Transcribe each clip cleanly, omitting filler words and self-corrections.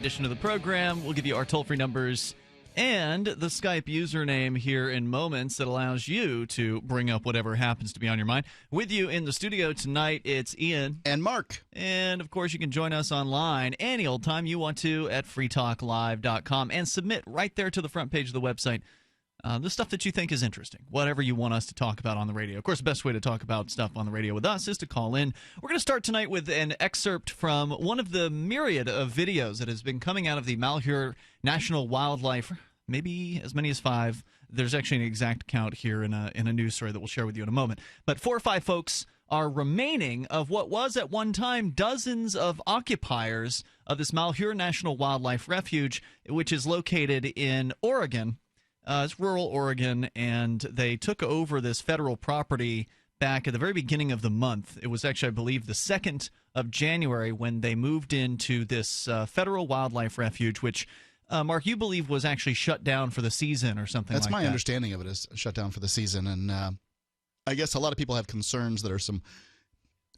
Edition of the program. We'll give you our toll-free numbers and the Skype username here in moments that allows you to bring up whatever happens to be on your mind. With you in the studio tonight, it's Ian. And Mark. And, of course, you can join us online any old time you want to at freetalklive.com and submit right there to the front page of the website the stuff that you think is interesting, whatever you want us to talk about on the radio. Of course, the best way to talk about stuff on the radio with us is to call in. We're going to start tonight with an excerpt from one of the myriad of videos that has been coming out of the Malheur National Wildlife, maybe as many as 5. There's actually an exact count here in a news story that we'll share with you in a moment. But 4 or 5 folks are remaining of what was at one time dozens of occupiers of this Malheur National Wildlife Refuge, which is located in Oregon. It's rural Oregon, and they took over this federal property back at the very beginning of the month. It was actually, I believe, the 2nd of January when they moved into this federal wildlife refuge, which, Mark, you believe was actually shut down for the season or something like that. That's my understanding of it, is shut down for the season. And I guess a lot of people have concerns that there are some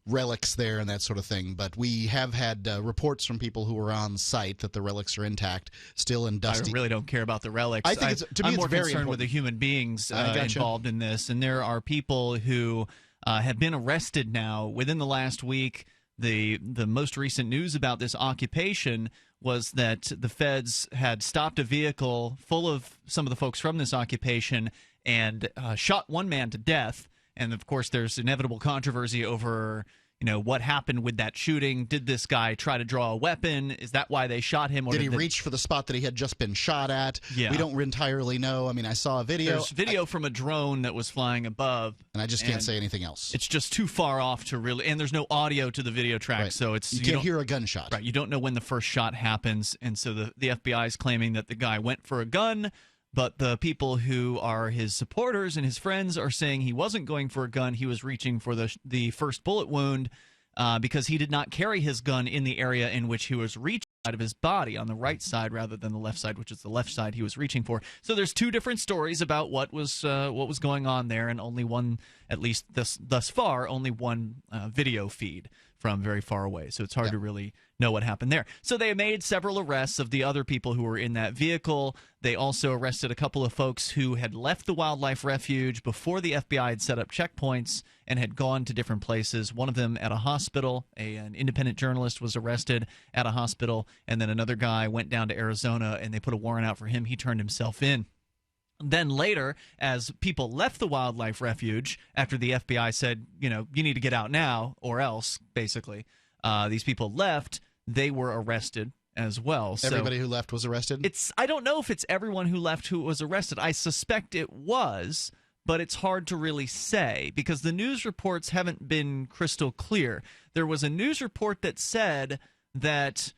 relics there and that sort of thing, but we have had reports from people who were on site that the relics are intact, still in dusty. I really don't care about the relics. I think I'm more very concerned important with the human beings involved in this, and there are people who have been arrested now within the last week. The most recent news about this occupation was that the feds had stopped a vehicle full of some of the folks from this occupation and shot one man to death. And, of course, there's inevitable controversy over, what happened with that shooting. Did this guy try to draw a weapon? Is that why they shot him? Or did he reach for the spot that he had just been shot at? Yeah. We don't entirely know. I mean, I saw a video. There's video from a drone that was flying above. And I just can't say anything else. It's just too far off to really – and there's no audio to the video track. Right. So it's you can't hear a gunshot. Right. You don't know when the first shot happens. And so the FBI is claiming that the guy went for a gun. But the people who are his supporters and his friends are saying he wasn't going for a gun. He was reaching for the first bullet wound because he did not carry his gun in the area in which he was reaching out of his body, on the right side rather than the left side, which is the left side he was reaching for. So there's 2 different stories about what was going on there, and only one, at least thus far, only one video feed from very far away. So it's hard to really know what happened there. So they made several arrests of the other people who were in that vehicle. They also arrested a couple of folks who had left the wildlife refuge before the FBI had set up checkpoints and had gone to different places. One of them at a hospital. An independent journalist was arrested at a hospital, and then another guy went down to Arizona, and they put a warrant out for him. He turned himself in. Then later, as people left the wildlife refuge, after the FBI said, you need to get out now or else, basically, these people left, they were arrested as well. Everybody who left was arrested? I don't know if it's everyone who left who was arrested. I suspect it was, but it's hard to really say because the news reports haven't been crystal clear. There was a news report that said that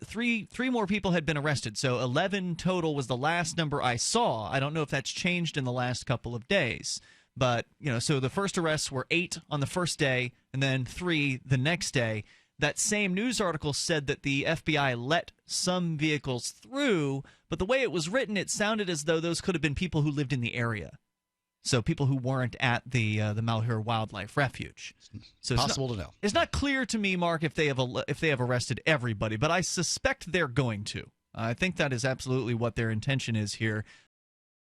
three more people had been arrested, so 11 total was the last number I saw. I don't know if that's changed in the last couple of days, but so the first arrests were 8 on the first day and then 3 the next day. That same news article said that the FBI let some vehicles through, but the way it was written, it sounded as though those could have been people who lived in the area. So people who weren't at the Malheur Wildlife Refuge. So it's possible to know. It's not clear to me, Mark, if they have arrested everybody, but I suspect they're going to. I think that is absolutely what their intention is here,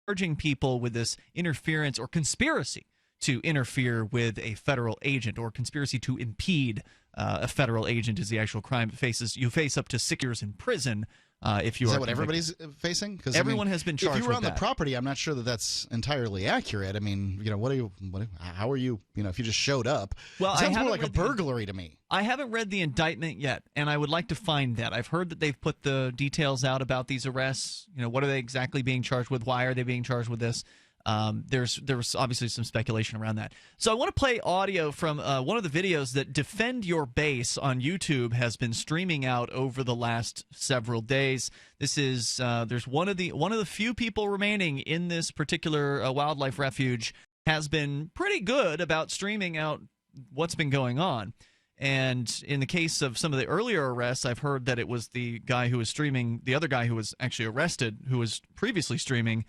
charging people with this interference or conspiracy to interfere with a federal agent, or conspiracy to impede a federal agent is the actual crime. You face up to 6 years in prison. If you is are that what everybody's facing? Because everyone has been charged. If you were on with the property, I'm not sure that that's entirely accurate. I mean, how are you? If you just showed up, well, it sounds more like a burglary to me. I haven't read the indictment yet, and I would like to find that. I've heard that they've put the details out about these arrests. What are they exactly being charged with? Why are they being charged with this? There was obviously some speculation around that. So I want to play audio from one of the videos that Defend Your Base on YouTube has been streaming out over the last several days. This is there's one of the few people remaining in this particular wildlife refuge has been pretty good about streaming out what's been going on. And in the case of some of the earlier arrests, I've heard that it was the guy who was streaming, the other guy who was actually arrested, who was previously streaming,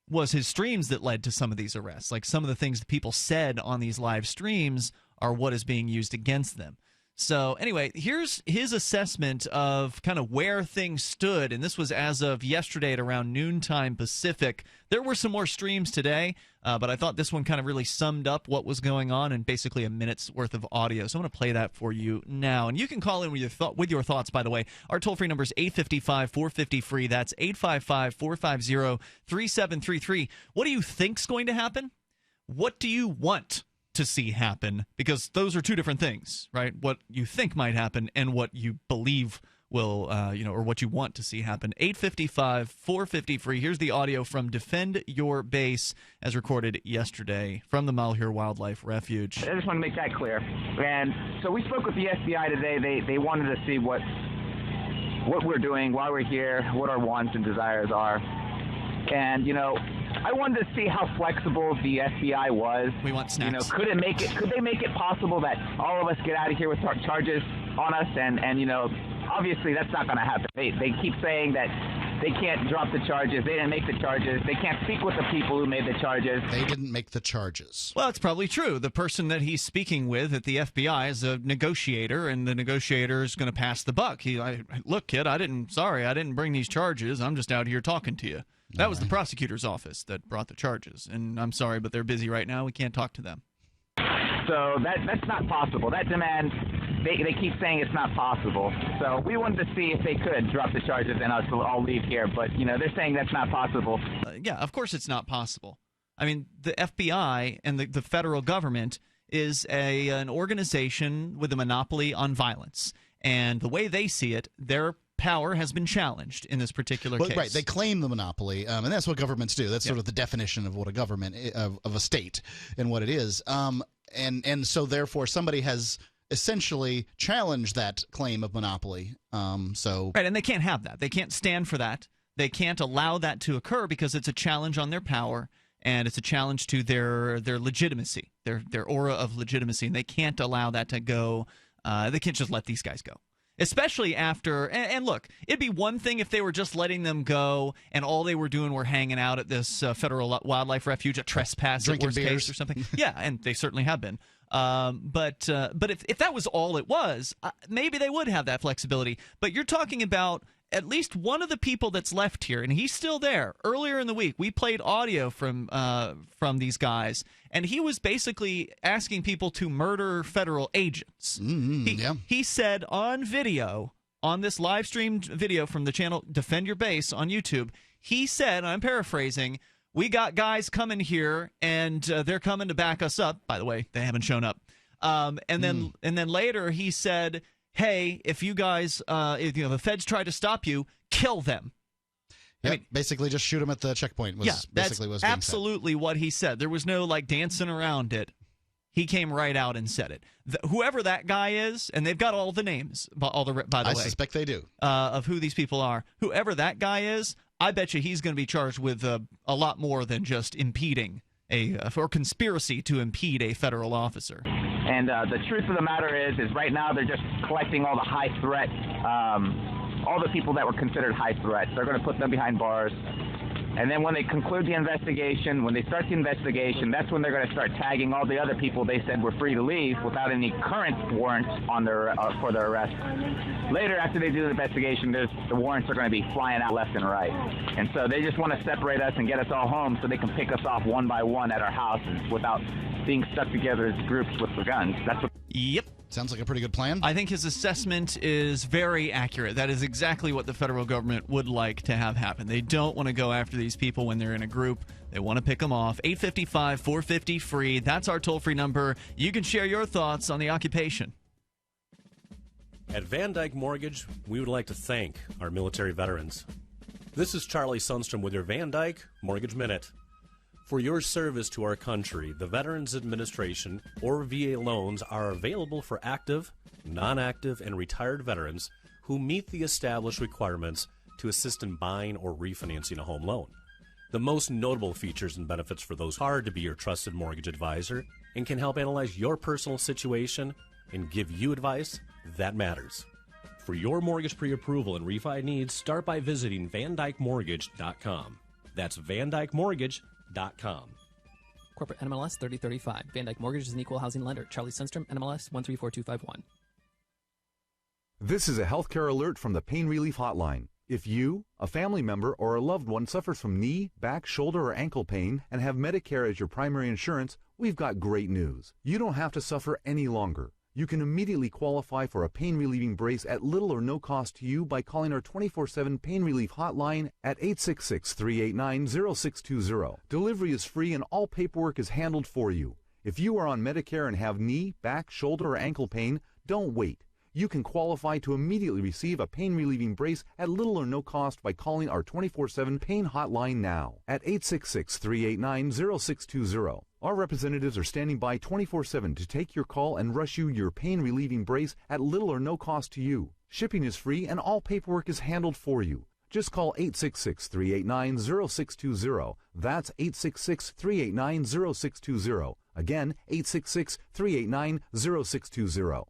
was his streams that led to some of these arrests. Like some of the things that people said on these live streams are what is being used against them. So anyway, here's his assessment of kind of where things stood, and this was as of yesterday at around noontime Pacific. There were some more streams today, but I thought this one kind of really summed up what was going on in basically a minute's worth of audio. So I'm going to play that for you now, and you can call in with your thoughts. By the way, our toll-free number is 855-450-FREE. That's 855-450-3733. What do you think's going to happen? What do you want to see happen? Because those are two different things, right? What you think might happen and what you believe will, or what you want to see happen. 855-450-FREE. Here's the audio from Defend Your Base as recorded yesterday from the Malheur Wildlife Refuge. I just want to make that clear. And so we spoke with the FBI today. They wanted to see what we're doing, why we're here, what our wants and desires are. And, I wanted to see how flexible the FBI was. We want snacks. Could they make it possible that all of us get out of here with charges on us? And obviously that's not going to happen. They keep saying that they can't drop the charges. They didn't make the charges. They can't speak with the people who made the charges. They didn't make the charges. Well, that's probably true. The person that he's speaking with at the FBI is a negotiator, and the negotiator is going to pass the buck. Look, kid, I didn't bring these charges. I'm just out here talking to you. That was the prosecutor's office that brought the charges, and I'm sorry, but they're busy right now. We can't talk to them. So that's not possible. That demand, they keep saying it's not possible. So we wanted to see if they could drop the charges and us all leave here, but they're saying that's not possible. Yeah, of course it's not possible. I mean, the FBI and the federal government is an organization with a monopoly on violence, and the way they see it, their power has been challenged in this particular case. Right, they claim the monopoly, and that's what governments do. That's sort of the definition of what a government of a state and what it is. And so therefore somebody has essentially challenged that claim of monopoly. Right, and they can't have that. They can't stand for that. They can't allow that to occur because it's a challenge on their power, and it's a challenge to their legitimacy, their aura of legitimacy, and they can't allow that to go. They can't just let these guys go. Especially after, and look, it'd be one thing if they were just letting them go and all they were doing were hanging out at this federal wildlife refuge, a trespass at worst case or something. Yeah, and they certainly have been. But if that was all it was, maybe they would have that flexibility. But you're talking about at least one of the people that's left here, and he's still there. Earlier in the week, we played audio from these guys, and he was basically asking people to murder federal agents. He said on video, on this live streamed video from the channel Defend Your Base on YouTube, he said, and I'm paraphrasing, "We got guys coming here, and they're coming to back us up." By the way, they haven't shown up. And then later he said, "Hey, if you guys, if the feds try to stop you, kill them." Yeah, basically just shoot them at the checkpoint. That's absolutely what he said. There was no dancing around it. He came right out and said it. Whoever that guy is, and they've got all the names, by the way. I suspect they do. Of who these people are. Whoever that guy is, I bet you he's going to be charged with a lot more than just impeding or conspiracy to impede a federal officer. And the truth of the matter is right now they're just collecting all the high threat, all the people that were considered high threats. They're going to put them behind bars. And then when they conclude the investigation, when they start the investigation, that's when they're going to start tagging all the other people they said were free to leave without any current warrants on their for their arrest. Later, after they do the investigation, the warrants are going to be flying out left and right. And so they just want to separate us and get us all home so they can pick us off one by one at our houses without being stuck together as groups with the guns. That's what. Yep. Sounds like a pretty good plan. I think his assessment is very accurate. That is exactly what the federal government would like to have happen. They don't want to go after these people when they're in a group. They want to pick them off. 855-450-FREE. That's our toll-free number. You can share your thoughts on the occupation. At Van Dyke Mortgage, we would like to thank our military veterans. This is Charlie Sundstrom with your Van Dyke Mortgage Minute. For your service to our country, the Veterans Administration or VA loans are available for active, non-active, and retired veterans who meet the established requirements to assist in buying or refinancing a home loan. The most notable features and benefits for those are to be your trusted mortgage advisor and can help analyze your personal situation and give you advice that matters. For your mortgage pre-approval and refi needs, start by visiting VanDykeMortgage.com. That's VanDykeMortgage.com. Corporate NMLS 3035. Van Dyke Mortgage is an equal housing lender. Charlie Sundstrom, NMLS 134251. This is a healthcare alert from the Pain Relief Hotline. If you, a family member, or a loved one suffers from knee, back, shoulder, or ankle pain and have Medicare as your primary insurance, we've got great news. You don't have to suffer any longer. You can immediately qualify for a pain-relieving brace at little or no cost to you by calling our 24/7 Pain Relief Hotline at 866-389-0620. Delivery is free and all paperwork is handled for you. If you are on Medicare and have knee, back, shoulder, or ankle pain, don't wait. You can qualify to immediately receive a pain-relieving brace at little or no cost by calling our 24/7 Pain Hotline now at 866-389-0620. Our representatives are standing by 24/7 to take your call and rush you your pain-relieving brace at little or no cost to you. Shipping is free and all paperwork is handled for you. Just call 866-389-0620. That's 866-389-0620. Again, 866-389-0620.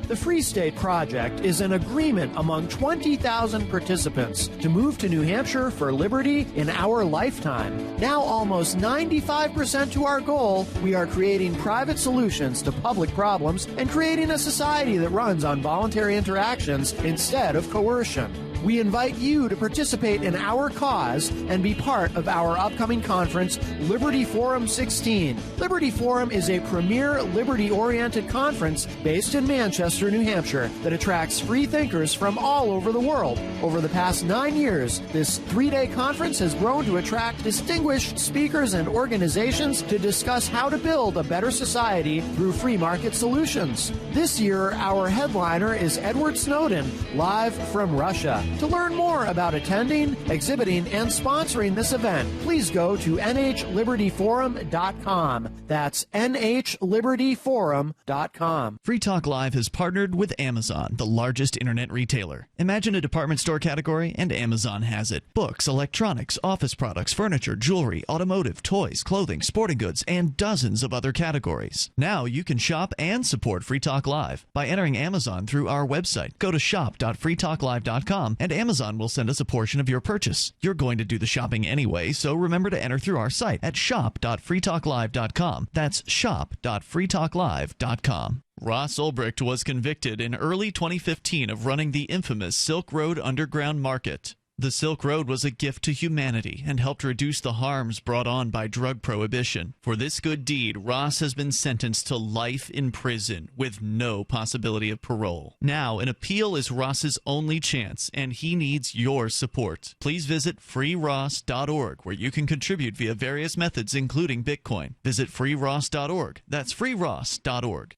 The Free State Project is an agreement among 20,000 participants to move to New Hampshire for liberty in our lifetime. Now almost 95% to our goal, we are creating private solutions to public problems and creating a society that runs on voluntary interactions instead of coercion. We invite you to participate in our cause and be part of our upcoming conference, Liberty Forum 16. Liberty Forum is a premier liberty-oriented conference based in Manchester, New Hampshire, that attracts free thinkers from all over the world. Over the past 9 years, this 3-day conference has grown to attract distinguished speakers and organizations to discuss how to build a better society through free market solutions. This year, our headliner is Edward Snowden, live from Russia. To learn more about attending, exhibiting, and sponsoring this event, please go to nhlibertyforum.com. That's nhlibertyforum.com. Free Talk Live has partnered with Amazon, the largest internet retailer. Imagine a department store category, and Amazon has it. Books, electronics, office products, furniture, jewelry, automotive, toys, clothing, sporting goods, and dozens of other categories. Now you can shop and support Free Talk Live by entering Amazon through our website. Go to shop.freetalklive.com and Amazon will send us a portion of your purchase. You're going to do the shopping anyway, so remember to enter through our site at shop.freetalklive.com. That's shop.freetalklive.com. Ross Ulbricht was convicted in early 2015 of running the infamous Silk Road Underground Market. The Silk Road was a gift to humanity and helped reduce the harms brought on by drug prohibition. For this good deed, Ross has been sentenced to life in prison with no possibility of parole. Now, an appeal is Ross's only chance, and he needs your support. Please visit freeross.org, where you can contribute via various methods, including Bitcoin. Visit freeross.org. That's freeross.org.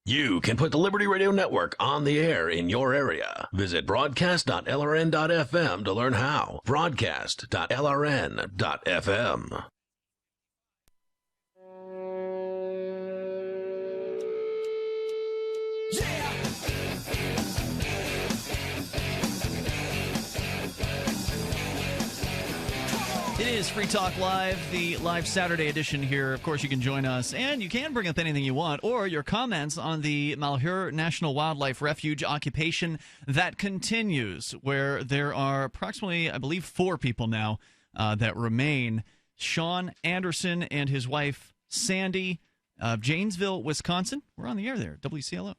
You can put the Liberty Radio Network on the air in your area. Visit broadcast.lrn.fm to learn how. Broadcast.lrn.fm. It is Free Talk Live, the live Saturday edition here. Of course, you can join us, and you can bring up anything you want, or your comments on the Malheur National Wildlife Refuge occupation that continues, where there are approximately, I believe, 4 people now that remain. Sean Anderson and his wife, Sandy, of Janesville, Wisconsin. We're on the air there, WCLO.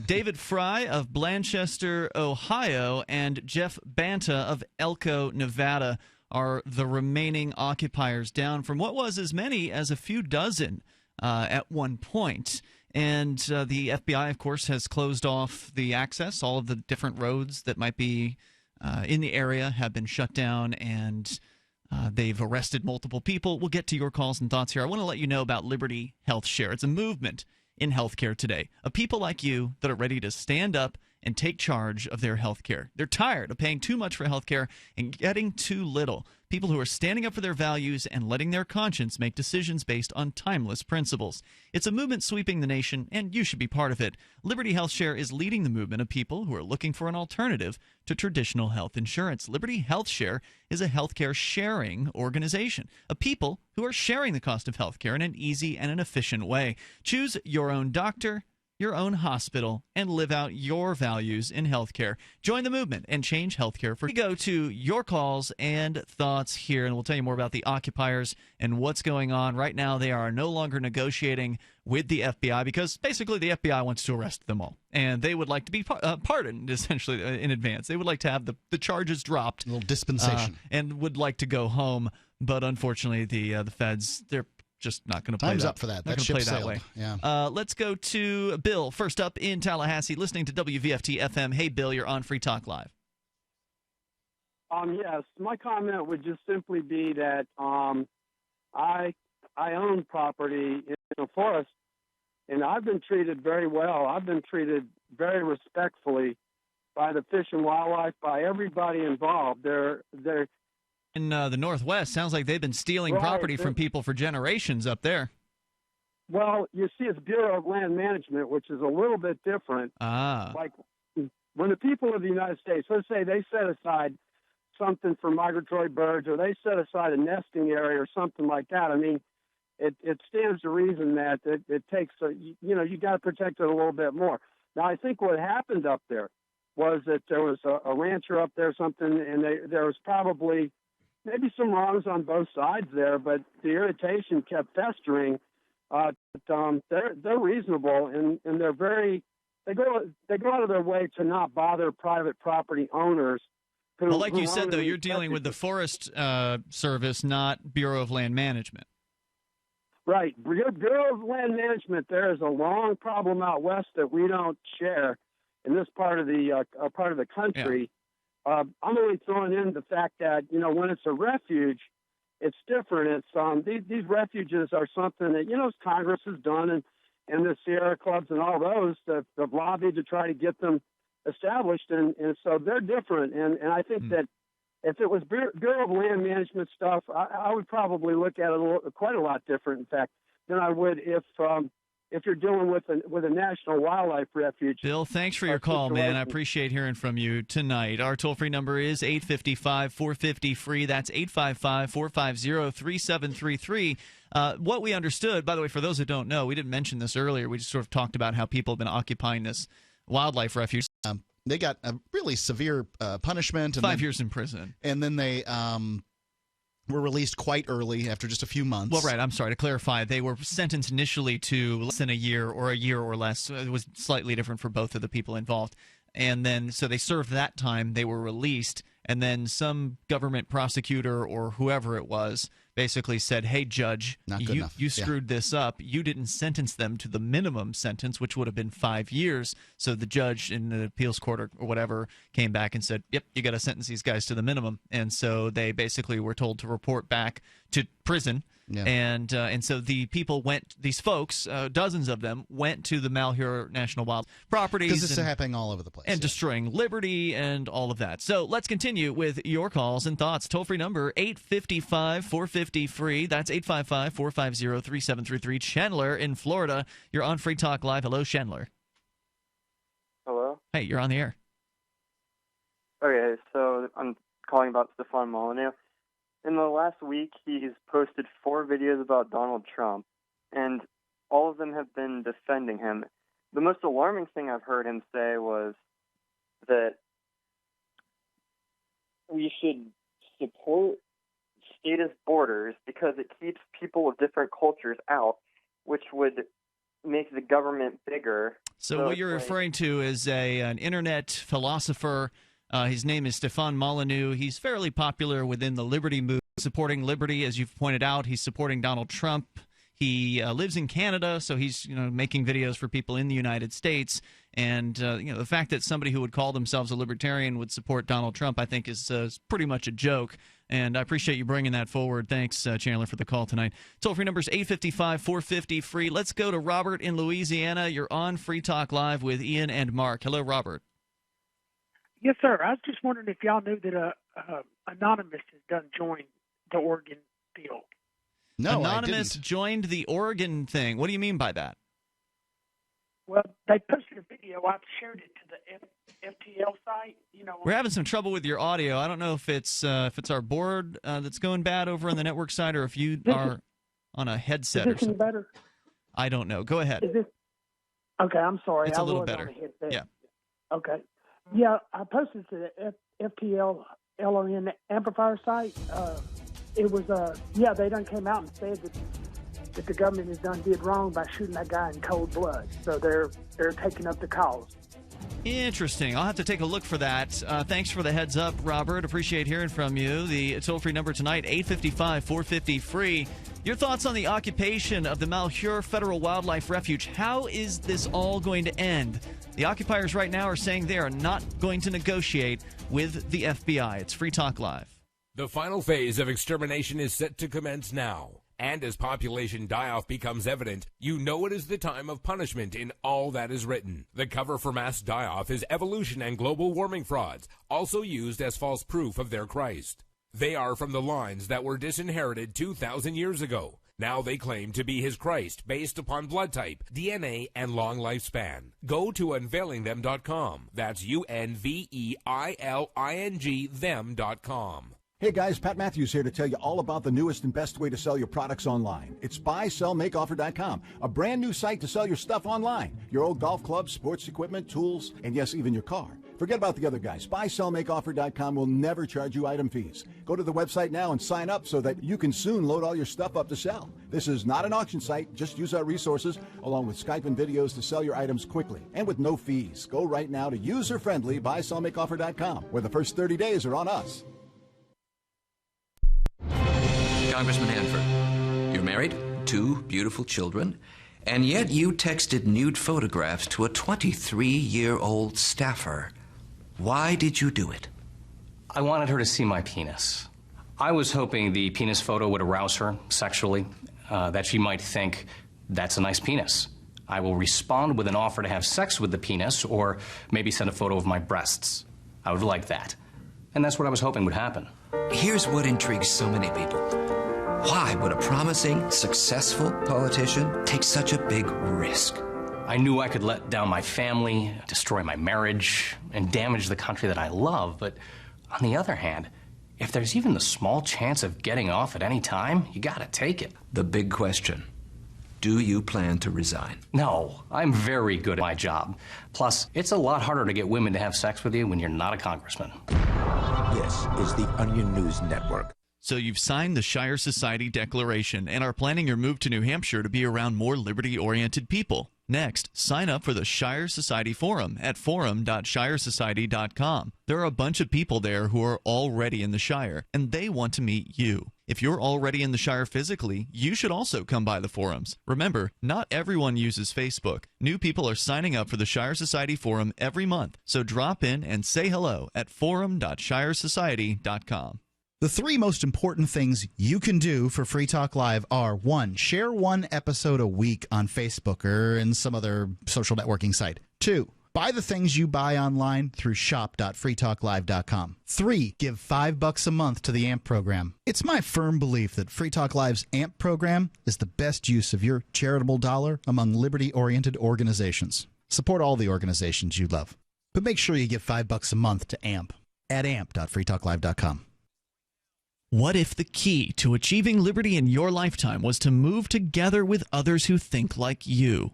David Fry of Blanchester, Ohio, and Jeff Banta of Elko, Nevada, are the remaining occupiers, down from what was as many as a few dozen at one point. And the FBI, of course, has closed off the access. All of the different roads that might be in the area have been shut down, and they've arrested multiple people. We'll get to your calls and thoughts here. I want to let you know about Liberty Health Share. It's a movement in healthcare today of people like you that are ready to stand up and take charge of their health care. They're tired of paying too much for health care and getting too little. People who are standing up for their values and letting their conscience make decisions based on timeless principles. It's a movement sweeping the nation, and you should be part of it. Liberty Health Share is leading the movement of people who are looking for an alternative to traditional health insurance. Liberty Health Share is a healthcare sharing organization of people who are sharing the cost of healthcare in an easy and an efficient way. Choose your own doctor, your own hospital and live out your values in healthcare. Join the movement and change healthcare. We go to your calls and thoughts here, and we'll tell you more about the Occupiers and what's going on. Right now, they are no longer negotiating with the FBI because basically the FBI wants to arrest them all, and they would like to be pardoned, essentially, in advance. They would like to have the charges dropped. A little dispensation. And would like to go home, but unfortunately the feds, they're just not going to play Time's that. up for that. Not That going to ship play that sailed. way. Yeah. Let's go to Bill, first up in Tallahassee, listening to WVFT FM. Hey, Bill, you're on Free Talk Live. Yes, my comment would just simply be that I own property in a forest, and I've been treated very well. I've been treated very respectfully by the Fish and Wildlife, by everybody involved. They're in the Northwest, sounds like they've been stealing property from people for generations up there. Well, you see, it's Bureau of Land Management, which is a little bit different. Like when the people of the United States, let's say they set aside something for migratory birds, or they set aside a nesting area or something like that. I mean, it stands to reason that it takes, you got to protect it a little bit more. Now, I think what happened up there was that there was a rancher up there, something, and there was probably maybe some wrongs on both sides there, but the irritation kept festering. They're reasonable, and they're they go out of their way to not bother private property owners. Well, like you said, though, you're dealing with the Forest Service, not Bureau of Land Management. Right. Bureau of Land Management, there is a long problem out west that we don't share in this part of the country. Yeah. I'm only throwing in the fact that, when it's a refuge, it's different. It's these refuges are something that, Congress has done, and the Sierra Clubs and all those have lobbied to try to get them established, and so they're different. And I think that if it was Bureau of Land Management stuff, I would probably look at it quite a lot different, in fact, than I would if you're dealing with a national wildlife refuge. Bill, thanks for your call, man. I appreciate hearing from you tonight. Our toll-free number is 855-450-FREE. That's 855-450-3733. What we understood, by the way, for those who don't know, we didn't mention this earlier. We just sort of talked about how people have been occupying this wildlife refuge. They got a really severe punishment. And 5 years in prison. And then they were released quite early after just a few months. Well, right. I'm sorry. To clarify, they were sentenced initially to less than a year or less. It was slightly different for both of the people involved. And then, so they served that time. They were released. And then some government prosecutor or whoever it was basically said, hey, judge, you screwed this up. You didn't sentence them to the minimum sentence, which would have been 5 years. So the judge in the appeals court or whatever came back and said, yep, you got to sentence these guys to the minimum. And so they basically were told to report back to prison. Yeah. And so the people went, these folks, dozens of them, went to the Malheur National Wild Properties. Because this is happening all over the place. And destroying liberty and all of that. So let's continue with your calls and thoughts. Toll-free number, 855-450-FREE. That's 855-450-3733. Chandler in Florida. You're on Free Talk Live. Hello, Chandler. Hello? Hey, you're on the air. Okay, so I'm calling about Stefan Molyneux. In the last week, he's posted 4 videos about Donald Trump, and all of them have been defending him. The most alarming thing I've heard him say was that we should support statist borders because it keeps people of different cultures out, which would make the government bigger. So what you're referring to is an internet philosopher. His name is Stefan Molyneux. He's fairly popular within the liberty movement, supporting liberty, as you've pointed out. He's supporting Donald Trump. He lives in Canada, so he's making videos for people in the United States. And the fact that somebody who would call themselves a libertarian would support Donald Trump, I think, is pretty much a joke. And I appreciate you bringing that forward. Thanks, Chandler, for the call tonight. Toll-free number is 855-450-FREE. Let's go to Robert in Louisiana. You're on Free Talk Live with Ian and Mark. Hello, Robert. Yes, sir. I was just wondering if y'all knew that Anonymous has done join the Oregon deal. No, Anonymous joined the Oregon thing. What do you mean by that? Well, they posted a video. I've shared it to the FTL site. We're having some trouble with your audio. I don't know if it's our board that's going bad over on the network side, or if you are on a headset. Is this any better? I don't know. Go ahead. Okay, I'm sorry. It's a little was better. on the headset. Yeah. Okay. Yeah, I posted to the FPL LRN amplifier site. It was they done came out and said that the government has did wrong by shooting that guy in cold blood. So they're taking up the cause. Interesting. I'll have to take a look for that. Thanks for the heads up, Robert. Appreciate hearing from you. The toll-free number tonight, 855-450-FREE. Your thoughts on the occupation of the Malheur Federal Wildlife Refuge. How is this all going to end? The occupiers right now are saying they are not going to negotiate with the FBI. It's Free Talk Live. The final phase of extermination is set to commence now. And as population die-off becomes evident, you know it is the time of punishment in all that is written. The cover for mass die-off is evolution and global warming frauds, also used as false proof of their Christ. They are from the lines that were disinherited 2,000 years ago. Now they claim to be his Christ based upon blood type, DNA, and long lifespan. Go to unveilingthem.com. That's UNVEILING them.com. Hey guys, Pat Matthews here to tell you all about the newest and best way to sell your products online. It's buysellmakeoffer.com, a brand new site to sell your stuff online. Your old golf clubs, sports equipment, tools, and yes, even your car. Forget about the other guys. Buysellmakeoffer.com will never charge you item fees. Go to the website now and sign up so that you can soon load all your stuff up to sell. This is not an auction site. Just use our resources along with Skype and videos to sell your items quickly and with no fees. Go right now to user-friendly buysellmakeoffer.com, where the first 30 days are on us. Congressman Hanford, you're married, 2 beautiful children, and yet you texted nude photographs to a 23-year-old staffer. Why did you do it? I wanted her to see my penis. I was hoping the penis photo would arouse her sexually, that she might think, that's a nice penis. I will respond with an offer to have sex with the penis, or maybe send a photo of my breasts. I would like that. And that's what I was hoping would happen. Here's what intrigues so many people. Why would a promising, successful politician take such a big risk? I knew I could let down my family, destroy my marriage, and damage the country that I love, but on the other hand, if there's even the small chance of getting off at any time, you gotta take it. The big question. Do you plan to resign? No, I'm very good at my job. Plus, it's a lot harder to get women to have sex with you when you're not a congressman. This is the Onion News Network. So you've signed the Shire Society Declaration and are planning your move to New Hampshire to be around more liberty-oriented people. Next, sign up for the Shire Society Forum at forum.shiresociety.com. There are a bunch of people there who are already in the Shire, and they want to meet you. If you're already in the Shire physically, you should also come by the forums. Remember, not everyone uses Facebook. New people are signing up for the Shire Society Forum every month, so drop in and say hello at forum.shiresociety.com. The 3 most important things you can do for Free Talk Live are: 1, share 1 episode a week on Facebook or in some other social networking site. 2, buy the things you buy online through shop.freetalklive.com. 3, give $5 a month to the AMP program. It's my firm belief that Free Talk Live's AMP program is the best use of your charitable dollar among liberty-oriented organizations. Support all the organizations you love, but make sure you give $5 a month to AMP at amp.freetalklive.com. What if the key to achieving liberty in your lifetime was to move together with others who think like you?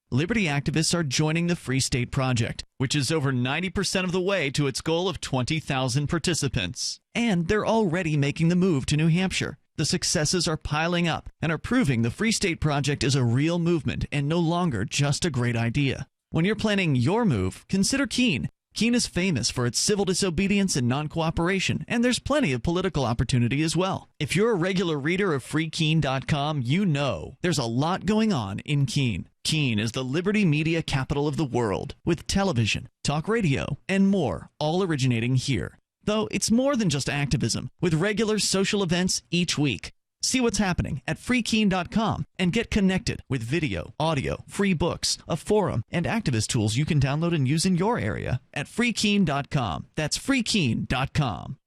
Liberty activists are joining the Free State Project, which is over 90% of the way to its goal of 20,000 participants. And they're already making the move to New Hampshire. The successes are piling up and are proving the Free State Project is a real movement and no longer just a great idea. When you're planning your move, consider Keene. Keene is famous for its civil disobedience and non-cooperation, and there's plenty of political opportunity as well. If you're a regular reader of freekeene.com, you know there's a lot going on in Keene. Keene is the liberty media capital of the world, with television, talk radio, and more, all originating here. Though it's more than just activism, with regular social events each week. See what's happening at freekeene.com and get connected with video, audio, free books, a forum, and activist tools you can download and use in your area at freekeene.com. That's freekeene.com.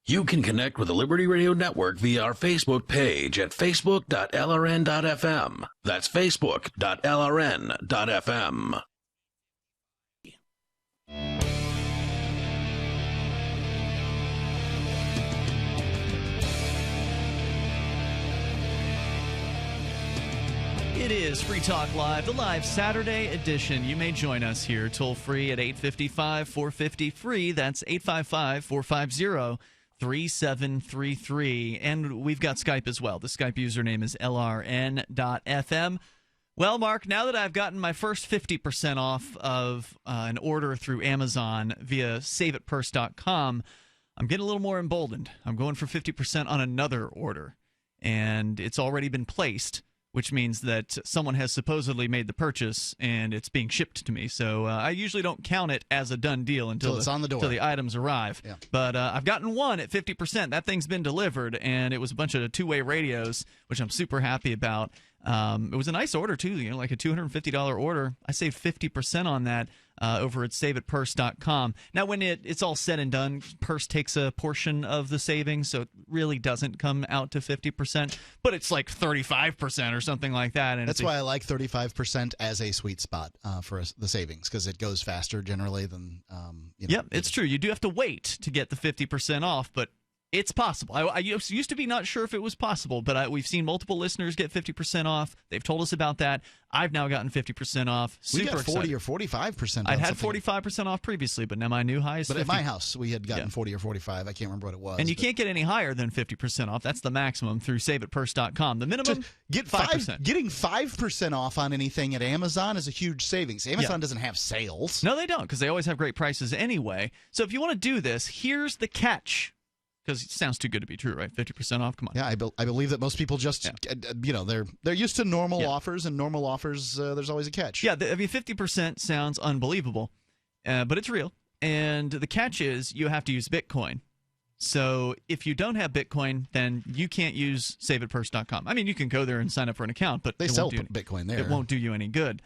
You can connect with the Liberty Radio Network via our Facebook page at facebook.lrn.fm. That's facebook.lrn.fm. It is Free Talk Live, the live Saturday edition. You may join us here toll free at 855-450-FREE. That's 855-450-3733. And we've got Skype as well. The Skype username is lrn.fm. Well, Mark, now that I've gotten my first 50% off of an order through Amazon via saveitpurse.com, I'm getting a little more emboldened. I'm going for 50% on another order, and it's already been placed, which means that someone has supposedly made the purchase and it's being shipped to me. So I usually don't count it as a done deal until it's on the door, until the items arrive. Yeah. But I've gotten one at 50%. That thing's been delivered, and it was a bunch of two-way radios, which I'm super happy about. It was a nice order, too, like a $250 order. I saved 50% on that over at saveitpurse.com. Now, when it's all said and done, Purse takes a portion of the savings, so it really doesn't come out to 50%, but it's like 35% or something like that. And that's why I like 35% as a sweet spot for the savings, because it goes faster generally than Yep, it's true. You do have to wait to get the 50% off, but it's possible. I used to be not sure if it was possible, but we've seen multiple listeners get 50% off. They've told us about that. I've now gotten 50% off. We got 40 excited. or 45%. I'd had 45% off previously, but now my new high is 50. But at my house, we had gotten 40 or 45. I can't remember what it was. And you can't get any higher than 50% off. That's the maximum through saveitpurse.com. The minimum, get 5%. Getting 5% off on anything at Amazon is a huge savings. Amazon doesn't have sales. No, they don't, because they always have great prices anyway. So if you want to do this, here's the catch. Because it sounds too good to be true, right? 50% off, come on. Yeah, I believe that most people just, they're used to normal offers, and normal offers, there's always a catch. Yeah, 50% sounds unbelievable, but it's real. And the catch is you have to use Bitcoin. So if you don't have Bitcoin, then you can't use saveitpurse.com. I mean, you can go there and sign up for an account, but they sell Bitcoin there. It won't do you any good.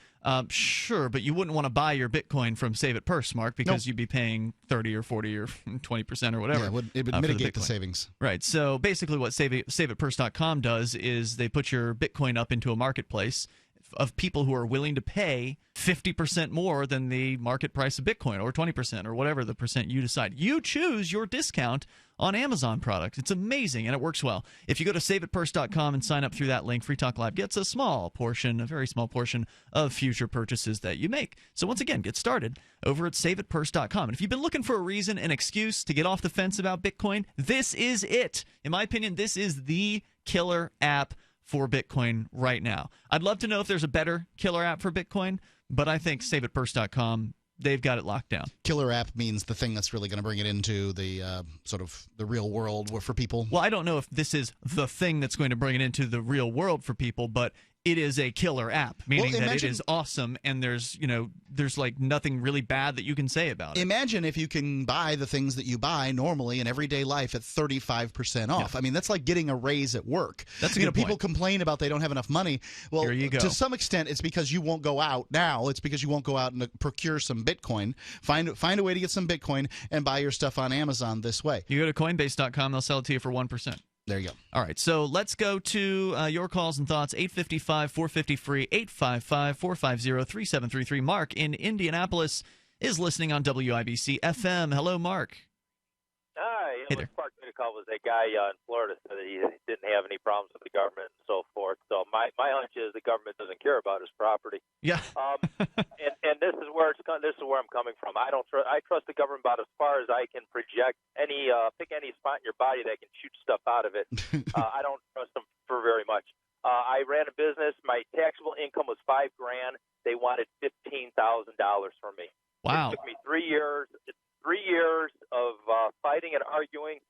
Sure, but you wouldn't want to buy your Bitcoin from Save It Purse, Mark, because you'd be paying 30 or 40 or 20% or whatever. Yeah, it would mitigate the savings. Right. So basically what saveitpurse.com does is they put your Bitcoin up into a marketplace of people who are willing to pay 50% more than the market price of Bitcoin, or 20%, or whatever the percent you decide. You choose your discount on Amazon products. It's amazing, and it works well. If you go to saveitpurse.com and sign up through that link, Free Talk Live gets a very small portion of future purchases that you make. So once again, get started over at saveitpurse.com. And if you've been looking for a reason, an excuse to get off the fence about Bitcoin, this is it. In my opinion, this is the killer app for Bitcoin right now. I'd love to know if there's a better killer app for Bitcoin, but I think saveitpurse.com, they've got it locked down. Killer app means the thing that's really going to bring it into the sort of the real world for people. Well, I don't know if this is the thing that's going to bring it into the real world for people, but it is a killer app, meaning that it is awesome, and there's like nothing really bad that you can say about it. Imagine if you can buy the things that you buy normally in everyday life at 35% off. Yeah. I mean, that's like getting a raise at work. That's a good point. People complain about they don't have enough money. Well, here you go. To some extent, it's because you won't go out now. It's because you won't go out and procure some Bitcoin. Find a way to get some Bitcoin and buy your stuff on Amazon this way. You go to Coinbase.com, they'll sell it to you for 1%. There you go. All right, so let's go to your calls and thoughts. 855-450-FREE, 855-450-3733. Mark in Indianapolis is listening on WIBC FM. Hello, Mark. Hi. Hey there. What sparked me to call was a guy in Florida said that he didn't have any problems with the government and so forth. So my hunch is the government doesn't care about his property. Yeah. And this is where I'm coming from. I trust the government about as far as I can project pick any spot in your body that can shoot stuff out of it. I don't trust them for very much. I ran a business. My taxable income was $5,000. They wanted $15,000 from me. Wow. It took me 3 years. 3 years of fighting and arguing,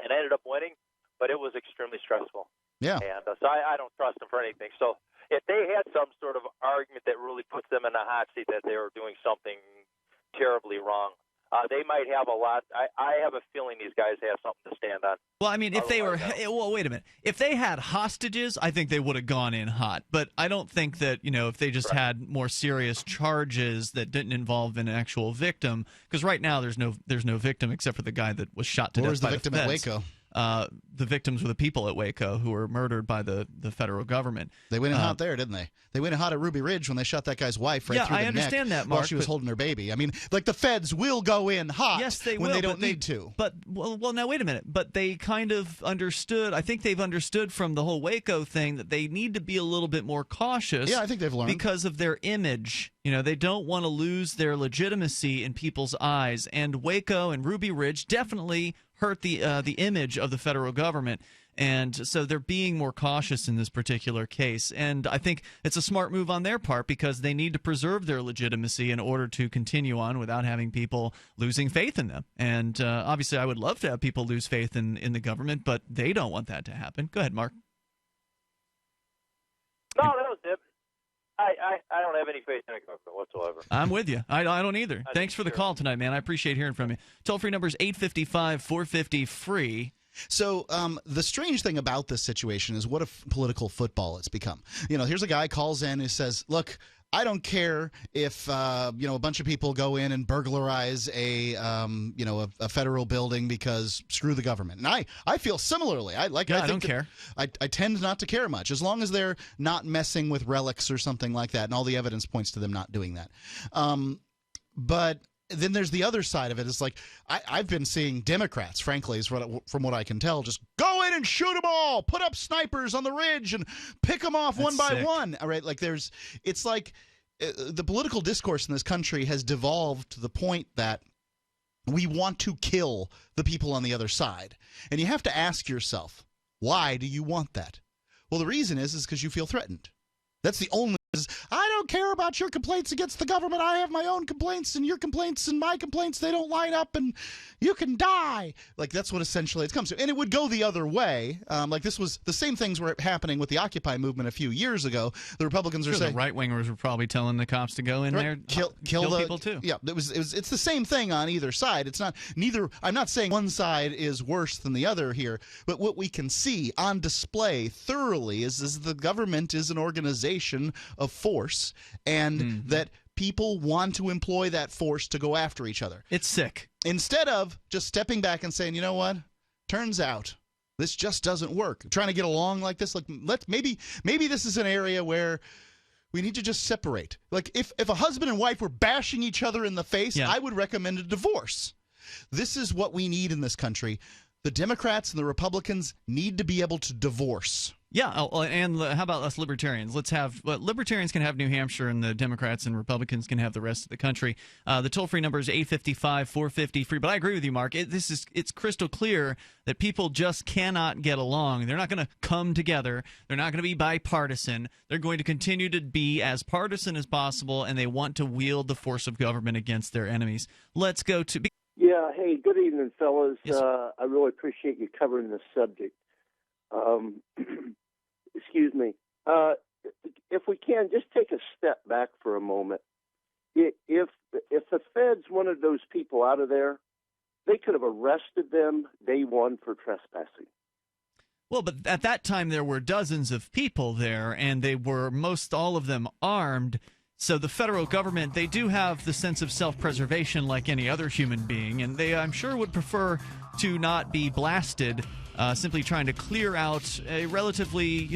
and I ended up winning, but it was extremely stressful. Yeah. And so I don't trust them for anything. So if they had some sort of argument that really puts them in the hot seat that they were doing something terribly wrong, they might have a lot. I have a feeling these guys have something to stand on. Well, I mean, if they were – well, wait a minute. If they had hostages, I think they would have gone in hot. But I don't think that, if they just had more serious charges that didn't involve an actual victim – because right now there's no victim except for the guy that was shot to death by the feds. Where's the victim at Waco? the victims were the people at Waco who were murdered by the federal government. They went in hot there, didn't they? They went in hot at Ruby Ridge when they shot that guy's wife right through the neck. Yeah, I understand that, Mark, while she was holding her baby. I mean, like the feds will go in hot when they don't need to. But, well, now wait a minute. But they kind of understood. I think they've understood from the whole Waco thing that they need to be a little bit more cautious. Yeah, I think they've learned. Because of their image. They don't want to lose their legitimacy in people's eyes. And Waco and Ruby Ridge definitely hurt the image of the federal government. And so they're being more cautious in this particular case. And I think it's a smart move on their part because they need to preserve their legitimacy in order to continue on without having people losing faith in them. And obviously I would love to have people lose faith in the government, but they don't want that to happen. Go ahead, Mark. No, that was it. I don't have any faith in the government whatsoever. I'm with you. I don't either. Thanks for the call tonight, man. I appreciate hearing from you. Toll-free number is 855-450-FREE. So the strange thing about this situation is what a political football it's become. Here's a guy calls in who says, look, I don't care if a bunch of people go in and burglarize a federal building because screw the government. And I feel similarly. I don't care. I tend not to care much as long as they're not messing with relics or something like that. And all the evidence points to them not doing that. But then there's the other side of it. It's like I've been seeing Democrats, frankly, from what I can tell, just go in and shoot them all, put up snipers on the ridge and pick them off one by one. All right, it's like the political discourse in this country has devolved to the point that we want to kill the people on the other side, and you have to ask yourself, why do you want that? Well, the reason is because you feel threatened. That's the only. I don't care about your complaints against the government. I have my own complaints, and your complaints and my complaints, they don't line up, and you can die. That's what essentially it comes to. And it would go the other way. This was the same things were happening with the Occupy movement a few years ago. The Republicans are saying the right-wingers were probably telling the cops to go in there, kill people too. Yeah, it's the same thing on either side. It's not neither. I'm not saying one side is worse than the other here, but what we can see on display thoroughly is the government is an organization of force, and that people want to employ that force to go after each other. It's sick. Instead of just stepping back and saying, you know what, turns out this just doesn't work. Trying to get along like this, maybe this is an area where we need to just separate. If a husband and wife were bashing each other in the face, I would recommend a divorce. This is what we need in this country. The Democrats and the Republicans need to be able to divorce. Yeah, and how about us libertarians? Libertarians can have New Hampshire, and the Democrats and Republicans can have the rest of the country. The toll-free number is 855-450-FREE. But I agree with you, Mark. It's crystal clear that people just cannot get along. They're not going to come together. They're not going to be bipartisan. They're going to continue to be as partisan as possible, and they want to wield the force of government against their enemies. Let's go to... Yeah, hey, good evening, fellas. Yes, I really appreciate you covering this subject. Excuse me. If we can, just take a step back for a moment. If the feds wanted those people out of there, they could have arrested them day one for trespassing. Well, but at that time there were dozens of people there, and they were all of them armed. So the federal government, they do have the sense of self-preservation like any other human being, and they, I'm sure, would prefer to not be blasted simply trying to clear out a relatively,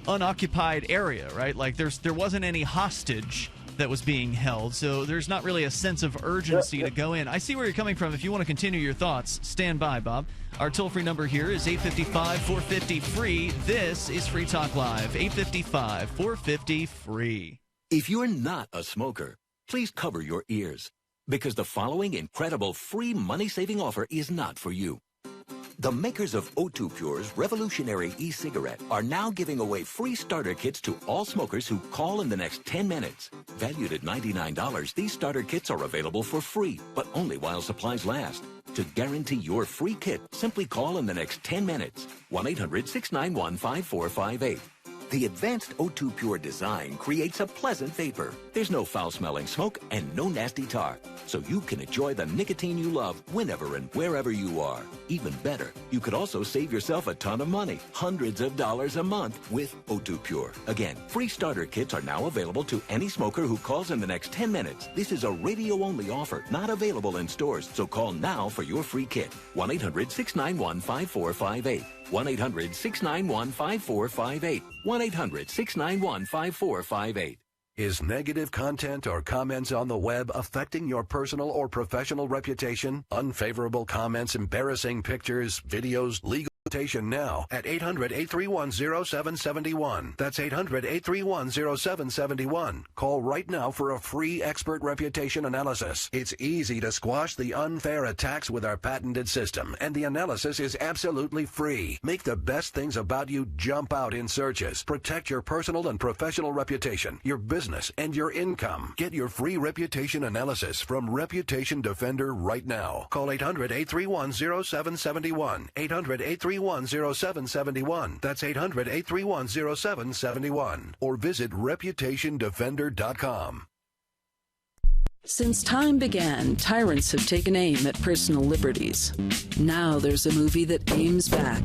unoccupied area, right? There wasn't any hostage that was being held, so there's not really a sense of urgency to go in. I see where you're coming from. If you want to continue your thoughts, stand by, Bob. Our toll-free number here is 855-450-FREE. This is Free Talk Live, 855-450-FREE. If you're not a smoker, please cover your ears, because the following incredible free money-saving offer is not for you. The makers of Occupiers' revolutionary e-cigarette are now giving away free starter kits to all smokers who call in the next 10 minutes. Valued at $99, these starter kits are available for free, but only while supplies last. To guarantee your free kit, simply call in the next 10 minutes. 1-800-691-5458. The advanced O2 Pure design creates a pleasant vapor. There's no foul-smelling smoke and no nasty tar, so you can enjoy the nicotine you love whenever and wherever you are. Even better, you could also save yourself a ton of money, hundreds of dollars a month with O2 Pure. Again, free starter kits are now available to any smoker who calls in the next 10 minutes. This is a radio-only offer, not available in stores, so call now for your free kit. 1-800-691-5458. 1-800-691-5458. 1-800-691-5458. Is negative content or comments on the web affecting your personal or professional reputation? Unfavorable comments, embarrassing pictures, videos, legal representation now at 800-831-0771. That's 800-831-0771. Call right now for a free expert reputation analysis. It's easy to squash the unfair attacks with our patented system, and the analysis is absolutely free. Make the best things about you jump out in searches. Protect your personal and professional reputation, your business, and your income. Get your free reputation analysis from Reputation Defender right now. Call 800-831-0771. 800-831-0771. That's 800-831-0771. Or visit reputationdefender.com. Since time began, tyrants have taken aim at personal liberties. Now there's a movie that aims back.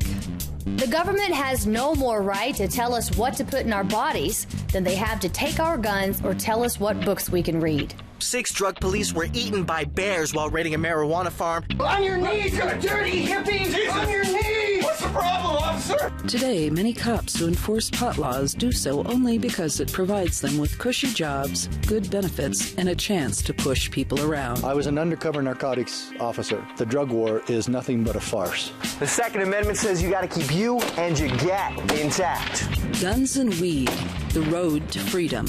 The government has no more right to tell us what to put in our bodies than they have to take our guns or tell us what books we can read. 6 drug police were eaten by bears while raiding a marijuana farm. On your knees, you dirty hippies! Jesus. On your knees! What's the problem, officer? Today, many cops who enforce pot laws do so only because it provides them with cushy jobs, good benefits, and a chance to push people around. I was an undercover narcotics officer. The drug war is nothing but a farce. The Second Amendment says you got to keep you and your gat intact. Guns and Weed, The Road to Freedom.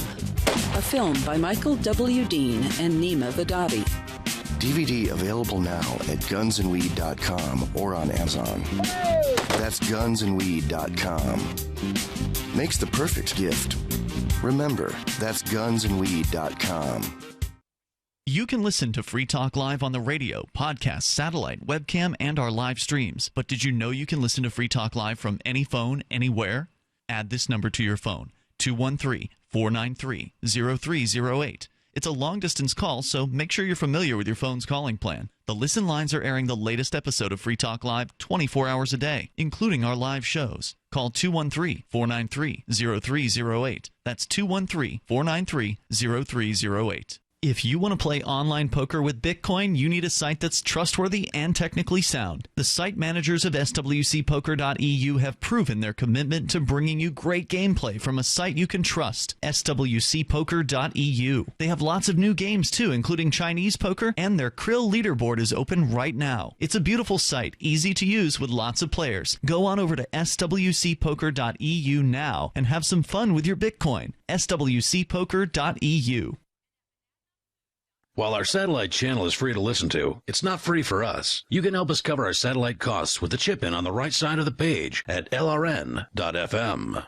A film by Michael W. Dean and Nima Vadadi. DVD available now at gunsandweed.com or on Amazon. That's gunsandweed.com. Makes the perfect gift. Remember, that's gunsandweed.com. You can listen to Free Talk Live on the radio, podcast, satellite, webcam, and our live streams. But did you know you can listen to Free Talk Live from any phone, anywhere? Add this number to your phone, 213-493-0308. It's a long-distance call, so make sure you're familiar with your phone's calling plan. The Listen lines are airing the latest episode of Free Talk Live 24 hours a day, including our live shows. Call 213-493-0308. That's 213-493-0308. If you want to play online poker with Bitcoin, you need a site that's trustworthy and technically sound. The site managers of swcpoker.eu have proven their commitment to bringing you great gameplay from a site you can trust, swcpoker.eu. They have lots of new games too, including Chinese poker, and their Krill leaderboard is open right now. It's a beautiful site, easy to use with lots of players. Go on over to swcpoker.eu now and have some fun with your Bitcoin. swcpoker.eu. While our satellite channel is free to listen to, it's not free for us. You can help us cover our satellite costs with the chip-in on the right side of the page at lrn.fm.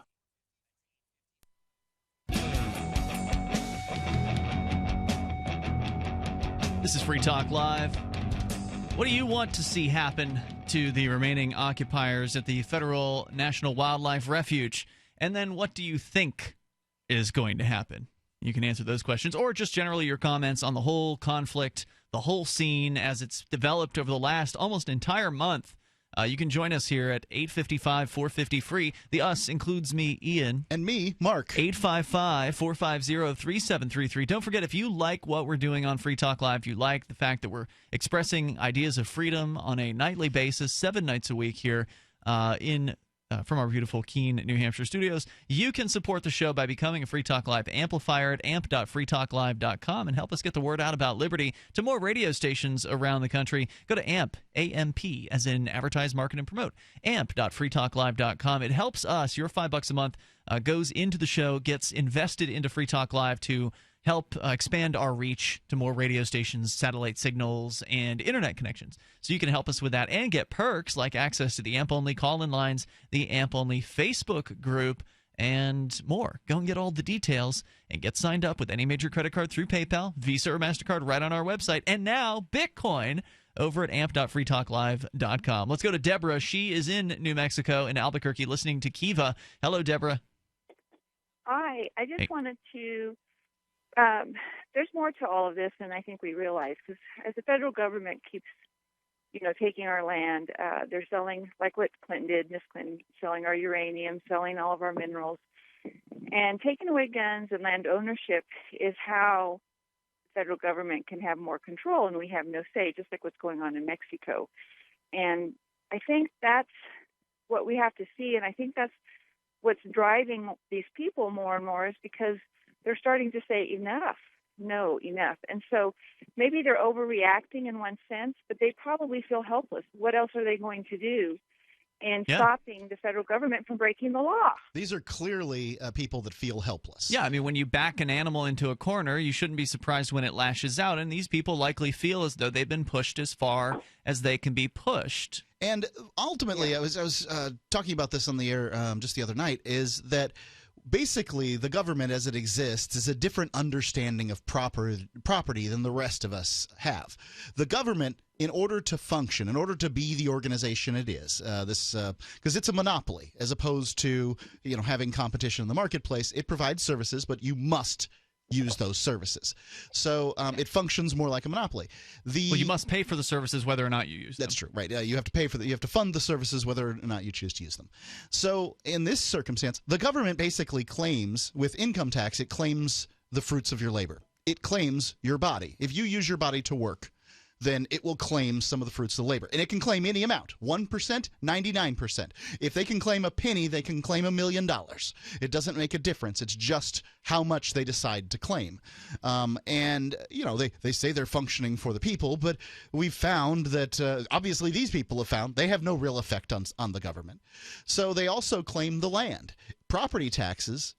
This is Free Talk Live. What do you want to see happen to the remaining occupiers at the Federal National Wildlife Refuge? And then what do you think is going to happen? You can answer those questions, or just generally your comments on the whole conflict, the whole scene as it's developed over the last almost entire month. You can join us here at 855-450-FREE. The us includes me, Ian. And me, Mark. 855-450-3733. Don't forget, if you like what we're doing on Free Talk Live, you like the fact that we're expressing ideas of freedom on a nightly basis, 7 nights a week here from our beautiful Keene, New Hampshire studios, you can support the show by becoming a Free Talk Live amplifier at amp.freetalklive.com and help us get the word out about liberty to more radio stations around the country. Go to AMP, A-M-P, as in advertise, market, and promote, amp.freetalklive.com. It helps us. Your $5 a month goes into the show, gets invested into Free Talk Live to help expand our reach to more radio stations, satellite signals, and internet connections. So you can help us with that and get perks like access to the AMP-only call-in lines, the AMP-only Facebook group, and more. Go and get all the details and get signed up with any major credit card through PayPal, Visa, or MasterCard right on our website. And now, Bitcoin over at amp.freetalklive.com. Let's go to Deborah. She is in New Mexico, in Albuquerque, listening to Kiva. Hello, Deborah. I just Hey. wanted to. There's more to all of this than I think we realize, because as the federal government keeps, taking our land, they're selling, like what Clinton did, Miss Clinton, selling our uranium, selling all of our minerals, and taking away guns and land ownership is how the federal government can have more control, and we have no say, just like what's going on in Mexico. And I think that's what we have to see, and I think that's what's driving these people more and more, is because they're starting to say enough. No, enough. And so maybe they're overreacting in one sense, but they probably feel helpless. What else are they going to do in stopping the federal government from breaking the law? These are clearly people that feel helpless. Yeah, I mean, when you back an animal into a corner, you shouldn't be surprised when it lashes out, and these people likely feel as though they've been pushed as far as they can be pushed. And ultimately, I was talking about this on the air just the other night, is that basically the government as it exists is a different understanding of property than the rest of us have. The government, in order to function, in order to be the organization it is, because it's a monopoly as opposed to having competition in the marketplace, it provides services, but you must use those services. So it functions more like a monopoly. Well, you must pay for the services whether or not you use them. That's true, right? You have to pay for you have to fund the services whether or not you choose to use them. So in this circumstance, the government basically claims, with income tax, it claims the fruits of your labor. It claims your body. If you use your body to work, then it will claim some of the fruits of the labor. And it can claim any amount, 1%, 99%. If they can claim a penny, they can claim $1 million. It doesn't make a difference. It's just how much they decide to claim. And, they say they're functioning for the people, but we've found that, obviously these people have found, they have no real effect on the government. So they also claim the land. Property taxes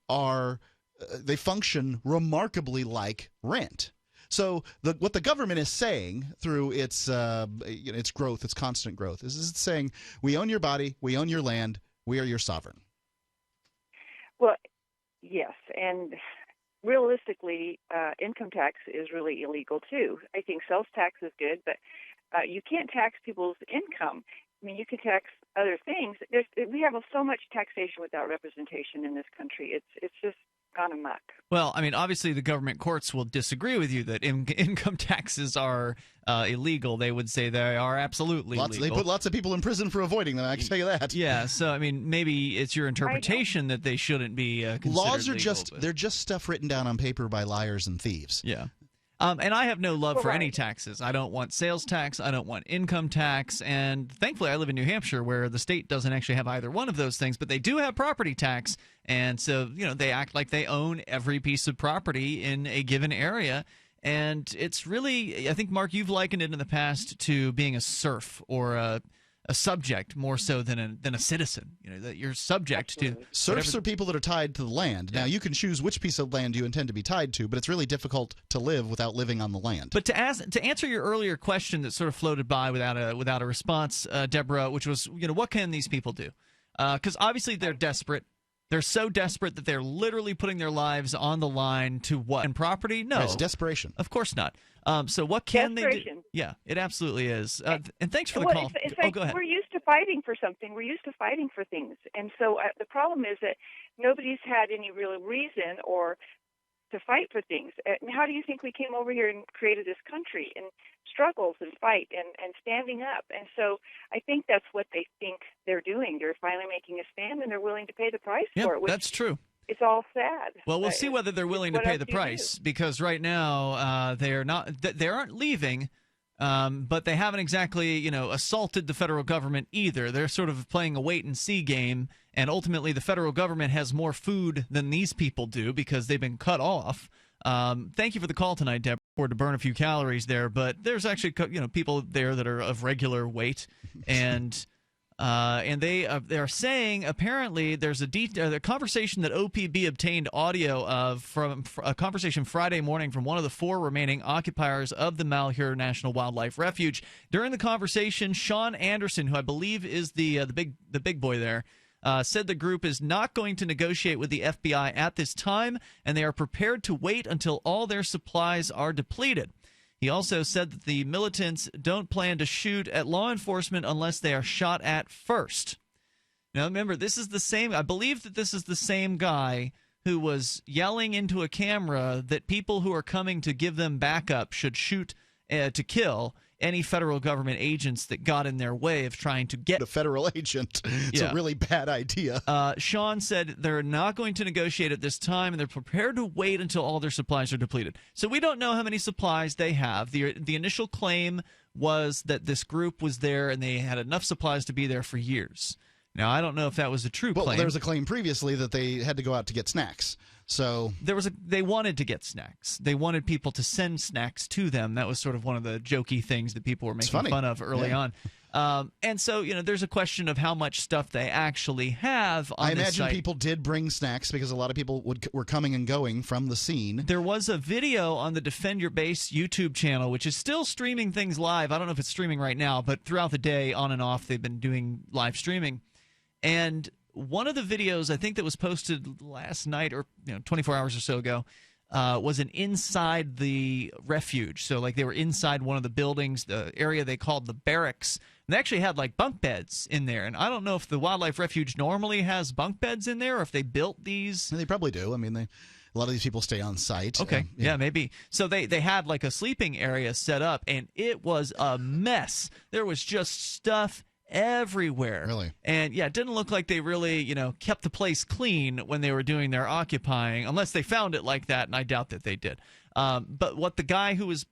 they function remarkably like rent. So what the government is saying through its growth, its constant growth, is it's saying, we own your body, we own your land, we are your sovereign. Well, yes, and realistically, income tax is really illegal too. I think sales tax is good, but you can't tax people's income. I mean, you can tax other things. We have so much taxation without representation in this country. It's just gone amok. Well, I mean, obviously the government courts will disagree with you that income taxes are illegal. They would say they are absolutely legal. They put lots of people in prison for avoiding them, I can tell you that. Yeah, so I mean, maybe it's your interpretation that they shouldn't be considered Laws are legal, they're just stuff written down on paper by liars and thieves. Yeah. And I have no love for any taxes. I don't want sales tax. I don't want income tax. And thankfully, I live in New Hampshire, where the state doesn't actually have either one of those things, but they do have property tax. And so, they act like they own every piece of property in a given area. And it's really, I think, Mark, you've likened it in the past to being a serf or a subject more so than a citizen. That you're subject to. Serfs are people that are tied to the land. Now, you can choose which piece of land you intend to be tied to, but it's really difficult to live without living on the land. But to answer your earlier question that sort of floated by without a response, Deborah, which was, what can these people do? Because obviously they're desperate. They're so desperate that they're literally putting their lives on the line to what? And property? No. It's desperation. Of course not. So what can they do? Yeah, it absolutely is. And thanks for the call. It's like go ahead. We're used to fighting for something. We're used to fighting for things. And so the problem is that nobody's had any real reason or to fight for things. And how do you think we came over here and created this country? And struggles and fight and standing up. And so I think that's what they think they're doing. They're finally making a stand, and they're willing to pay the price for it. That's true. It's all sad. Well, we'll see whether they're willing to pay the price, because right now they aren't leaving, but they haven't exactly assaulted the federal government either. They're sort of playing a wait and see game, and ultimately the federal government has more food than these people do because they've been cut off. Thank you for the call tonight, Deborah. To burn a few calories there, but there's actually people there that are of regular weight, and they are saying apparently there's a conversation that OPB obtained audio of from a conversation Friday morning from one of the 4 remaining occupiers of the Malheur National Wildlife Refuge. During the conversation, Sean Anderson, who I believe is the big boy there, said the group is not going to negotiate with the FBI at this time, and they are prepared to wait until all their supplies are depleted. He also said that the militants don't plan to shoot at law enforcement unless they are shot at first. Now, remember, this is the same. I believe that this is the same guy who was yelling into a camera that people who are coming to give them backup should shoot to kill any federal government agents that got in their way of trying to get a federal agent. It's a really bad idea. Sean said they're not going to negotiate at this time, and they're prepared to wait until all their supplies are depleted. So we don't know how many supplies they have. The initial claim was that this group was there and they had enough supplies to be there for years. Now, I don't know if that was a true claim. Well, there was a claim previously that they had to go out to get snacks. So they wanted to get snacks. They wanted people to send snacks to them. That was sort of one of the jokey things that people were making fun of early on. And so, there's a question of how much stuff they actually have on I imagine this site. people did bring snacks because a lot of people were coming and going from the scene. There was a video on the Defend Your Base YouTube channel, which is still streaming things live. I don't know if it's streaming right now, but throughout the day, on and off, they've been doing live streaming. And one of the videos, I think, that was posted last night or 24 hours or so ago was an inside the refuge. So, like, they were inside one of the buildings, the area they called the barracks. And they actually had, like, bunk beds in there. And I don't know if the wildlife refuge normally has bunk beds in there or if they built these. They probably do. I mean, a lot of these people stay on site. Okay, yeah, maybe. So they had, like, a sleeping area set up, and it was a mess. There was just stuff everywhere. Really? And yeah, it didn't look like they really, kept the place clean when they were doing their occupying, unless they found it like that, and I doubt that they did. But what the guy who was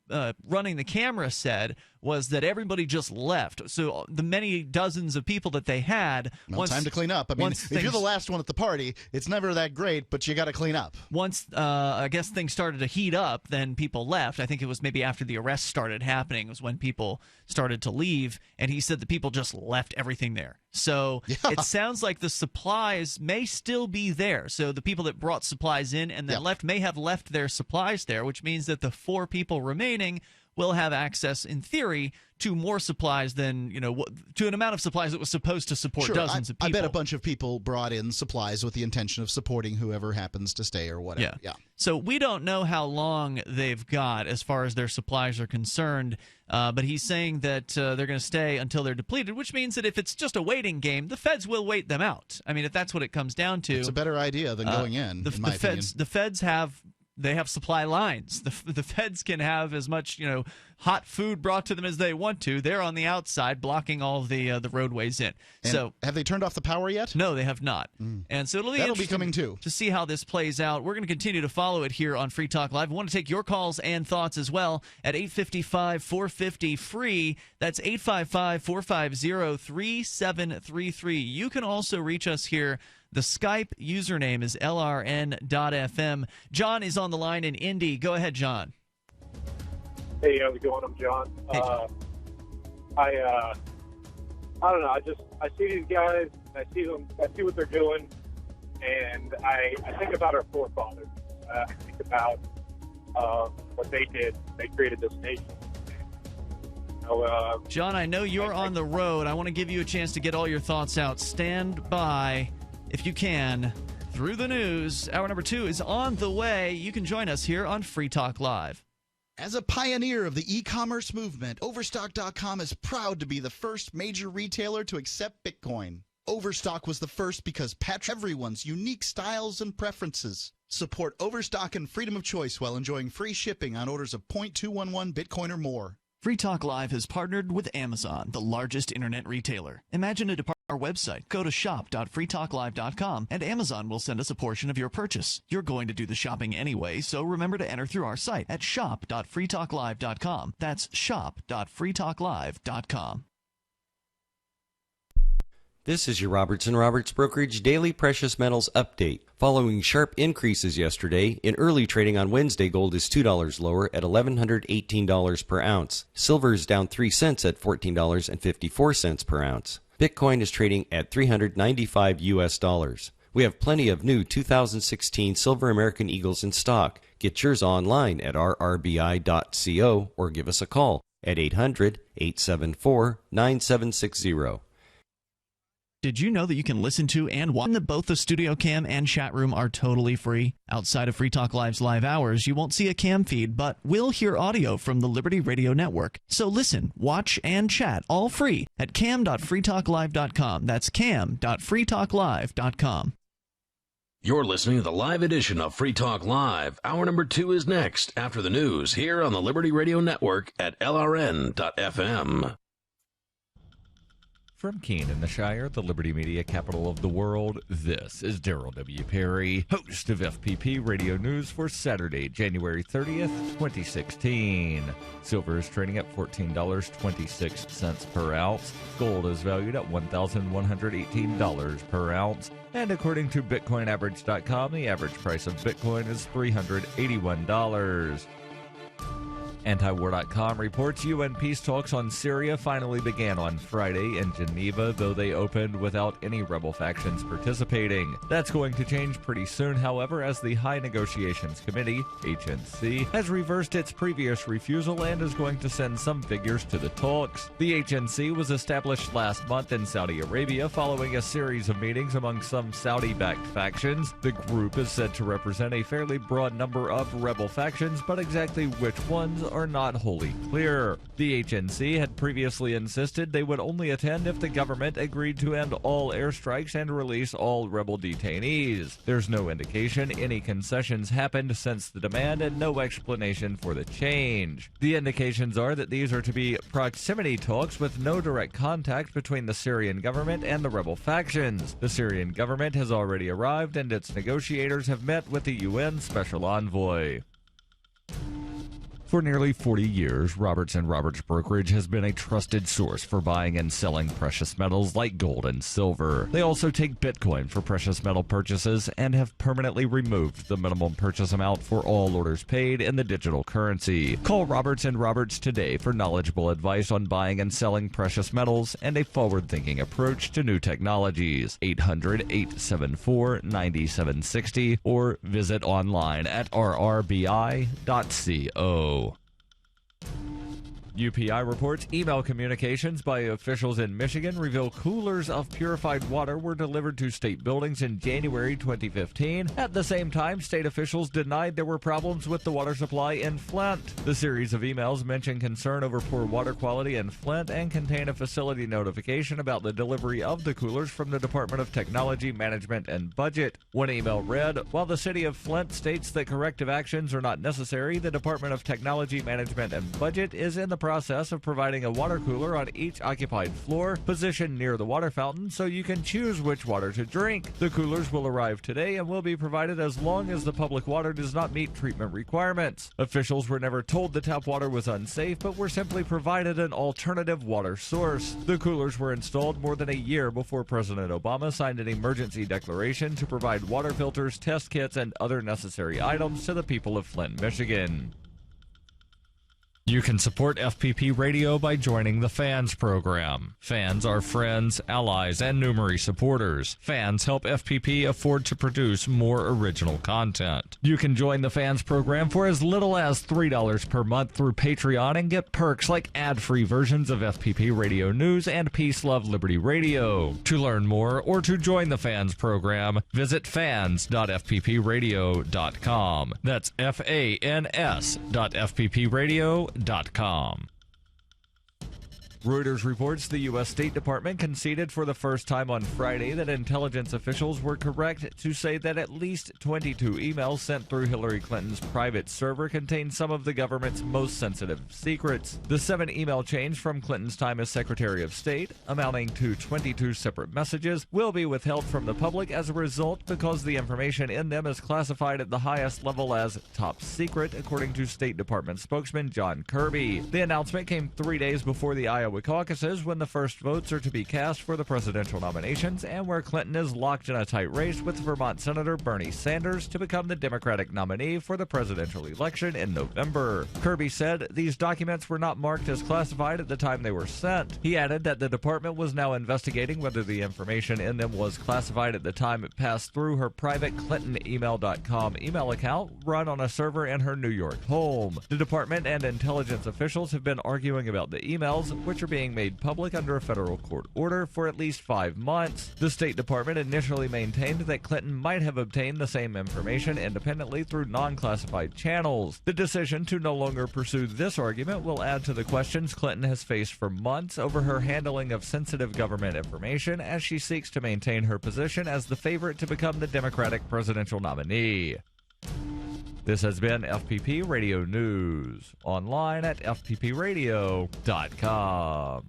running the camera said was that everybody just left. So the many dozens of people that they had. Time to clean up. I mean, if you're the last one at the party, it's never that great, but you got to clean up. Once, I guess, things started to heat up, then people left. I think it was maybe after the arrests started happening was when people started to leave, and he said the people just left everything there. So it sounds like the supplies may still be there. So the people that brought supplies in and then left may have left their supplies there, which means that the 4 people remaining will have access, in theory, to more supplies than, to an amount of supplies that was supposed to support dozens of people. I bet a bunch of people brought in supplies with the intention of supporting whoever happens to stay or whatever. Yeah. So we don't know how long they've got as far as their supplies are concerned, but he's saying that they're going to stay until they're depleted, which means that if it's just a waiting game, the feds will wait them out. I mean, if that's what it comes down to. It's a better idea than going in my opinion. The feds have supply lines. The feds can have as much hot food brought to them as they want to. They're on the outside blocking all of the roadways in. And so have they turned off the power yet? No, they have not. And so that'll be coming too. To see how this plays out. We're going to continue to follow it here on Free Talk Live. We want to take your calls and thoughts as well at 855-450-FREE. That's 855-450-3733. You can also reach us here. The Skype username is lrn.fm. John is on the line in Indy. Go ahead, John. Hey, how's it going? I'm John. Hey, I don't know. I see these guys. I see what they're doing, and I think about our forefathers. I think about what they did. They created this nation. John, I know you're on the road. I want to give you a chance to get all your thoughts out. Stand by. If you can, through the news, hour number 2 is on the way. You can join us here on Free Talk Live. As a pioneer of the e-commerce movement, Overstock.com is proud to be the first major retailer to accept Bitcoin. Overstock was the first because everyone's unique styles and preferences. Support Overstock and freedom of choice while enjoying free shipping on orders of 0.211 Bitcoin or more. Free Talk Live has partnered with Amazon, the largest internet retailer. Imagine a department our website. Go to shop.freetalklive.com and Amazon will send us a portion of your purchase. You're going to do the shopping anyway, so remember to enter through our site at shop.freetalklive.com. That's shop.freetalklive.com. This is your Robertson Roberts Brokerage Daily Precious Metals Update. Following sharp increases yesterday, in early trading on Wednesday, gold is $2 lower at $1,118 per ounce. Silver is down 3 cents at $14.54 per ounce. Bitcoin is trading at $395 US. We have plenty of new 2016 Silver American Eagles in stock. Get yours online at rrbi.co or give us a call at 800-874-9760. Did you know that you can listen to and watch both the studio cam and chat room are totally free? Outside of Free Talk Live's live hours, you won't see a cam feed, but we'll hear audio from the Liberty Radio Network. So listen, watch, and chat all free at cam.freetalklive.com. That's cam.freetalklive.com. You're listening to the live edition of Free Talk Live. Hour number 2 is next after the news here on the Liberty Radio Network at LRN.FM. From Keene in the Shire, the Liberty Media capital of the world, this is Daryl W. Perry, host of FPP Radio News for Saturday, January 30th, 2016. Silver is trading at $14.26 per ounce. Gold is valued at $1,118 per ounce. And according to BitcoinAverage.com, the average price of Bitcoin is $381. Antiwar.com reports UN peace talks on Syria finally began on Friday in Geneva, though they opened without any rebel factions participating. That's going to change pretty soon, however, as the High Negotiations Committee, HNC, has reversed its previous refusal and is going to send some figures to the talks. The HNC was established last month in Saudi Arabia following a series of meetings among some Saudi-backed factions. The group is said to represent a fairly broad number of rebel factions, but exactly which ones are not wholly clear. The HNC had previously insisted they would only attend if the government agreed to end all airstrikes and release all rebel detainees. There's no indication any concessions happened since the demand and no explanation for the change. The indications are that these are to be proximity talks with no direct contact between the Syrian government and the rebel factions. The Syrian government has already arrived and its negotiators have met with the UN Special Envoy. For nearly 40 years, Roberts & Roberts Brokerage has been a trusted source for buying and selling precious metals like gold and silver. They also take Bitcoin for precious metal purchases and have permanently removed the minimum purchase amount for all orders paid in the digital currency. Call Roberts & Roberts today for knowledgeable advice on buying and selling precious metals and a forward-thinking approach to new technologies. 800-874-9760 or visit online at rrbi.co. UPI reports email communications by officials in Michigan reveal coolers of purified water were delivered to state buildings in January 2015. At the same time, state officials denied there were problems with the water supply in Flint. The series of emails mention concern over poor water quality in Flint and contain a facility notification about the delivery of the coolers from the Department of Technology, Management, and Budget. One email read, "While the city of Flint states that corrective actions are not necessary, the Department of Technology, Management, and Budget is in the process of providing a water cooler on each occupied floor positioned near the water fountain so you can choose which water to drink. The coolers will arrive today and will be provided as long as the public water does not meet treatment requirements. Officials were never told the tap water was unsafe, but were simply provided an alternative water source. The coolers were installed more than a year before President Obama signed an emergency declaration to provide water filters, test kits, and other necessary items to the people of Flint, Michigan." You can support FPP Radio by joining the Fans program. Fans are friends, allies, and numerous supporters. Fans help FPP afford to produce more original content. You can join the Fans program for as little as $3 per month through Patreon and get perks like ad-free versions of FPP Radio News and Peace, Love, Liberty Radio. To learn more or to join the Fans program, visit fans.fppradio.com. That's fans.fppradio.com. Reuters reports the U.S. State Department conceded for the first time on Friday that intelligence officials were correct to say that at least 22 emails sent through Hillary Clinton's private server contained some of the government's most sensitive secrets. The 7 email chains from Clinton's time as Secretary of State, amounting to 22 separate messages, will be withheld from the public as a result because the information in them is classified at the highest level as top secret, according to State Department spokesman John Kirby. The announcement came 3 days before the Iowa caucuses, when the first votes are to be cast for the presidential nominations and where Clinton is locked in a tight race with Vermont Senator Bernie Sanders to become the Democratic nominee for the presidential election in November. Kirby said these documents were not marked as classified at the time they were sent. He added that the department was now investigating whether the information in them was classified at the time it passed through her private ClintonEmail.com email account run on a server in her New York home. The department and intelligence officials have been arguing about the emails, which after being made public under a federal court order for at least 5 months. The State Department initially maintained that Clinton might have obtained the same information independently through non-classified channels. The decision to no longer pursue this argument will add to the questions Clinton has faced for months over her handling of sensitive government information as she seeks to maintain her position as the favorite to become the Democratic presidential nominee. This has been FPP Radio News, online at fppradio.com.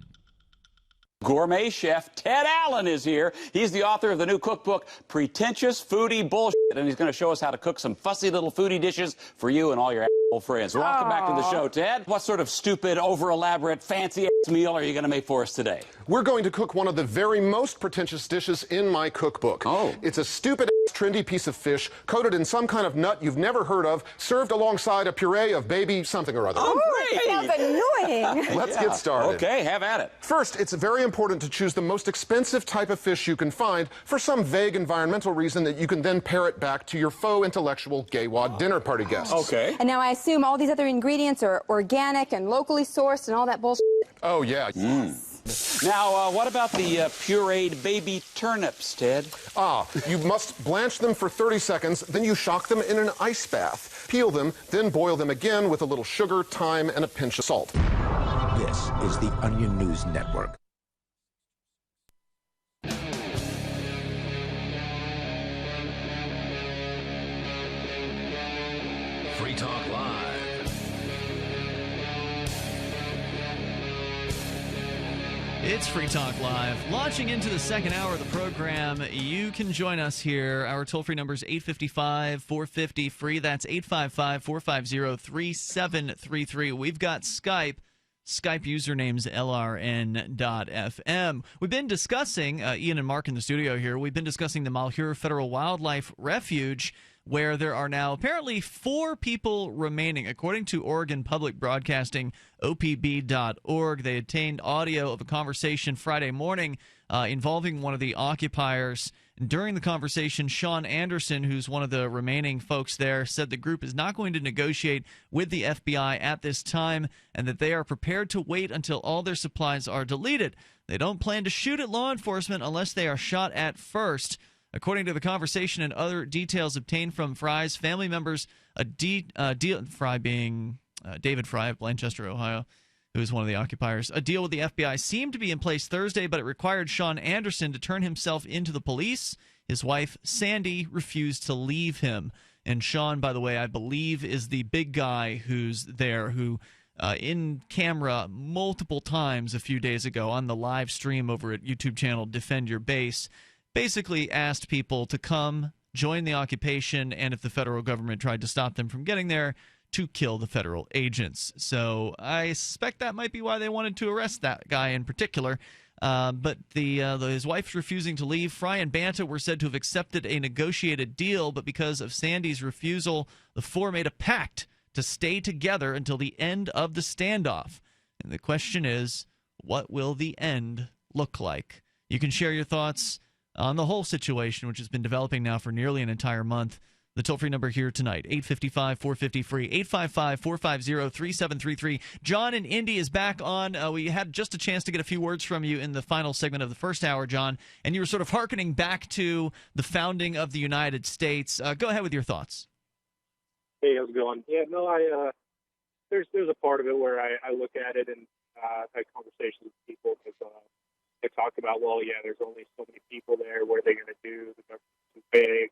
Gourmet chef Ted Allen is here. He's the author of the new cookbook, Pretentious Foodie Bullshit, and he's going to show us how to cook some fussy little foodie dishes for you and all your asshole friends. Welcome back to the show, Ted. What sort of stupid, over-elaborate, fancy-ass meal are you going to make for us today? We're going to cook one of the very most pretentious dishes in my cookbook. Oh. It's a stupid, trendy piece of fish coated in some kind of nut you've never heard of, served alongside a puree of baby something or other. Oh, great! Sounds annoying. Let's get started. Okay, have at it. First, it's very important to choose the most expensive type of fish you can find for some vague environmental reason that you can then pair it back to your faux intellectual gay wad dinner party guests. Okay. And now I assume all these other ingredients are organic and locally sourced and all that bullshit. Oh, yeah. Now, what about the pureed baby turnips, Ted? You must blanch them for 30 seconds, then you shock them in an ice bath. Peel them, then boil them again with a little sugar, thyme, and a pinch of salt. This is the Onion News Network. Free Talk Live. It's Free Talk Live. Launching into the second hour of the program, you can join us here. Our toll-free number is 855-450-FREE. That's 855-450-3733. We've got Skype. Skype username's LRN.FM. We've been discussing, Ian and Mark in the studio here, we've been discussing the Malheur Federal Wildlife Refuge, where there are now apparently 4 people remaining. According to Oregon Public Broadcasting, opb.org, they obtained audio of a conversation Friday morning involving one of the occupiers. During the conversation, Sean Anderson, who's one of the remaining folks there, said the group is not going to negotiate with the FBI at this time and that they are prepared to wait until all their supplies are deleted. They don't plan to shoot at law enforcement unless they are shot at first. According to the conversation and other details obtained from Fry's family members, Fry being David Fry of Blanchester, Ohio, who is one of the occupiers, a deal with the FBI seemed to be in place Thursday, but it required Sean Anderson to turn himself into the police. His wife, Sandy, refused to leave him. And Sean, by the way, I believe is the big guy who's there, who in camera multiple times a few days ago on the live stream over at YouTube channel Defend Your Base, basically asked people to come, join the occupation, and if the federal government tried to stop them from getting there, to kill the federal agents. So I suspect that might be why they wanted to arrest that guy in particular. But his wife's refusing to leave. Fry and Banta were said to have accepted a negotiated deal, but because of Sandy's refusal, the 4 made a pact to stay together until the end of the standoff. And the question is, what will the end look like? You can share your thoughts on the whole situation, which has been developing now for nearly an entire month. The toll-free number here tonight, 855-450-FREE, 855-450-3733. John in Indy is back on. We had just a chance to get a few words from you in the final segment of the first hour, John, and you were sort of hearkening back to the founding of the United States. Go ahead with your thoughts. Hey, how's it going? Yeah, no, there's a part of it where I look at it and I've had conversations with people because they talk about, well, yeah, there's only so many people there. What are they going to do? The government's too big,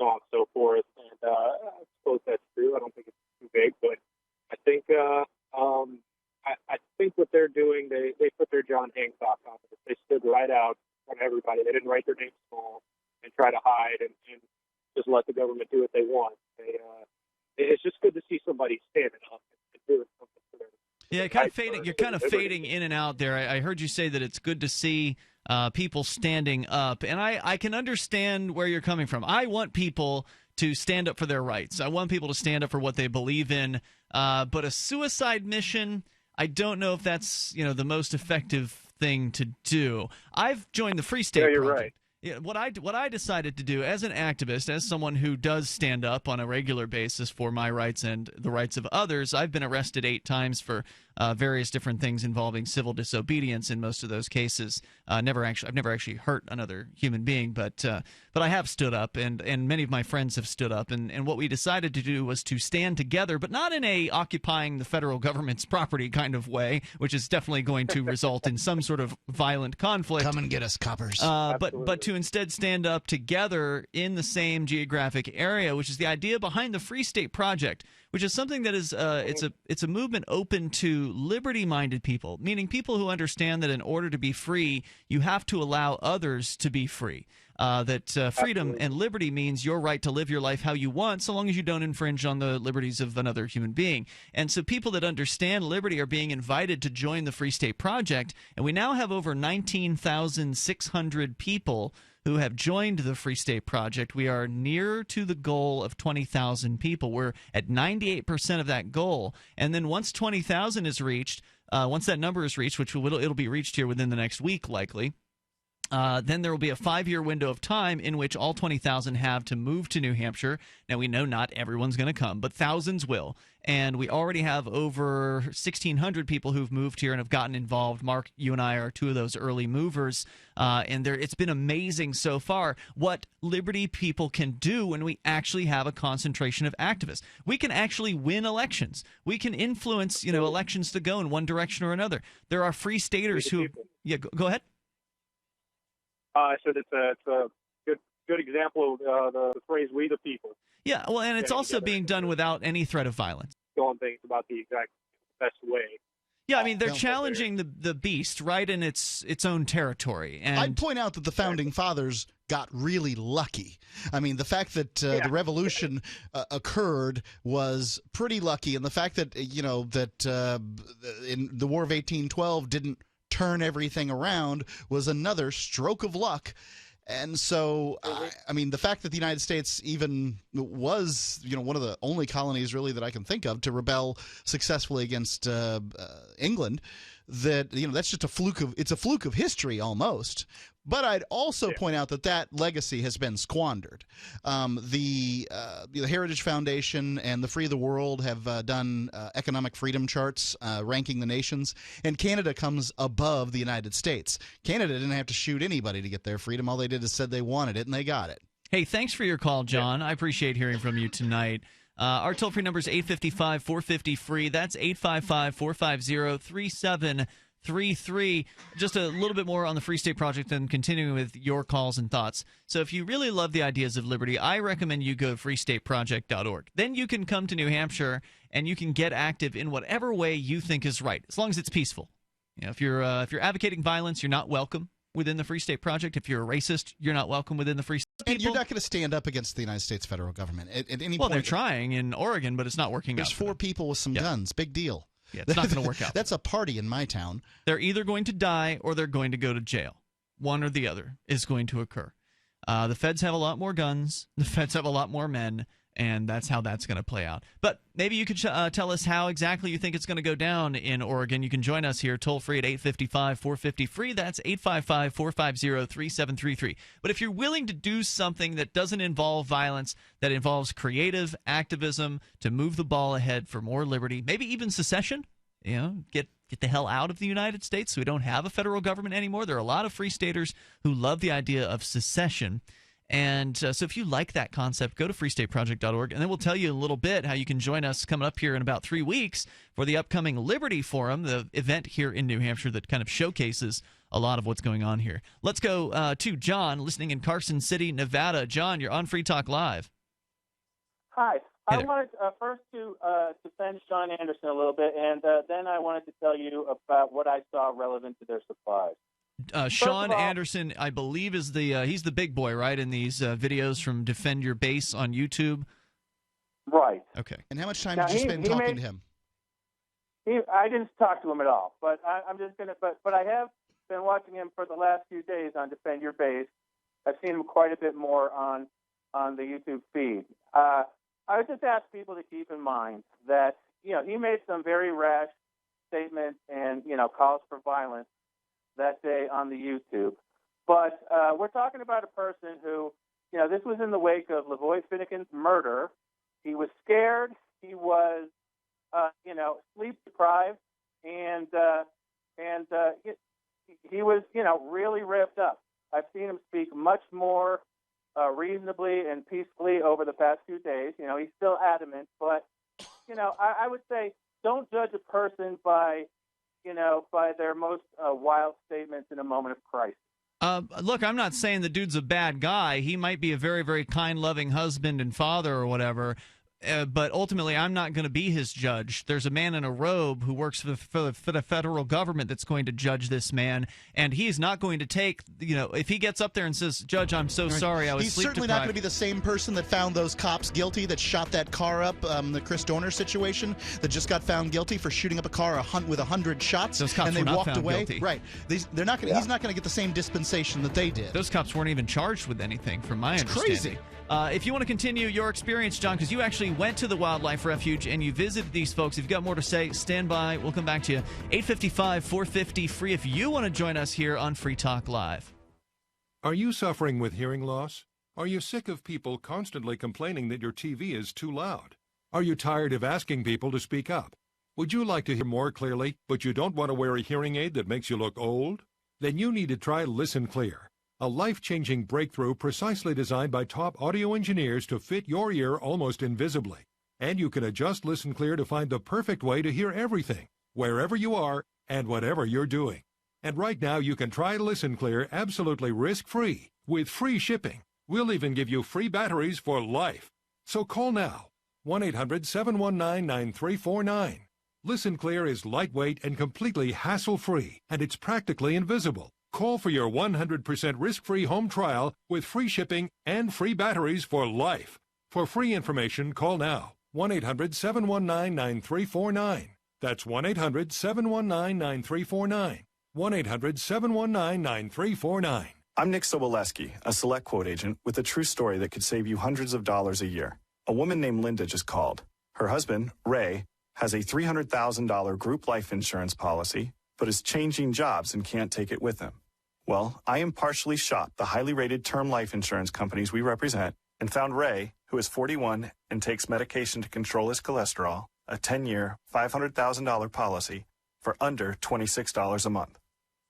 so on and so forth. And I suppose that's true. I don't think it's too big, but I think I think what they're doing, they put their John Hancock on it. They stood right out on everybody. They didn't write their name small and try to hide and just let the government do what they want. It's just good to see somebody standing up and doing something for them. Yeah, you're kind of fading in and out there. I heard you say that it's good to see people standing up, and I can understand where you're coming from. I want people to stand up for their rights. I want people to stand up for what they believe in. But a suicide mission, I don't know if that's the most effective thing to do. I've joined the Free State Project. You're right. Yeah, what I decided to do as an activist, as someone who does stand up on a regular basis for my rights and the rights of others, I've been arrested 8 times for various different things involving civil disobedience in most of those cases. I've never actually hurt another human being, but I have stood up, and many of my friends have stood up, and what we decided to do was to stand together, but not in a occupying the federal government's property kind of way, which is definitely going to result in some sort of violent conflict. Come and get us, coppers. But to instead stand up together in the same geographic area, which is the idea behind the Free State Project, which is something that is it's a movement open to liberty-minded people, meaning people who understand that in order to be free, you have to allow others to be free. That freedom and liberty means your right to live your life how you want, so long as you don't infringe on the liberties of another human being. And so people that understand liberty are being invited to join the Free State Project, and we now have over 19,600 people who have joined the Free State Project. We are near to the goal of 20,000 people. We're at 98% of that goal. And then once 20,000 is reached, once that number is reached, which it'll be reached here within the next week likely, then there will be a 5-year window of time in which all 20,000 have to move to New Hampshire. Now, we know not everyone's going to come, but thousands will. And we already have over 1,600 people who've moved here and have gotten involved. Mark, you and I are two of those early movers. And it's been amazing so far what liberty people can do when we actually have a concentration of activists. We can actually win elections. We can influence, elections to go in one direction or another. There are free staters who... Yeah, go ahead. I said it's a good example of the phrase "we the people." Yeah, well, and it's also being done without any threat of violence. Going things about the exact best way. Yeah, I mean, they're challenging the beast right in its own territory. And I'd point out that the Founding Fathers got really lucky. I mean, the fact that the revolution occurred was pretty lucky, and the fact that in the War of 1812 didn't turn everything around was another stroke of luck. And so, I mean, the fact that the United States even was, one of the only colonies really that I can think of to rebel successfully against England, that's just a fluke of history almost. But I'd also point out that legacy has been squandered. The Heritage Foundation and the Free the World have done economic freedom charts ranking the nations, and Canada comes above the United States. Canada didn't have to shoot anybody to get their freedom. All they did is said they wanted it, and they got it. Hey, thanks for your call, John. I appreciate hearing from you tonight. Our toll-free number is 855-450-FREE. That's 855-450-3733. Just a little bit more on the Free State Project and continuing with your calls and thoughts. So if you really love the ideas of liberty, I recommend you go to freestateproject.org. Then you can come to New Hampshire and you can get active in whatever way you think is right, as long as it's peaceful. If you're advocating violence, you're not welcome within the Free State Project. If you're a racist, you're not welcome within the Free State. And you're not going to stand up against the United States federal government at any point. Well, they're trying in Oregon, but it's not working out. There's 4 people with some guns. Big deal. Yeah, it's not going to work out. That's a party in my town. They're either going to die or they're going to go to jail. One or the other is going to occur. The feds have a lot more guns. The feds have a lot more men, and that's how that's going to play out. But maybe you could tell us how exactly you think it's going to go down in Oregon. You can join us here toll-free at 855-450-FREE. That's 855-450-3733. But if you're willing to do something that doesn't involve violence, that involves creative activism to move the ball ahead for more liberty, maybe even secession, get the hell out of the United States so we don't have a federal government anymore. There are a lot of free staters who love the idea of secession. And so if you like that concept, go to freestateproject.org, and then we'll tell you a little bit how you can join us coming up here in about 3 weeks for the upcoming Liberty Forum, the event here in New Hampshire that kind of showcases a lot of what's going on here. Let's go to John, listening in Carson City, Nevada. John, you're on Free Talk Live. Hi. I wanted first to defend Sean Anderson a little bit, and then I wanted to tell you about what I saw relevant to their supplies. Sean Anderson, I believe, is he's the big boy, right, in these videos from Defend Your Base on YouTube? Right. Okay. And how much time did you spend talking to him? I didn't talk to him at all, but I'm just going to – but I have been watching him for the last few days on Defend Your Base. I've seen him quite a bit more on the YouTube feed. I would just ask people to keep in mind that, he made some very rash statements and, calls for violence that day on the YouTube. But we're talking about a person who, this was in the wake of Lavoy Finnegan's murder. He was scared. He was, sleep deprived. and he was, really revved up. I've seen him speak much more reasonably and peacefully over the past few days. He's still adamant, but I would say don't judge a person by their most wild statements in a moment of crisis. Look, I'm not saying the dude's a bad guy. He might be a very, very kind, loving husband and father or whatever. But ultimately, I'm not going to be his judge. There's a man in a robe who works for the federal government that's going to judge this man, and he's not going to take, if he gets up there and says, "Judge, I'm so sorry, I was sleep deprived." He's certainly not going to be the same person that found those cops guilty that shot that car up, the Chris Dorner situation, that just got found guilty for shooting up a car with 100 shots, those cops and they were not walked found away. guilty. Right? They're not going. He's not going to get the same dispensation that they did. Those cops weren't even charged with anything, from my understanding. Crazy. If you want to continue your experience, John, because you actually went to the wildlife refuge and you visited these folks, if you've got more to say, stand by. We'll come back to you. 855-450-FREE if you want to join us here on Free Talk Live. Are you suffering with hearing loss? Are you sick of people constantly complaining that your TV is too loud? Are you tired of asking people to speak up? Would you like to hear more clearly, but you don't want to wear a hearing aid that makes you look old? Then you need to try Listen Clear, a life-changing breakthrough precisely designed by top audio engineers to fit your ear almost invisibly. And you can adjust Listen Clear to find the perfect way to hear everything, wherever you are and whatever you're doing. And right now you can try Listen Clear absolutely risk-free with free shipping. We'll even give you free batteries for life. So call now, 1-800-719-9349. Listen Clear is lightweight and completely hassle-free, and it's practically invisible. Call for your 100% risk-free home trial with free shipping and free batteries for life. For free information, call now, 1-800-719-9349. That's 1-800-719-9349. 1-800-719-9349. I'm Nick Soboleski, a Select Quote agent with a true story that could save you hundreds of dollars a year. A woman named Linda just called. Her husband, Ray, has a $300,000 group life insurance policy, but is changing jobs and can't take it with him. Well, I impartially shopped the highly rated term life insurance companies we represent and found Ray, who is 41 and takes medication to control his cholesterol, a 10-year, $500,000 policy for under $26 a month.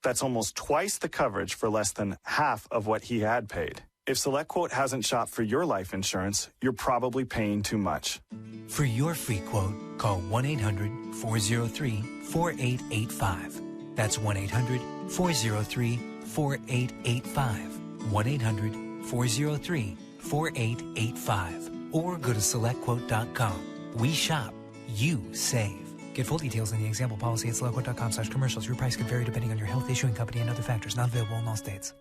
That's almost twice the coverage for less than half of what he had paid. If SelectQuote hasn't shopped for your life insurance, you're probably paying too much. For your free quote, call 1-800-403-4885. That's 1-800-403-4885. 1-800-403-4885. Or go to SelectQuote.com. We shop, you save. Get full details in the example policy at SelectQuote.com/commercials. Your price could vary depending on your health, issuing company, and other factors. Not available in all states.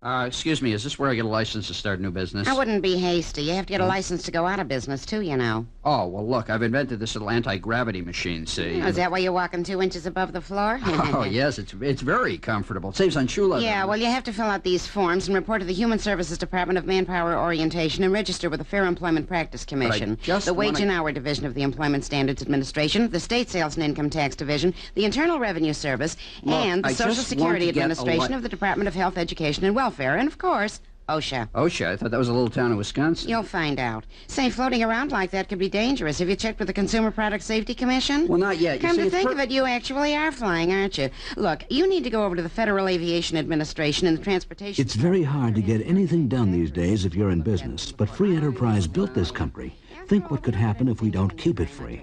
Excuse me, is this where I get a license to start a new business? I wouldn't be hasty. You have to get a license to go out of business, too, you know. Oh, well, look, I've invented this little anti-gravity machine, see? Oh, is that why you're walking 2 inches above the floor? Oh, yes, it's very comfortable. It saves on shoe leather. Yeah, well, you have to fill out these forms and report to the Human Services Department of Manpower Orientation and register with the Fair Employment Practice Commission, the Wage and Hour Division of the Employment Standards Administration, the State Sales and Income Tax Division, the Internal Revenue Service, and the Social Security Administration of the Department of Health, Education, and Welfare, and, of course, OSHA. OSHA? I thought that was a little town in Wisconsin. You'll find out. Say, floating around like that could be dangerous. Have you checked with the Consumer Product Safety Commission? Well, not yet. Come to think of it, you actually are flying, aren't you? Look, you need to go over to the Federal Aviation Administration and the Transportation... It's very hard to get anything done these days if you're in business, but free enterprise built this country. Think what could happen if we don't keep it free.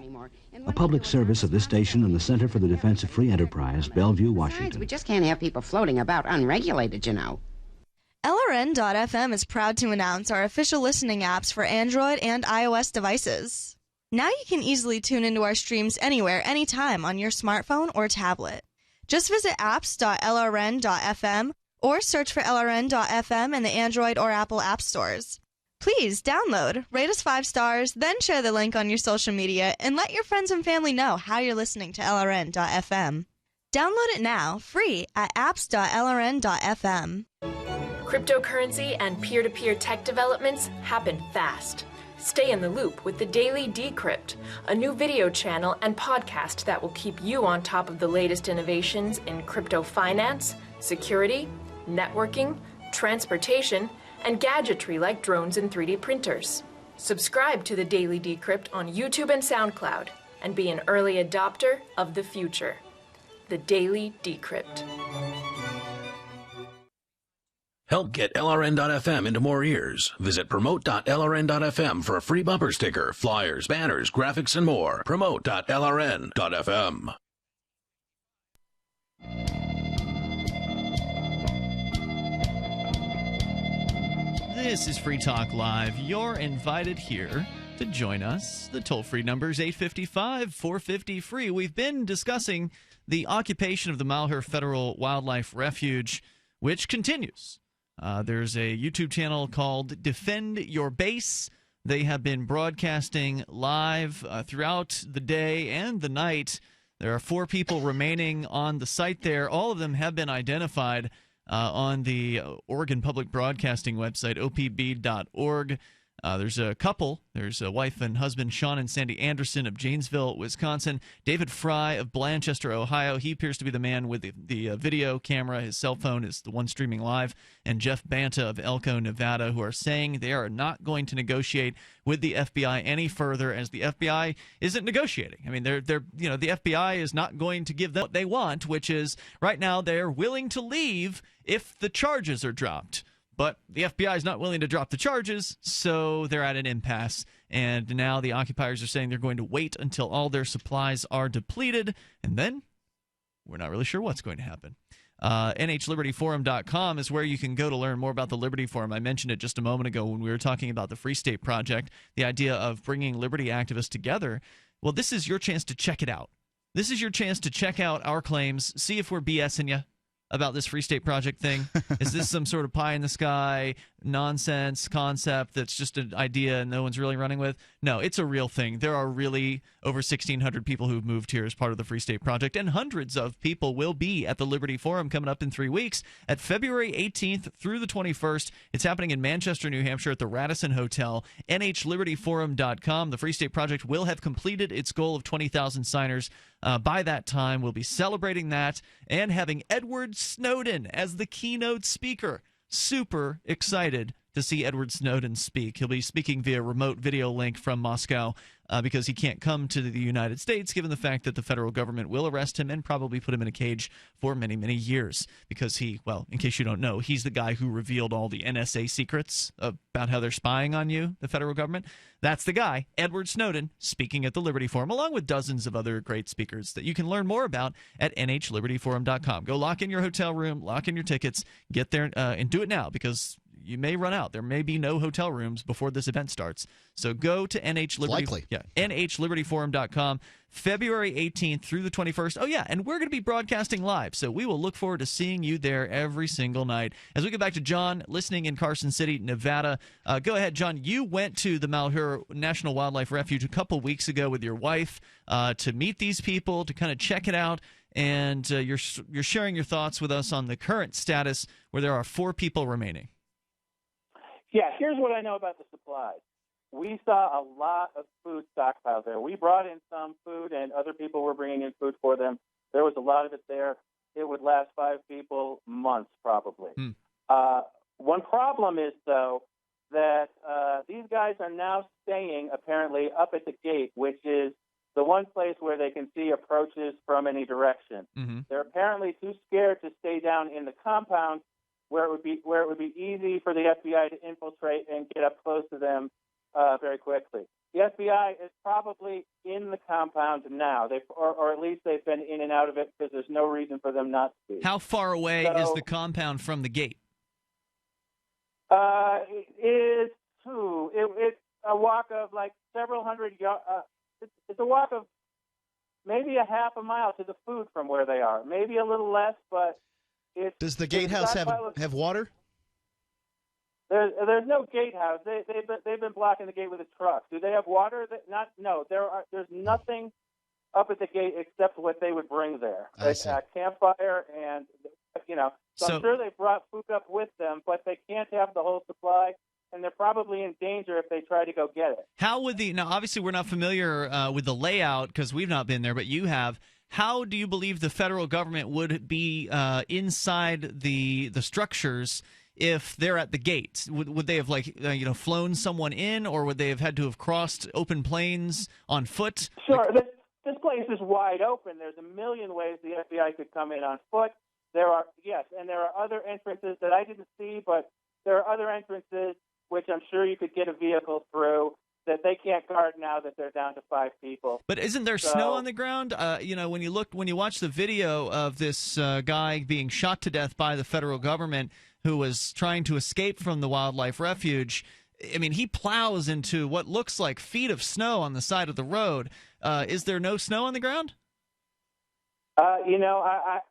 A public service of this station and the Center for the Defense of Free Enterprise, Bellevue, Washington. We just can't have people floating about unregulated, you know. LRN.FM is proud to announce our official listening apps for Android and iOS devices. Now you can easily tune into our streams anywhere, anytime on your smartphone or tablet. Just visit apps.lrn.fm or search for LRN.FM in the Android or Apple app stores. Please download, rate us 5 stars, then share the link on your social media and let your friends and family know how you're listening to LRN.FM. Download it now, free at apps.lrn.fm. Cryptocurrency and peer-to-peer tech developments happen fast. Stay in the loop with the Daily Decrypt, a new video channel and podcast that will keep you on top of the latest innovations in crypto finance, security, networking, transportation, and gadgetry like drones and 3D printers. Subscribe to the Daily Decrypt on YouTube and SoundCloud, and be an early adopter of the future. The Daily Decrypt. Help get LRN.FM into more ears. Visit promote.lrn.fm for a free bumper sticker, flyers, banners, graphics, and more. Promote.lrn.fm. This is Free Talk Live. You're invited here to join us. The toll-free number is 855-450-FREE. We've been discussing the occupation of the Malheur Federal Wildlife Refuge, which continues. There's a YouTube channel called Defend Your Base. They have been broadcasting live throughout the day and the night. There are 4 people remaining on the site there. All of them have been identified on the Oregon Public Broadcasting website, opb.org. There's a couple. There's a wife and husband, Sean and Sandy Anderson of Janesville, Wisconsin. David Fry of Blanchester, Ohio. He appears to be the man with the video camera. His cell phone is the one streaming live. And Jeff Banta of Elko, Nevada, who are saying they are not going to negotiate with the FBI any further, as the FBI isn't negotiating. I mean, the FBI is not going to give them what they want, which is right now they're willing to leave if the charges are dropped. But the FBI is not willing to drop the charges, so they're at an impasse. And now the occupiers are saying they're going to wait until all their supplies are depleted, and then we're not really sure what's going to happen. NHLibertyForum.com is where you can go to learn more about the Liberty Forum. I mentioned it just a moment ago when we were talking about the Free State Project, the idea of bringing liberty activists together. Well, this is your chance to check it out. This is your chance to check out our claims, see if we're BSing you about this Free State Project thing. Is this some sort of pie-in-the-sky nonsense concept that's just an idea and no one's really running with? No, it's a real thing. There are really over 1,600 people who've moved here as part of the Free State Project, and hundreds of people will be at the Liberty Forum coming up in 3 weeks at February 18th through the 21st. It's happening in Manchester, New Hampshire at the Radisson Hotel. NHLibertyForum.com. The Free State Project will have completed its goal of 20,000 signers by that time. We'll be celebrating that and having Edward Snowden as the keynote speaker. Super excited to see Edward Snowden speak. He'll be speaking via remote video link from Moscow because he can't come to the United States, given the fact that the federal government will arrest him and probably put him in a cage for many, many years. Because he, well, in case you don't know, he's the guy who revealed all the NSA secrets about how they're spying on you, the federal government. That's the guy, Edward Snowden, speaking at the Liberty Forum, along with dozens of other great speakers that you can learn more about at NHLibertyForum.com. Go lock in your hotel room, lock in your tickets, get there and do it now, because you may run out. There may be no hotel rooms before this event starts. So go to NHLibertyForum.com, February 18th through the 21st. Oh, yeah, and we're going to be broadcasting live, so we will look forward to seeing you there every single night. As we get back to John, listening in Carson City, Nevada. Go ahead, John. You went to the Malheur National Wildlife Refuge a couple weeks ago with your wife to meet these people, to kind of check it out. And you're sharing your thoughts with us on the current status where there are 4 people remaining. Yeah, here's what I know about the supplies. We saw a lot of food stockpiles there. We brought in some food, and other people were bringing in food for them. There was a lot of it there. It would last 5 people months, probably. One problem is, though, that these guys are now staying, apparently, up at the gate, which is the one place where they can see approaches from any direction. Mm-hmm. They're apparently too scared to stay down in the compound, where it would be easy for the FBI to infiltrate and get up close to them very quickly. The FBI is probably in the compound now, or at least they've been in and out of it because there's no reason for them not to be. How far away is the compound from the gate? It's a walk of like several hundred yards. It's a walk of maybe a half a mile to the food from where they are. Maybe a little less, but does the gatehouse have water? There's no gatehouse. They've been blocking the gate with a truck. Do they have water? No. There's nothing up at the gate except what they would bring there. A campfire and So I'm sure they brought food up with them, but they can't have the whole supply, and they're probably in danger if they try to go get it. How would now? Obviously, we're not familiar with the layout because we've not been there, but you have. How do you believe the federal government would be inside the structures if they're at the gates? Would they have flown someone in, or would they have had to have crossed open plains on foot? Sure. this place is wide open. There's a million ways the FBI could come in on foot. There are other entrances that I didn't see, but there are other entrances which I'm sure you could get a vehicle through that they can't guard now that they're down to 5 people. But isn't there snow on the ground? When you watch the video of this guy being shot to death by the federal government who was trying to escape from the wildlife refuge, I mean, he plows into what looks like feet of snow on the side of the road. Is there no snow on the ground? I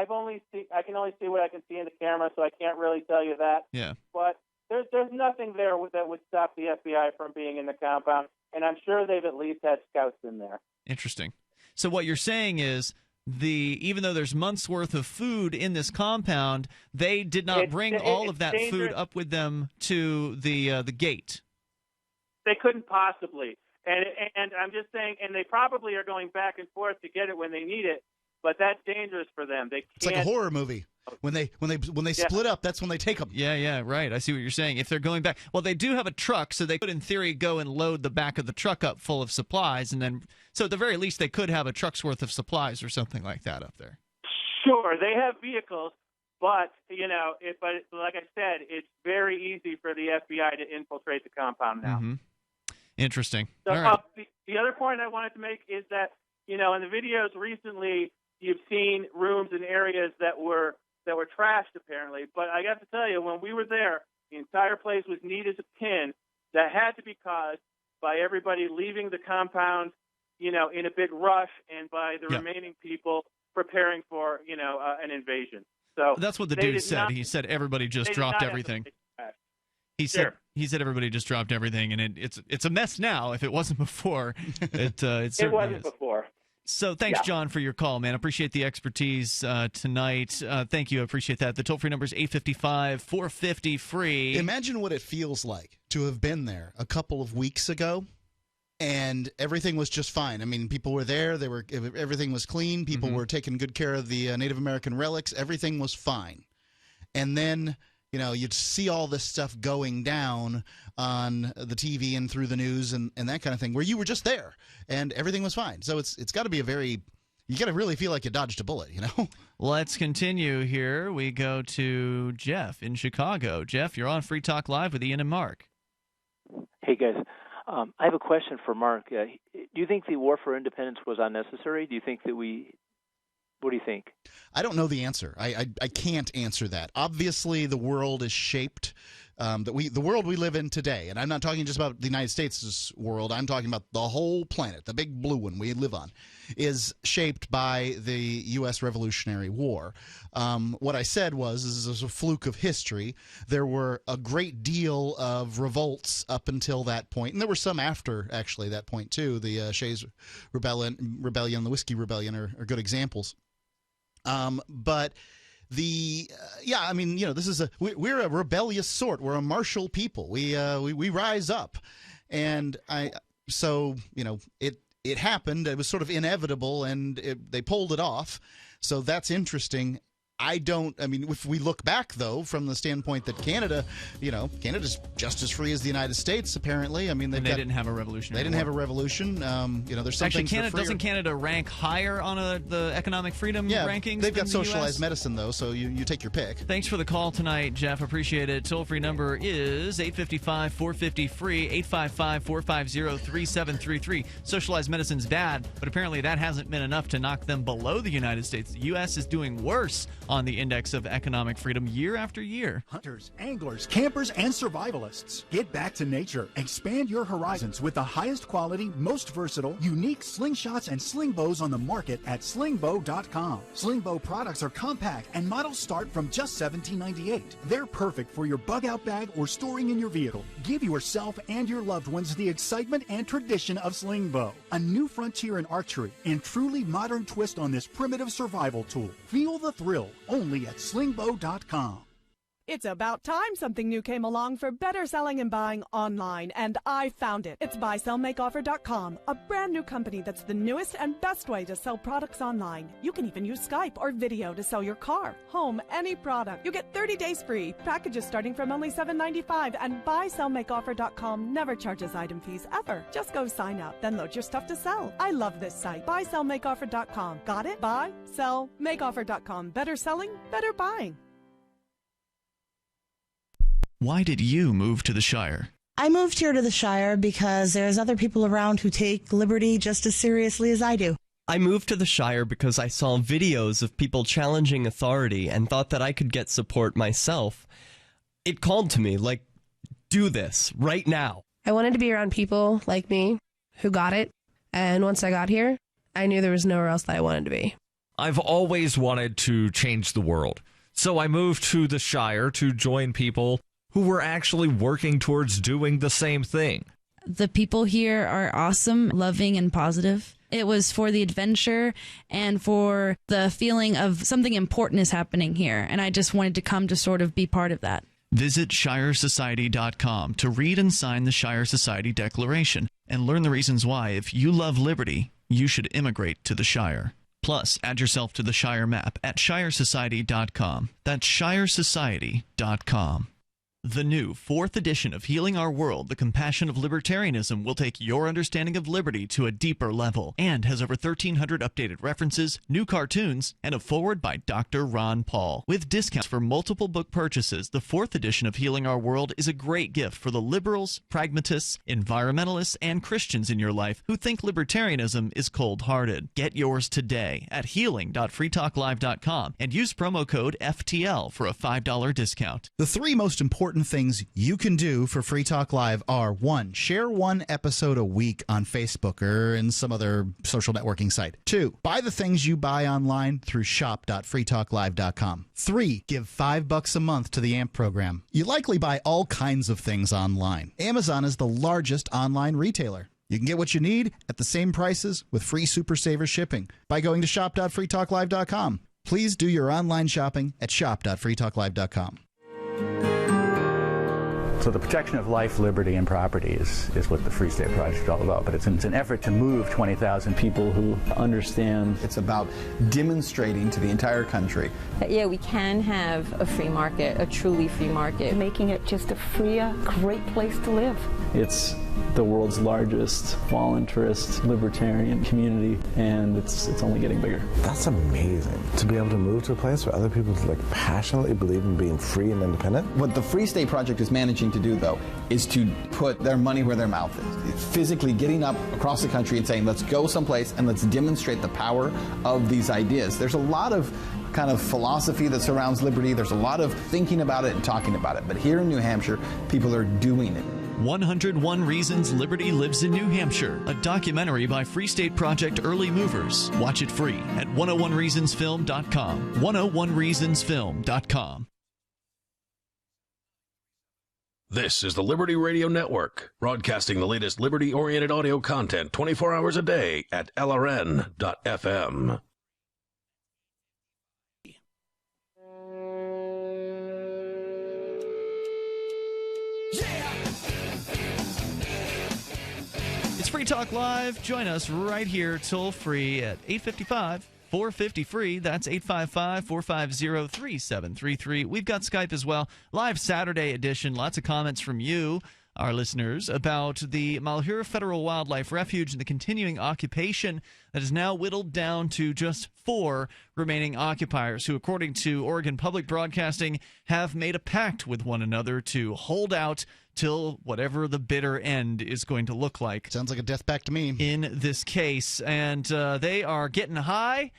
can only see what I can see in the camera, so I can't really tell you that. Yeah. But there's nothing there that would stop the FBI from being in the compound, and I'm sure they've at least had scouts in there. Interesting. So what you're saying is even though there's months worth of food in this compound, they did not bring all of that food up with them to the gate. They couldn't possibly, and I'm just saying, and they probably are going back and forth to get it when they need it. But that's dangerous for them. It's like a horror movie. When they split up, that's when they take them. Yeah, right. I see what you're saying. If they're going back, well, they do have a truck, so they could, in theory, go and load the back of the truck up full of supplies, and then, so at the very least, they could have a truck's worth of supplies or something like that up there. Sure, they have vehicles, but like I said, it's very easy for the FBI to infiltrate the compound now. Mm-hmm. Interesting. So, all right. The other point I wanted to make is that in the videos recently, you've seen rooms and areas that were trashed apparently, but I got to tell you, when we were there, the entire place was neat as a pin. That had to be caused by everybody leaving the compound, in a big rush, and by the remaining people preparing for, an invasion. So that's what the dude said. He said everybody just dropped everything. He said everybody just dropped everything, and it's a mess now. If it wasn't before, it certainly wasn't before. So thanks, John, for your call, man. Appreciate the expertise tonight. Thank you. I appreciate that. The toll-free number is 855-450-FREE. Imagine what it feels like to have been there a couple of weeks ago, and everything was just fine. I mean, people were there. Everything was clean. People were taking good care of the Native American relics. Everything was fine. And then you'd see all this stuff going down on the TV and through the news and that kind of thing, where you were just there and everything was fine. So it's got to be you got to really feel like you dodged a bullet, Let's continue here. We go to Jeff in Chicago. Jeff, you're on Free Talk Live with Ian and Mark. Hey, guys. I have a question for Mark. Do you think the War for Independence was unnecessary? Do you think that what do you think? I don't know the answer. I can't answer that. Obviously, the world is shaped. The world we live in today, and I'm not talking just about the United States' world. I'm talking about the whole planet, the big blue one we live on, is shaped by the U.S. Revolutionary War. What I said was, this is a fluke of history. There were a great deal of revolts up until that point, and there were some after, actually, that point, too. The Shays Rebellion, the Whiskey Rebellion are good examples. But this is we're a rebellious sort. We're a martial people. We rise up, and it happened. It was sort of inevitable, and they pulled it off. So that's interesting. If we look back, though, from the standpoint that Canada's just as free as the United States, apparently. I mean, they didn't have a revolution. They didn't have a revolution. There's some actually, things doesn't Canada rank higher on the economic freedom rankings? They've got than socialized the US? medicine, though, so you take your pick. Thanks for the call tonight, Jeff. Appreciate it. Toll-free number is 855-450-FREE, 855-450-3733. Socialized medicine's bad, but apparently that hasn't been enough to knock them below the United States. The U.S. is doing worse on the index of economic freedom year after year. Hunters, anglers, campers, and survivalists. Get back to nature. Expand your horizons with the highest quality, most versatile, unique slingshots and sling bows on the market at slingbow.com. Slingbow products are compact and models start from just $17.98. They're perfect for your bug-out bag or storing in your vehicle. Give yourself and your loved ones the excitement and tradition of Slingbow. A new frontier in archery and truly modern twist on this primitive survival tool. Feel the thrill only at slingbow.com. It's about time something new came along for better selling and buying online, and I found it. It's buysellmakeoffer.com, a brand new company that's the newest and best way to sell products online. You can even use Skype or video to sell your car, home, any product. You get 30 days free, packages starting from only $7.95, and buysellmakeoffer.com never charges item fees ever. Just go sign up, then load your stuff to sell. I love this site. Buysellmakeoffer.com. Got it? Buy, sell, makeoffer.com. Better selling, better buying. Why did you move to the Shire? I moved here to the Shire because there's other people around who take liberty just as seriously as I do. I moved to the Shire because I saw videos of people challenging authority and thought that I could get support myself. It called to me, like, do this right now. I wanted to be around people like me who got it, and once I got here, I knew there was nowhere else that I wanted to be. I've always wanted to change the world, so I moved to the Shire to join people who were actually working towards doing the same thing. The people here are awesome, loving, and positive. It was for the adventure and for the feeling of something important is happening here, and I just wanted to come to sort of be part of that. Visit ShireSociety.com to read and sign the Shire Society Declaration and learn the reasons why, if you love liberty, you should immigrate to the Shire. Plus, add yourself to the Shire map at ShireSociety.com. That's ShireSociety.com. The new 4th edition of Healing Our World, The Compassion of Libertarianism, will take your understanding of liberty to a deeper level and has over 1,300 updated references, new cartoons, and a foreword by Dr. Ron Paul. With discounts for multiple book purchases, the 4th edition of Healing Our World is a great gift for the liberals, pragmatists, environmentalists, and Christians in your life who think libertarianism is cold-hearted. Get yours today at healing.freetalklive.com and use promo code FTL for a $5 discount. The 3 most important things you can do for Free Talk Live are: 1, share 1 episode a week on Facebook or in some other social networking site. 2, buy the things you buy online through shop.freetalklive.com. 3, give $5 a month to the AMP program. You likely buy all kinds of things online. Amazon is the largest online retailer. You can get what you need at the same prices with free Super Saver shipping by going to shop.freetalklive.com. Please do your online shopping at shop.freetalklive.com. So the protection of life, liberty, and property is what the Free State Project is all about. But it's an effort to move 20,000 people who understand. It's about demonstrating to the entire country that, yeah, we can have a free market, a truly free market. Making it just a freer, great place to live. It's the world's largest voluntarist libertarian community, and it's only getting bigger. That's amazing, to be able to move to a place where other people passionately believe in being free and independent. What the Free State Project is managing to do, though, is to put their money where their mouth is. Physically getting up across the country and saying, let's go someplace and let's demonstrate the power of these ideas. There's a lot of kind of philosophy that surrounds liberty. There's a lot of thinking about it and talking about it. But here in New Hampshire, people are doing it. 101 Reasons Liberty Lives in New Hampshire, a documentary by Free State Project Early Movers. Watch it free at 101reasonsfilm.com. 101reasonsfilm.com. This is the Liberty Radio Network, broadcasting the latest liberty-oriented audio content 24 hours a day at LRN.FM. It's Free Talk Live. Join us right here, toll free at 855-450-FREE. That's 855-450-3733. We've got Skype as well. Live Saturday edition. Lots of comments from you, our listeners, about the Malheur Federal Wildlife Refuge and the continuing occupation that is now whittled down to just 4 remaining occupiers who, according to Oregon Public Broadcasting, have made a pact with one another to hold out till whatever the bitter end is going to look like. Sounds like a death pact to me. In this case. And they are getting high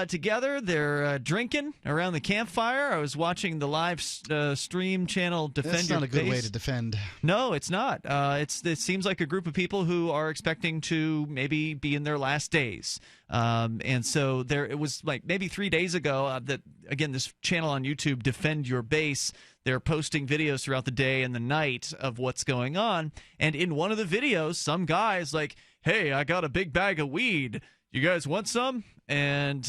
together. They're drinking around the campfire. I was watching the live stream channel Defend That's Your not a good Base. way to defend. No, it's not. It seems like a group of people who are expecting to maybe be in their last days. And so it was like maybe 3 days ago that, again, this channel on YouTube, Defend Your Base, they're posting videos throughout the day and the night of what's going on. And in one of the videos, some guy's like, hey, I got a big bag of weed. You guys want some? And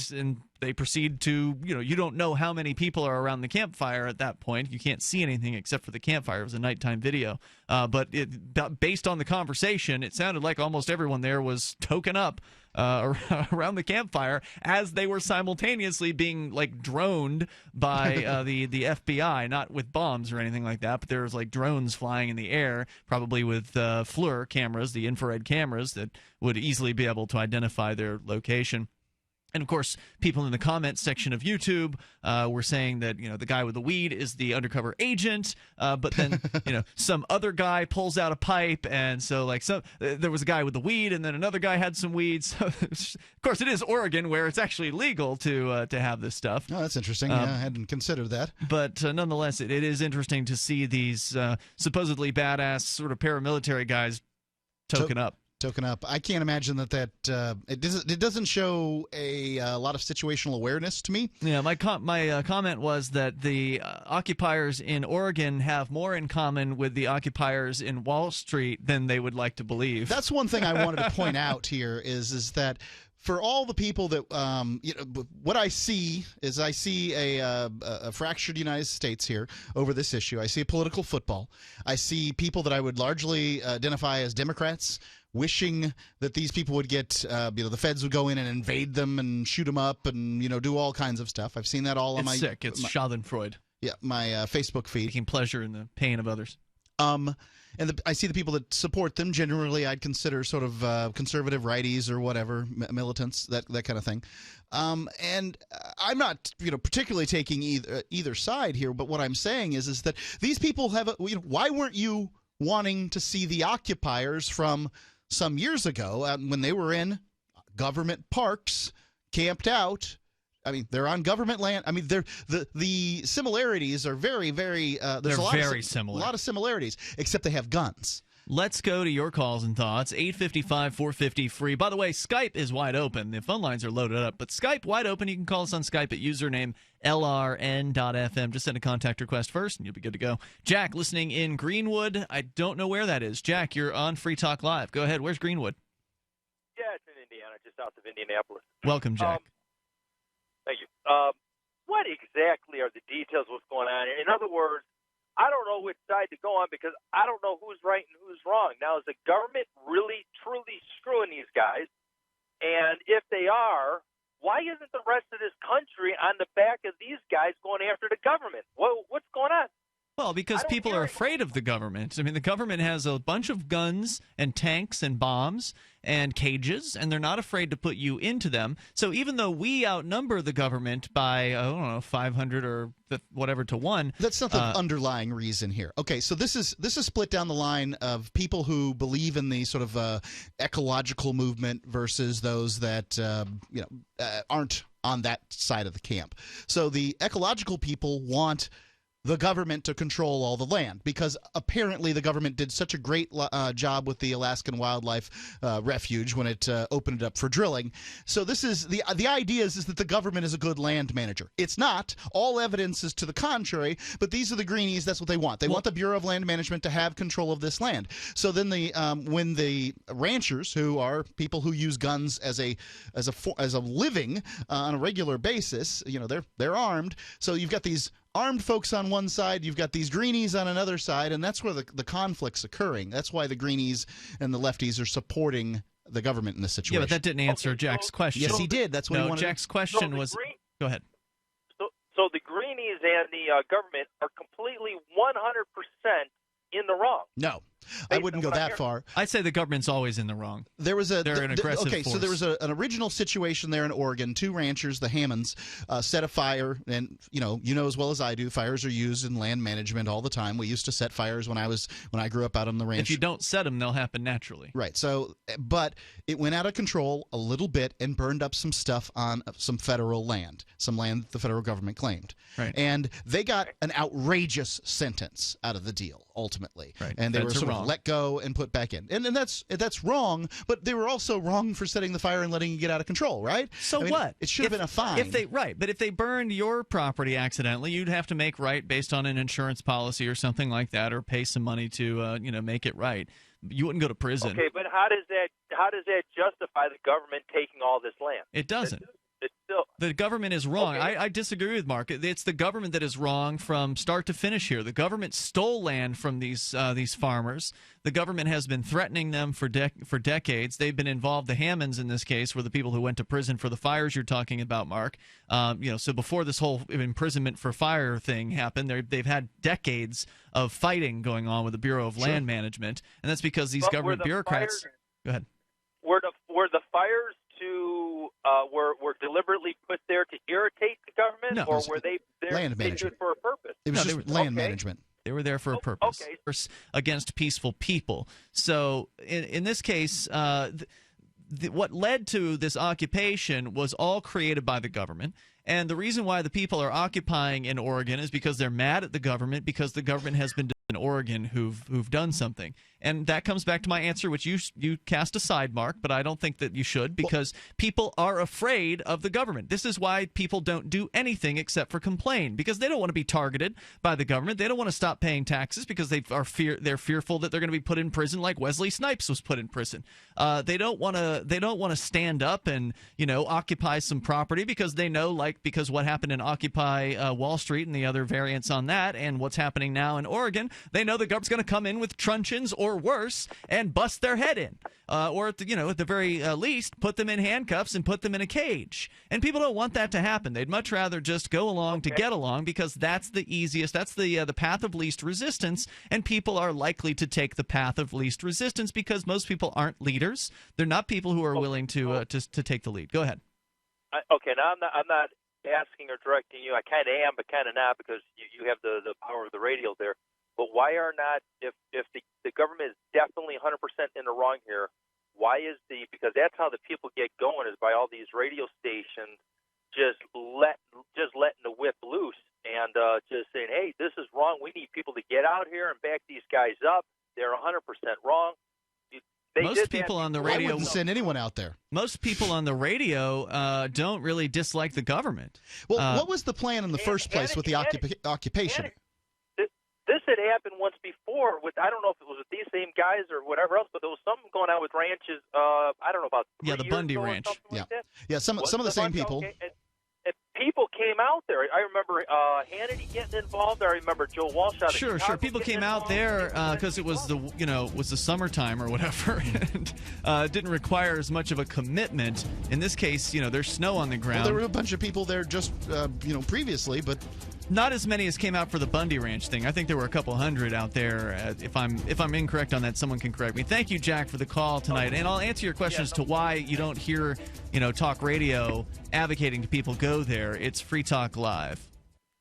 they proceed to, you don't know how many people are around the campfire at that point. You can't see anything except for the campfire. It was a nighttime video. But based on the conversation, it sounded like almost everyone there was token up around the campfire as they were simultaneously being droned by the FBI, not with bombs or anything like that, but there was drones flying in the air, probably with FLIR cameras, the infrared cameras that would easily be able to identify their location. And, of course, people in the comments section of YouTube were saying that, the guy with the weed is the undercover agent. But then, some other guy pulls out a pipe. And so, there was a guy with the weed, and then another guy had some weed. So, of course, it is Oregon where it's actually legal to have this stuff. Oh, that's interesting. I hadn't considered that. But nonetheless, it is interesting to see these supposedly badass sort of paramilitary guys token up. I can't imagine that it doesn't show a lot of situational awareness to me. Yeah, my comment was that the occupiers in Oregon have more in common with the occupiers in Wall Street than they would like to believe. That's one thing I wanted to point out here is that for all the people that what I see is a fractured United States here over this issue. I see a political football. I see people that I would largely identify as Democrats wishing that these people would get, the feds would go in and invade them and shoot them up and, do all kinds of stuff. I've seen that all on my... It's sick. It's Schadenfreude. Yeah, my Facebook feed. Taking pleasure in the pain of others. And I see the people that support them. Generally, I'd consider sort of conservative righties or whatever, militants, that kind of thing. And I'm not, particularly taking either side here. But what I'm saying is that these people have. Why weren't you wanting to see the occupiers from some years ago when they were in government parks, camped out? I mean, they're on government land. I mean, the similarities are very, very. There's similar. A lot of similarities, except they have guns. Let's go to your calls and thoughts. 855-450 free. By the way, Skype is wide open. The phone lines are loaded up, but Skype wide open. You can call us on Skype at username LRN.FM. Just send a contact request first, and you'll be good to go. Jack, listening in Greenwood. I don't know where that is. Jack, you're on Free Talk Live. Go ahead. Where's Greenwood? Yeah, it's in Indiana, just south of Indianapolis. Welcome, Jack. Thank you. What exactly are the details of what's going on? In other words, I don't know which side to go on because I don't know who's right and who's wrong. Now, is the government really, truly screwing these guys? And if they are, why isn't the rest of this country on the back of these guys going after the government? What's going on? Well, because people are afraid of the government. I mean, the government has a bunch of guns and tanks and bombs and cages, and they're not afraid to put you into them. So even though we outnumber the government by, 500 or whatever to 1. That's not the underlying reason here. Okay, so this is split down the line of people who believe in the sort of ecological movement versus those that aren't on that side of the camp. So the ecological people want the government to control all the land because apparently the government did such a great job with the Alaskan Wildlife Refuge when it opened it up for drilling. So this is the idea is that the government is a good land manager. It's not. All evidence is to the contrary, but these are the greenies. That's what they want. They want the Bureau of Land Management to have control of this land. So then when the ranchers, who are people who use guns as a living on a regular basis, they're armed. So you've got these armed folks on one side, you've got these greenies on another side, and that's where the conflict's occurring. That's why the greenies and the lefties are supporting the government in this situation. Yeah, but that didn't answer Jack's question. Yes, he did. That's what he wanted. Jack's question was... Go ahead. So the greenies and the government are completely 100% in the wrong. No. I wouldn't go that far. I'd say the government's always in the wrong. They're an aggressive force. So there was an original situation there in Oregon. 2 ranchers, the Hammonds, set a fire, and you know as well as I do, fires are used in land management all the time. We used to set fires when I grew up out on the ranch. If you don't set them, they'll happen naturally. Right. So, but it went out of control a little bit and burned up some stuff on some federal land, some land that the federal government claimed. Right. And they got an outrageous sentence out of the deal ultimately. Right. And they were sort of let go and put back in. And that's wrong, but they were also wrong for setting the fire and letting it get out of control, right? So what? It should have been a fine. But if they burned your property accidentally, you'd have to make right based on an insurance policy or something like that, or pay some money to make it right. You wouldn't go to prison. Okay, but how does that justify the government taking all this land? It doesn't. It's still the government is wrong. Okay. I disagree with Mark. It's the government that is wrong from start to finish here. The government stole land from these farmers. The government has been threatening them for decades. They've been involved. The Hammonds, in this case, were the people who went to prison for the fires you're talking about, Mark. So before this whole imprisonment for fire thing happened, they've had decades of fighting going on with the Bureau of Land Management, and that's because these government bureaucrats. Go ahead. Were the fires were deliberately put there to irritate the government, No, or were they there land management for a purpose? It was just land management. They were there for a purpose, against peaceful people. So in this case, what led to this occupation was all created by the government. And the reason why the people are occupying in Oregon is because they're mad at the government, because the government has been in Oregon who've done something. And that comes back to my answer, which you cast aside, Mark, but I don't think that you should, because people are afraid of the government. This is why people don't do anything except for complain, because they don't want to be targeted by the government. They don't want to stop paying taxes because they're fearful that they're going to be put in prison like Wesley Snipes was put in prison. They don't want to stand up and occupy some property because they know, because what happened in Occupy Wall Street and the other variants on that, and what's happening now in Oregon, they know the government's going to come in with truncheons or worse and bust their head in, or at the very least put them in handcuffs and put them in a cage. And people don't want that to happen. They'd much rather just go along to get along, because that's the easiest. That's the path of least resistance, and people are likely to take the path of least resistance because most people aren't leaders. They're not people who are willing to take the lead. Go ahead. Now I'm not asking or directing you. I kind of am, but kind of not, because you have the power of the radio there. But why are not, if the government is definitely 100% in the wrong here, why is because that's how the people get going, is by all these radio stations just letting the whip loose and just saying, hey, this is wrong. We need people to get out here and back these guys up. They're 100% wrong. Most people on the radio wouldn't send anyone out there. Most people on the radio don't really dislike the government. Well, what was the plan in the first place with the occupation? This had happened once before with, I don't know if it was with these same guys or whatever else, but there was something going on with ranches. I don't know about 3 the years Bundy ago Ranch. Like that. Yeah. Some of the same people. Okay. And people came out there. I remember Hannity getting involved. I remember Joe Walsh out of Sure. People came out there because it was the summertime or whatever, and didn't require as much of a commitment. In this case, there's snow on the ground. Well, there were a bunch of people there just previously, but not as many as came out for the Bundy Ranch thing. I think there were a couple hundred out there. If I'm incorrect on that, someone can correct me. Thank you, Jack, for the call tonight, and I'll answer your question as to why you don't hear talk radio advocating to people go there. It's Free Talk Live.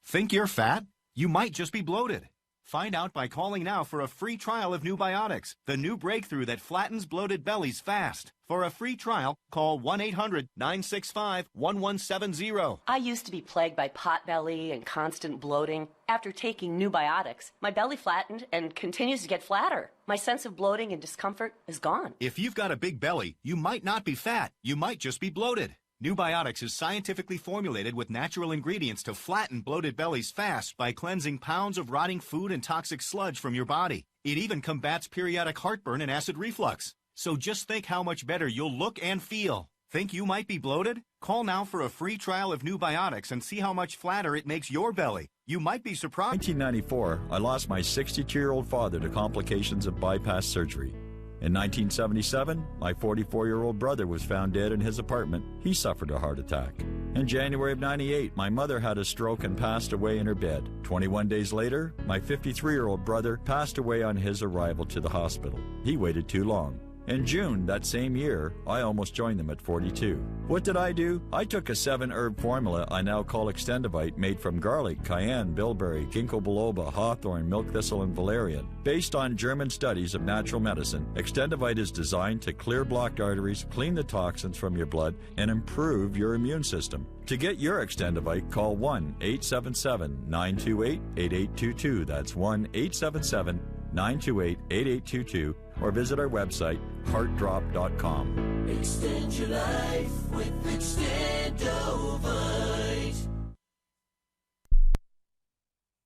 Think you're fat? You might just be bloated. Find out by calling now for a free trial of New Biotics, the new breakthrough that flattens bloated bellies fast. For a free trial, call 1-800-965-1170. I used to be plagued by pot belly and constant bloating. After taking New Biotics, my belly flattened and continues to get flatter. My sense of bloating and discomfort is gone. If you've got a big belly, you might not be fat. You might just be bloated. New Biotics is scientifically formulated with natural ingredients to flatten bloated bellies fast by cleansing pounds of rotting food and toxic sludge from your body. It even combats periodic heartburn and acid reflux. So just think how much better you'll look and feel. Think you might be bloated? Call now for a free trial of New Biotics and see how much flatter it makes your belly. You might be surprised. In 1994, I lost my 62-year-old father to complications of bypass surgery. In 1977, my 44-year-old brother was found dead in his apartment. He suffered a heart attack. In January of 98, my mother had a stroke and passed away in her bed. 21 days later, my 53-year-old brother passed away on his arrival to the hospital. He waited too long. In June that same year, I almost joined them at 42. What did I do? I took a 7-herb formula I now call Extendivite, made from garlic, cayenne, bilberry, ginkgo biloba, hawthorn, milk thistle, and valerian. Based on German studies of natural medicine, Extendivite is designed to clear blocked arteries, clean the toxins from your blood, and improve your immune system. To get your Extendivite, call 1-877-928-8822. That's 1-877-928-8822. Or visit our website, heartdrop.com. Extend your life with Extendovite.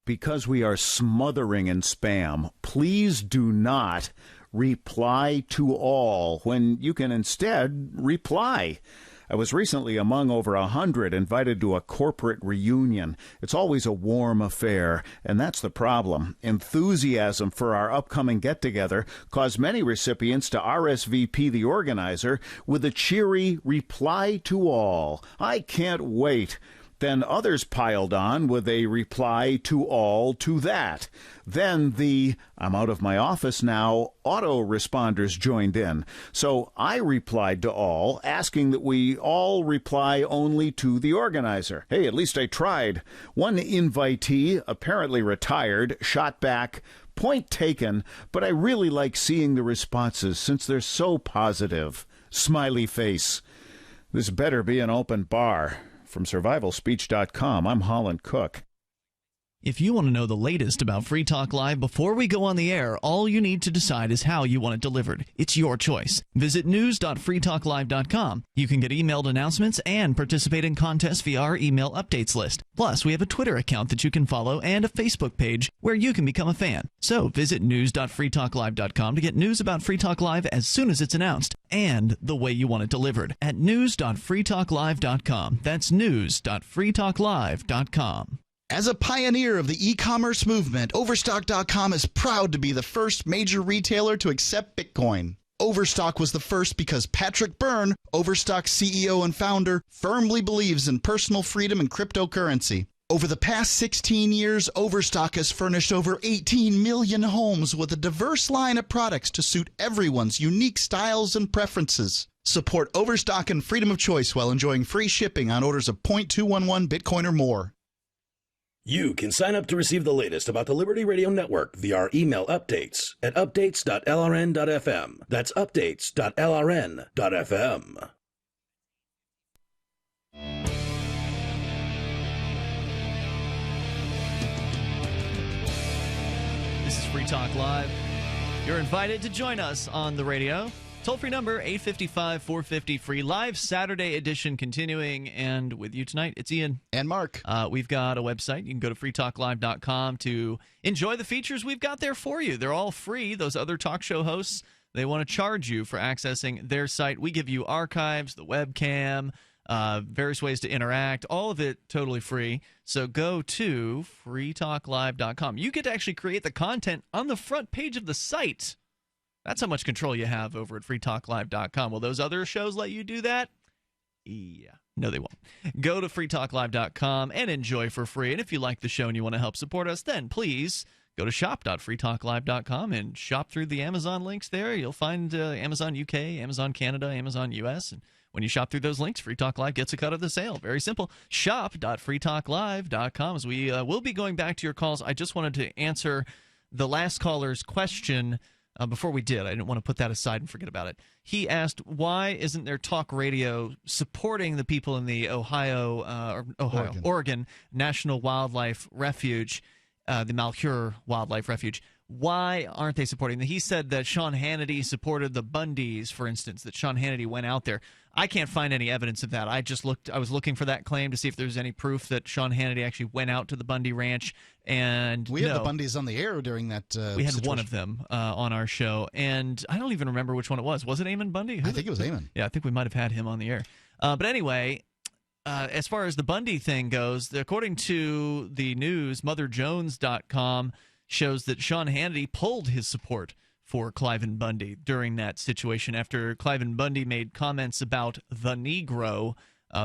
Because we are smothering in spam, please do not reply to all when you can instead reply. I was recently among over 100 invited to a corporate reunion. It's always a warm affair, and that's the problem. Enthusiasm for our upcoming get-together caused many recipients to RSVP the organizer with a cheery reply to all. I can't wait. Then others piled on with a reply to all to that. Then the "I'm out of my office now" autoresponders joined in. So I replied to all, asking that we all reply only to the organizer. Hey, at least I tried. One invitee, apparently retired, shot back, "Point taken, but I really like seeing the responses since they're so positive." Smiley face. This better be an open bar. From survivalspeech.com, I'm Holland Cook. If you want to know the latest about Free Talk Live before we go on the air, all you need to decide is how you want it delivered. It's your choice. Visit news.freetalklive.com. You can get emailed announcements and participate in contests via our email updates list. Plus, we have a Twitter account that you can follow and a Facebook page where you can become a fan. So visit news.freetalklive.com to get news about Free Talk Live as soon as it's announced and the way you want it delivered at news.freetalklive.com. That's news.freetalklive.com. As a pioneer of the e-commerce movement, Overstock.com is proud to be the first major retailer to accept Bitcoin. Overstock was the first because Patrick Byrne, Overstock's CEO and founder, firmly believes in personal freedom and cryptocurrency. Over the past 16 years, Overstock has furnished over 18 million homes with a diverse line of products to suit everyone's unique styles and preferences. Support Overstock and freedom of choice while enjoying free shipping on orders of 0.211 Bitcoin or more. You can sign up to receive the latest about the Liberty Radio Network via our email updates at updates.lrn.fm. That's updates.lrn.fm. This is Free Talk Live. You're invited to join us on the radio. Toll-free number, 855-450-FREE. Live Saturday edition continuing. And with you tonight, it's Ian. And Mark. We've got a website. You can go to freetalklive.com to enjoy the features we've got there for you. They're all free. Those other talk show hosts, they want to charge you for accessing their site. We give you archives, the webcam, various ways to interact, all of it totally free. So go to freetalklive.com. You get to actually create the content on the front page of the site. That's how much control you have over at freetalklive.com. Will those other shows let you do that? Yeah. No, they won't. Go to freetalklive.com and enjoy for free. And if you like the show and you want to help support us, then please go to shop.freetalklive.com and shop through the Amazon links there. You'll find Amazon UK, Amazon Canada, Amazon US. And when you shop through those links, Free Talk Live gets a cut of the sale. Very simple. Shop.freetalklive.com. As we will be going back to your calls, I just wanted to answer the last caller's question. Before we did, I didn't want to put that aside and forget about it. He asked, why isn't there talk radio supporting the people in the Oregon National Wildlife Refuge, the Malheur Wildlife Refuge? Why aren't they supporting them? He said that Sean Hannity supported the Bundys, for instance, that Sean Hannity went out there. I can't find any evidence of that. I was looking for that claim to see if there's any proof that Sean Hannity actually went out to the Bundy Ranch. And we had the Bundys on the air during that we had situation. one of them on our show, and I don't even remember which one it was. Was it Eamon Bundy? I think it was Eamon. Yeah, I think we might have had him on the air. But anyway, as far as the Bundy thing goes, according to the news, MotherJones.com shows that Sean Hannity pulled his support for Cliven Bundy during that situation after Cliven Bundy made comments about the Negro.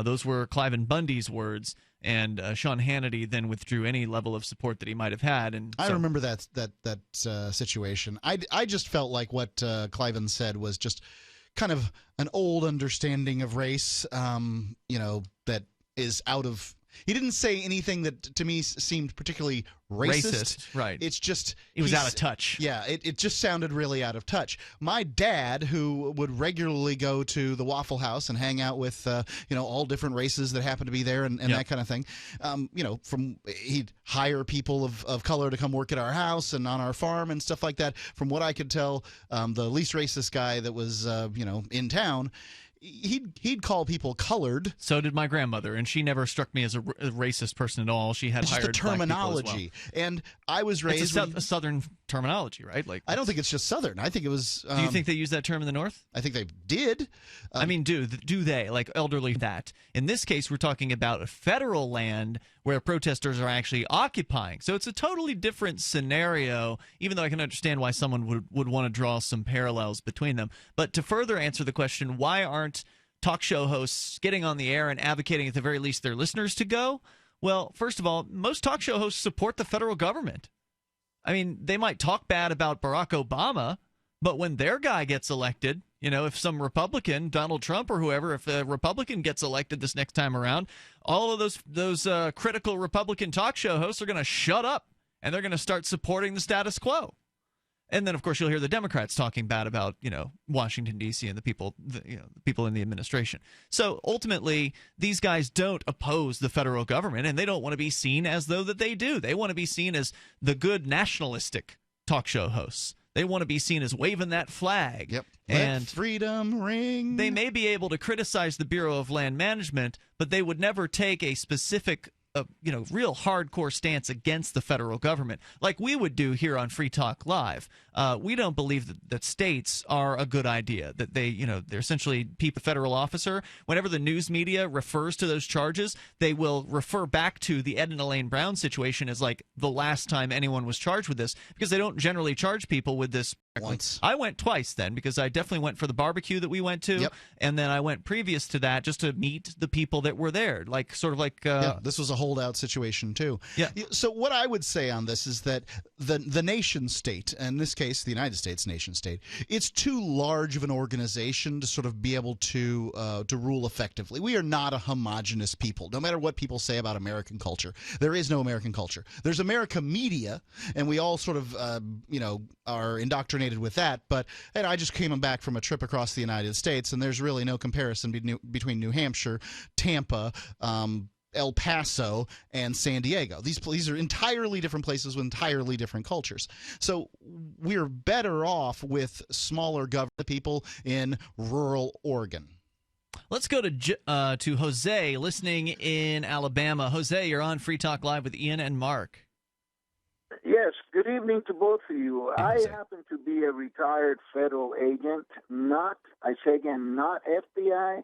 Those were Cliven Bundy's words, and Sean Hannity then withdrew any level of support that he might have had. And I remember that situation. I just felt like what Cliven said was just kind of an old understanding of race, that is out of. He didn't say anything that to me seemed particularly racist. Right. It's just he was out of touch. Yeah, it just sounded really out of touch. My dad, who would regularly go to the Waffle House and hang out with all different races that happen to be there and that kind of thing, he'd hire people of color to come work at our house and on our farm and stuff like that. From what I could tell, the least racist guy that was in town. he'd call people colored. So did my grandmother, and she never struck me as a racist person at all. She had It's just hired the terminology, black people as well. and I was raised It's a Southern terminology, right? Like, I don't think it's just Southern. I think it was. Do you think they use that term in the North? I think they did. I mean, do they, like elderly that? In this case, we're talking about a federal land where protesters are actually occupying. So it's a totally different scenario, even though I can understand why someone would want to draw some parallels between them. But to further answer the question, why aren't talk show hosts getting on the air and advocating at the very least their listeners to go? Well, first of all, most talk show hosts support the federal government. I mean, they might talk bad about Barack Obama, but when their guy gets elected, if some Republican, Donald Trump or whoever, if a Republican gets elected this next time around, all of those critical Republican talk show hosts are going to shut up, and they're going to start supporting the status quo. And then, of course, you'll hear the Democrats talking bad about, Washington, D.C. and the people in the administration. So ultimately, these guys don't oppose the federal government, and they don't want to be seen as though that they do. They want to be seen as the good nationalistic talk show hosts. They want to be seen as waving that flag. Yep. And let freedom ring. They may be able to criticize the Bureau of Land Management, but they would never take a specific real hardcore stance against the federal government, like we would do here on Free Talk Live. We don't believe that states are a good idea, that they're essentially a federal officer. Whenever the news media refers to those charges, they will refer back to the Edna Lane Brown situation as like the last time anyone was charged with this, because they don't generally charge people with this. Once. I went twice then, because I definitely went for the barbecue that we went to, Yep. and then I went previous to that just to meet the people that were there, this was a holdout situation too. Yeah. So what I would say on this is that the nation state, in this case the United States nation state, it's too large of an organization to sort of be able to rule effectively. We are not a homogenous people. No matter what people say about American culture, there is no American culture. There's America media, and we all sort of are indoctrinated with that. But I just came back from a trip across the United States, and there's really no comparison between New Hampshire, Tampa, El Paso, and San Diego. These are entirely different places with entirely different cultures. So we're better off with smaller government people in rural Oregon. Let's go to Jose, listening in Alabama. Jose, you're on Free Talk Live with Ian and Mark. Yes, good evening to both of you. Hey, I Jose. happen to be a retired federal agent, not FBI.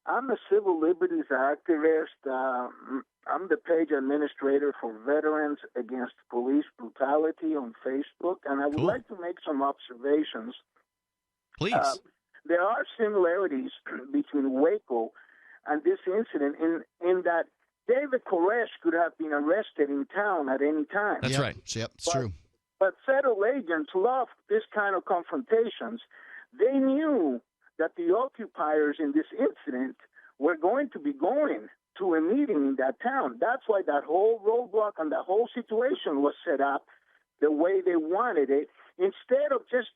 I'm a civil liberties activist. I'm the page administrator for Veterans Against Police Brutality on Facebook, and I would like to make some observations. Please. There are similarities between Waco and this incident in that David Koresh could have been arrested in town at any time. That's right. Yep, it's true. But federal agents love this kind of confrontations. They knew that the occupiers in this incident were going to be going to a meeting in that town. That's why that whole roadblock and that whole situation was set up the way they wanted it. Instead of just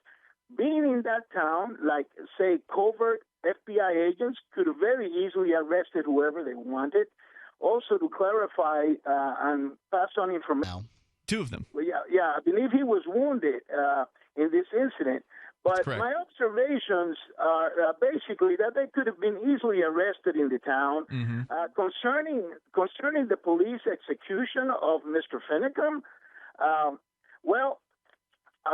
being in that town, like, say, covert FBI agents could have very easily arrested whoever they wanted. Also, to clarify and pass on information. Two of them. Well, yeah, I believe he was wounded in this incident. But my observations are basically that they could have been easily arrested in the town. Mm-hmm. Concerning the police execution of Mr. Finicum,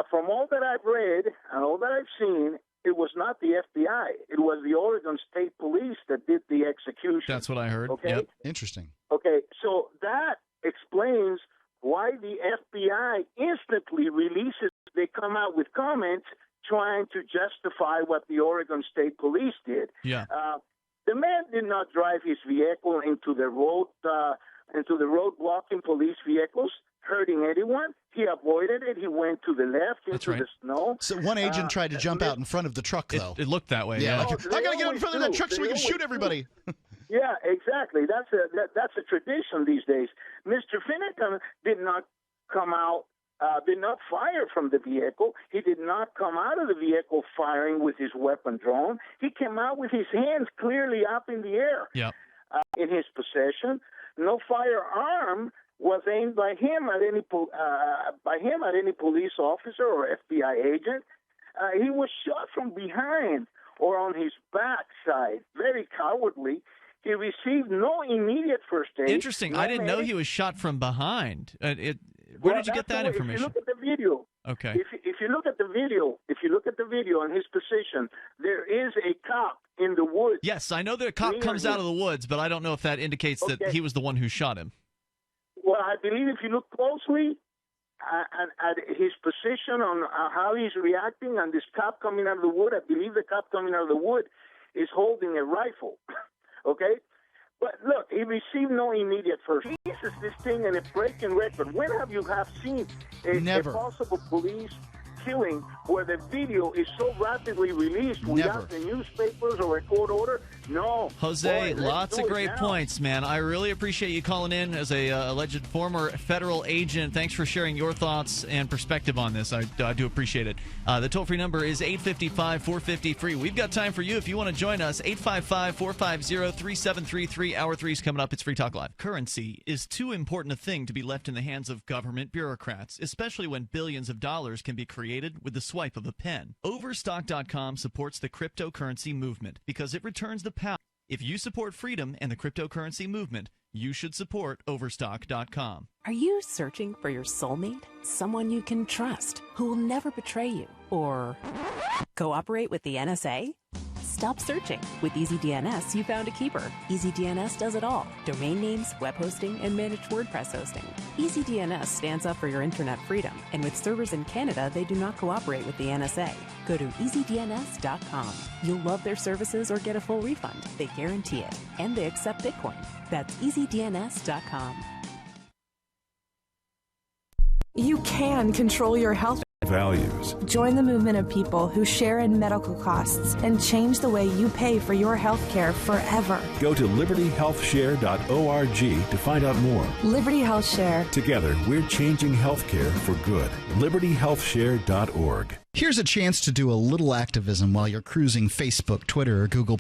from all that I've read and all that I've seen, it was not the FBI. It was the Oregon State Police that did the execution. That's what I heard. Okay. Yep. Interesting. Okay, so that explains why the FBI instantly releases. They come out with comments trying to justify what the Oregon State Police did. Yeah. The man did not drive his vehicle into the road blocking police vehicles, hurting anyone. He avoided it. He went to the left into the snow. So one agent tried to jump out in front of the truck, though. It looked that way. Yeah. Yeah. Like, I got to get in front of that truck so we can shoot everybody. Yeah, exactly. That's a tradition these days. Mr. Finicum did not come out, did not fire from the vehicle. He did not come out of the vehicle firing with his weapon drawn. He came out with his hands clearly up in the air. Yeah. In his possession, no firearm was aimed by him at any police officer or FBI agent. He was shot from behind or on his backside. Very cowardly. He received no immediate first aid. Interesting. I didn't know he was shot from behind. Where did you get that information? If you look at the video, okay. If you look at the video and his position, there is a cop in the woods. Yes, I know the cop comes out of the woods, but I don't know if that indicates that he was the one who shot him. Well, I believe if you look closely at his position on how he's reacting, and this cop coming out of the wood, I believe the cop coming out of the wood is holding a rifle. Okay? But look, he received no immediate first. This is this thing and a breaking record. When have you seen a possible police killing where the video is so rapidly released without the newspapers or a court order? No. Jose, lots of great points, man. I really appreciate you calling in as a alleged former federal agent. Thanks for sharing your thoughts and perspective on this. I do appreciate it. The toll-free number is 855-450-FREE. We've got time for you if you want to join us. 855-450-3733. Hour 3 is coming up. It's Free Talk Live. Currency is too important a thing to be left in the hands of government bureaucrats, especially when billions of dollars can be created with the swipe of a pen. Overstock.com supports the cryptocurrency movement because it returns the power. If you support freedom and the cryptocurrency movement, you should support Overstock.com. Are you searching for your soulmate? Someone you can trust, who will never betray you or cooperate with the NSA? Stop searching. With EasyDNS, you found a keeper. EasyDNS does it all. Domain names, web hosting, and managed WordPress hosting. EasyDNS stands up for your internet freedom, and with servers in Canada, they do not cooperate with the NSA. Go to EasyDNS.com. You'll love their services or get a full refund. They guarantee it. And they accept Bitcoin. That's EasyDNS.com. You can control your health values. Join the movement of people who share in medical costs and change the way you pay for your health care forever. Go to libertyhealthshare.org to find out more. Liberty Health Share. Together, we're changing healthcare for good. libertyhealthshare.org. Here's a chance to do a little activism while you're cruising Facebook, Twitter, or Google+.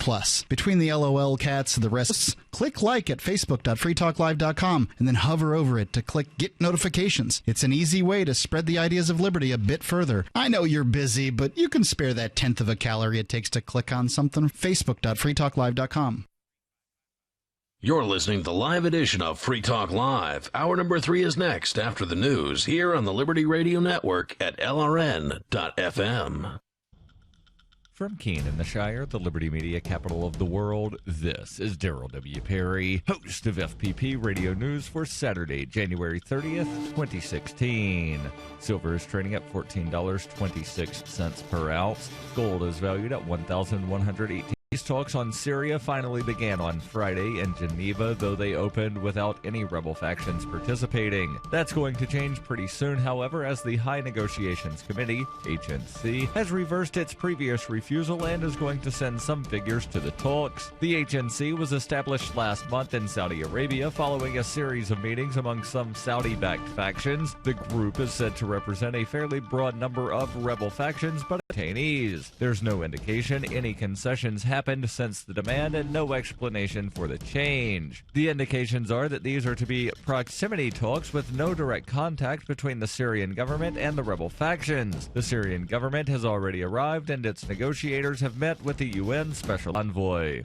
Between the LOL cats and the rest, click like at facebook.freetalklive.com and then hover over it to click Get Notifications. It's an easy way to spread the ideas of liberty a bit further. I know you're busy, but you can spare that tenth of a calorie it takes to click on something. facebook.freetalklive.com. You're listening to the live edition of Free Talk Live. Hour number 3 is next after the news here on the Liberty Radio Network at LRN.FM. From Keene in the Shire, the Liberty Media capital of the world, this is Daryl W. Perry, host of FPP Radio News for Saturday, January 30th, 2016. Silver is trading at $14.26 per ounce. Gold is valued at $1,118. These talks on Syria finally began on Friday in Geneva, though they opened without any rebel factions participating. That's going to change pretty soon, however, as the High Negotiations Committee, HNC, has reversed its previous refusal and is going to send some figures to the talks. The HNC was established last month in Saudi Arabia following a series of meetings among some Saudi-backed factions. The group is said to represent a fairly broad number of rebel factions, but detainees. There's no indication any concessions happened since the demand and no explanation for the change. The indications are that these are to be proximity talks with no direct contact between the Syrian government and the rebel factions. The Syrian government has already arrived and its negotiators have met with the UN Special Envoy.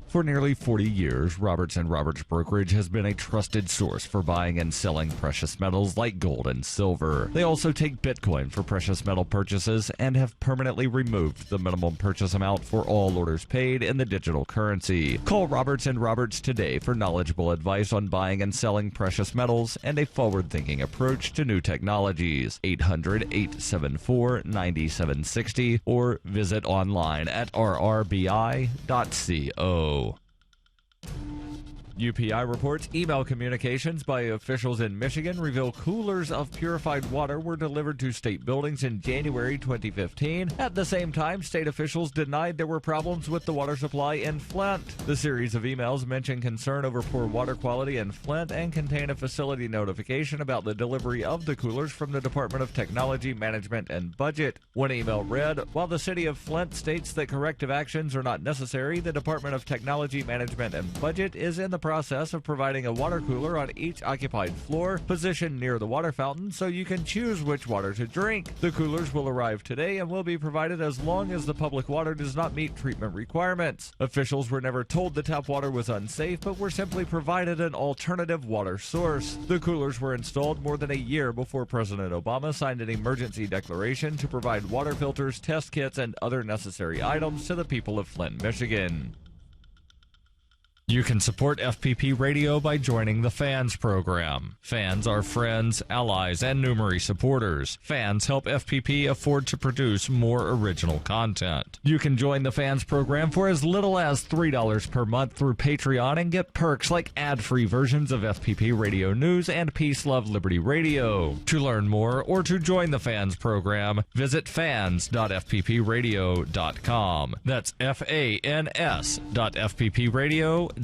For nearly 40 years, Roberts & Roberts Brokerage has been a trusted source for buying and selling precious metals like gold and silver. They also take Bitcoin for precious metal purchases and have permanently removed the minimum purchase amount for all orders paid in the digital currency. Call Roberts & Roberts today for knowledgeable advice on buying and selling precious metals and a forward-thinking approach to new technologies. 800-874-9760 or visit online at rrbi.co. UPI reports email communications by officials in Michigan reveal coolers of purified water were delivered to state buildings in January 2015. At the same time, state officials denied there were problems with the water supply in Flint. The series of emails mention concern over poor water quality in Flint and contain a facility notification about the delivery of the coolers from the Department of Technology, Management, and Budget. One email read, "While the city of Flint states that corrective actions are not necessary, the Department of Technology, Management, and Budget is in the process of providing a water cooler on each occupied floor, positioned near the water fountain so you can choose which water to drink. The coolers will arrive today and will be provided as long as the public water does not meet treatment requirements. Officials were never told the tap water was unsafe, but were simply provided an alternative water source. The coolers were installed more than a year before President Obama signed an emergency declaration to provide water filters, test kits, and other necessary items to the people of Flint, Michigan. You can support FPP Radio by joining the Fans program. Fans are friends, allies, and numerous supporters. Fans help FPP afford to produce more original content. You can join the Fans program for as little as $3 per month through Patreon and get perks like ad-free versions of FPP Radio News and Peace, Love, Liberty Radio. To learn more or to join the Fans program, visit fans.fppradio.com. That's fans.fppradio.com.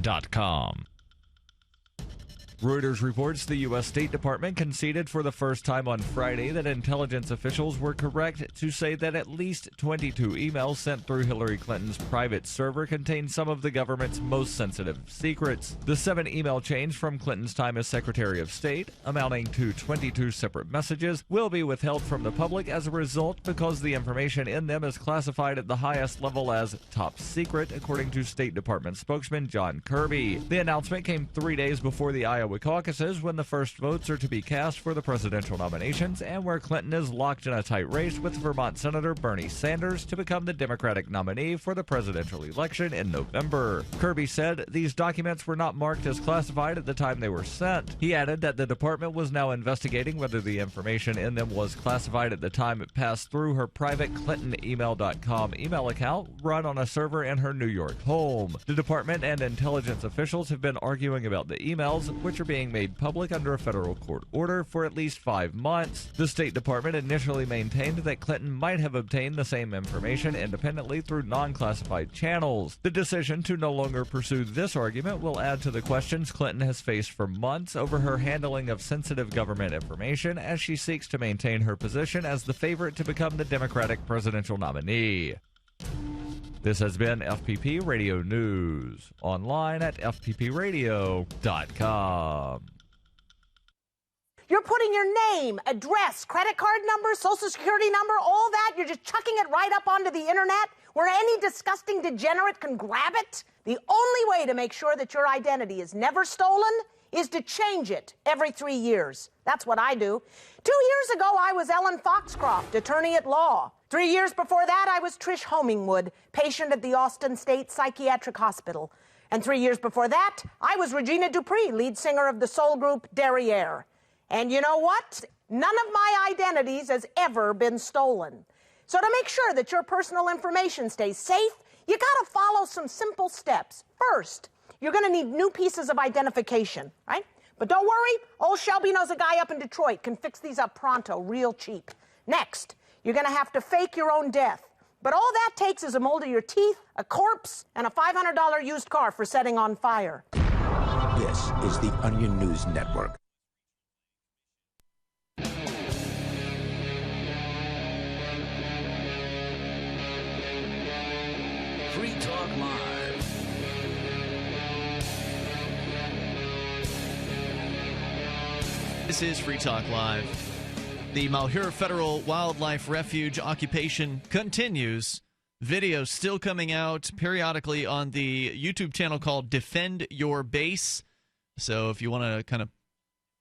Reuters reports the U.S. State Department conceded for the first time on Friday that intelligence officials were correct to say that at least 22 emails sent through Hillary Clinton's private server contained some of the government's most sensitive secrets. The 7 email chains from Clinton's time as Secretary of State, amounting to 22 separate messages, will be withheld from the public as a result because the information in them is classified at the highest level as top secret, according to State Department spokesman John Kirby. The announcement came 3 days before the Iowa caucuses, when the first votes are to be cast for the presidential nominations and where Clinton is locked in a tight race with Vermont Senator Bernie Sanders to become the Democratic nominee for the presidential election in November. Kirby said these documents were not marked as classified at the time they were sent. He added that the department was now investigating whether the information in them was classified at the time it passed through her private ClintonEmail.com email account run on a server in her New York home. The department and intelligence officials have been arguing about the emails, which are being made public under a federal court order, for at least 5 months. The State Department initially maintained that Clinton might have obtained the same information independently through non-classified channels. The decision to no longer pursue this argument will add to the questions Clinton has faced for months over her handling of sensitive government information as she seeks to maintain her position as the favorite to become the Democratic presidential nominee. This has been FPP Radio News, online at fppradio.com. You're putting your name, address, credit card number, social security number, all that, you're just chucking it right up onto the internet where any disgusting degenerate can grab it? The only way to make sure that your identity is never stolen is to change it every 3 years. That's what I do. 2 years ago, I was Ellen Foxcroft, attorney at law. 3 years before that, I was Trish Homingwood, patient at the Austin State Psychiatric Hospital. And 3 years before that, I was Regina Dupree, lead singer of the soul group Derriere. And you know what? None of my identities has ever been stolen. So to make sure that your personal information stays safe, you gotta follow some simple steps. First, you're gonna need new pieces of identification, right? But don't worry, old Shelby knows a guy up in Detroit, can fix these up pronto, real cheap. Next, you're gonna have to fake your own death. But all that takes is a mold of your teeth, a corpse, and a $500 used car for setting on fire. This is the Onion News Network. Free Talk Live. This is Free Talk Live. The Malheur Federal Wildlife Refuge occupation continues. Videos still coming out periodically on the YouTube channel called Defend Your Base. So if you want to kind of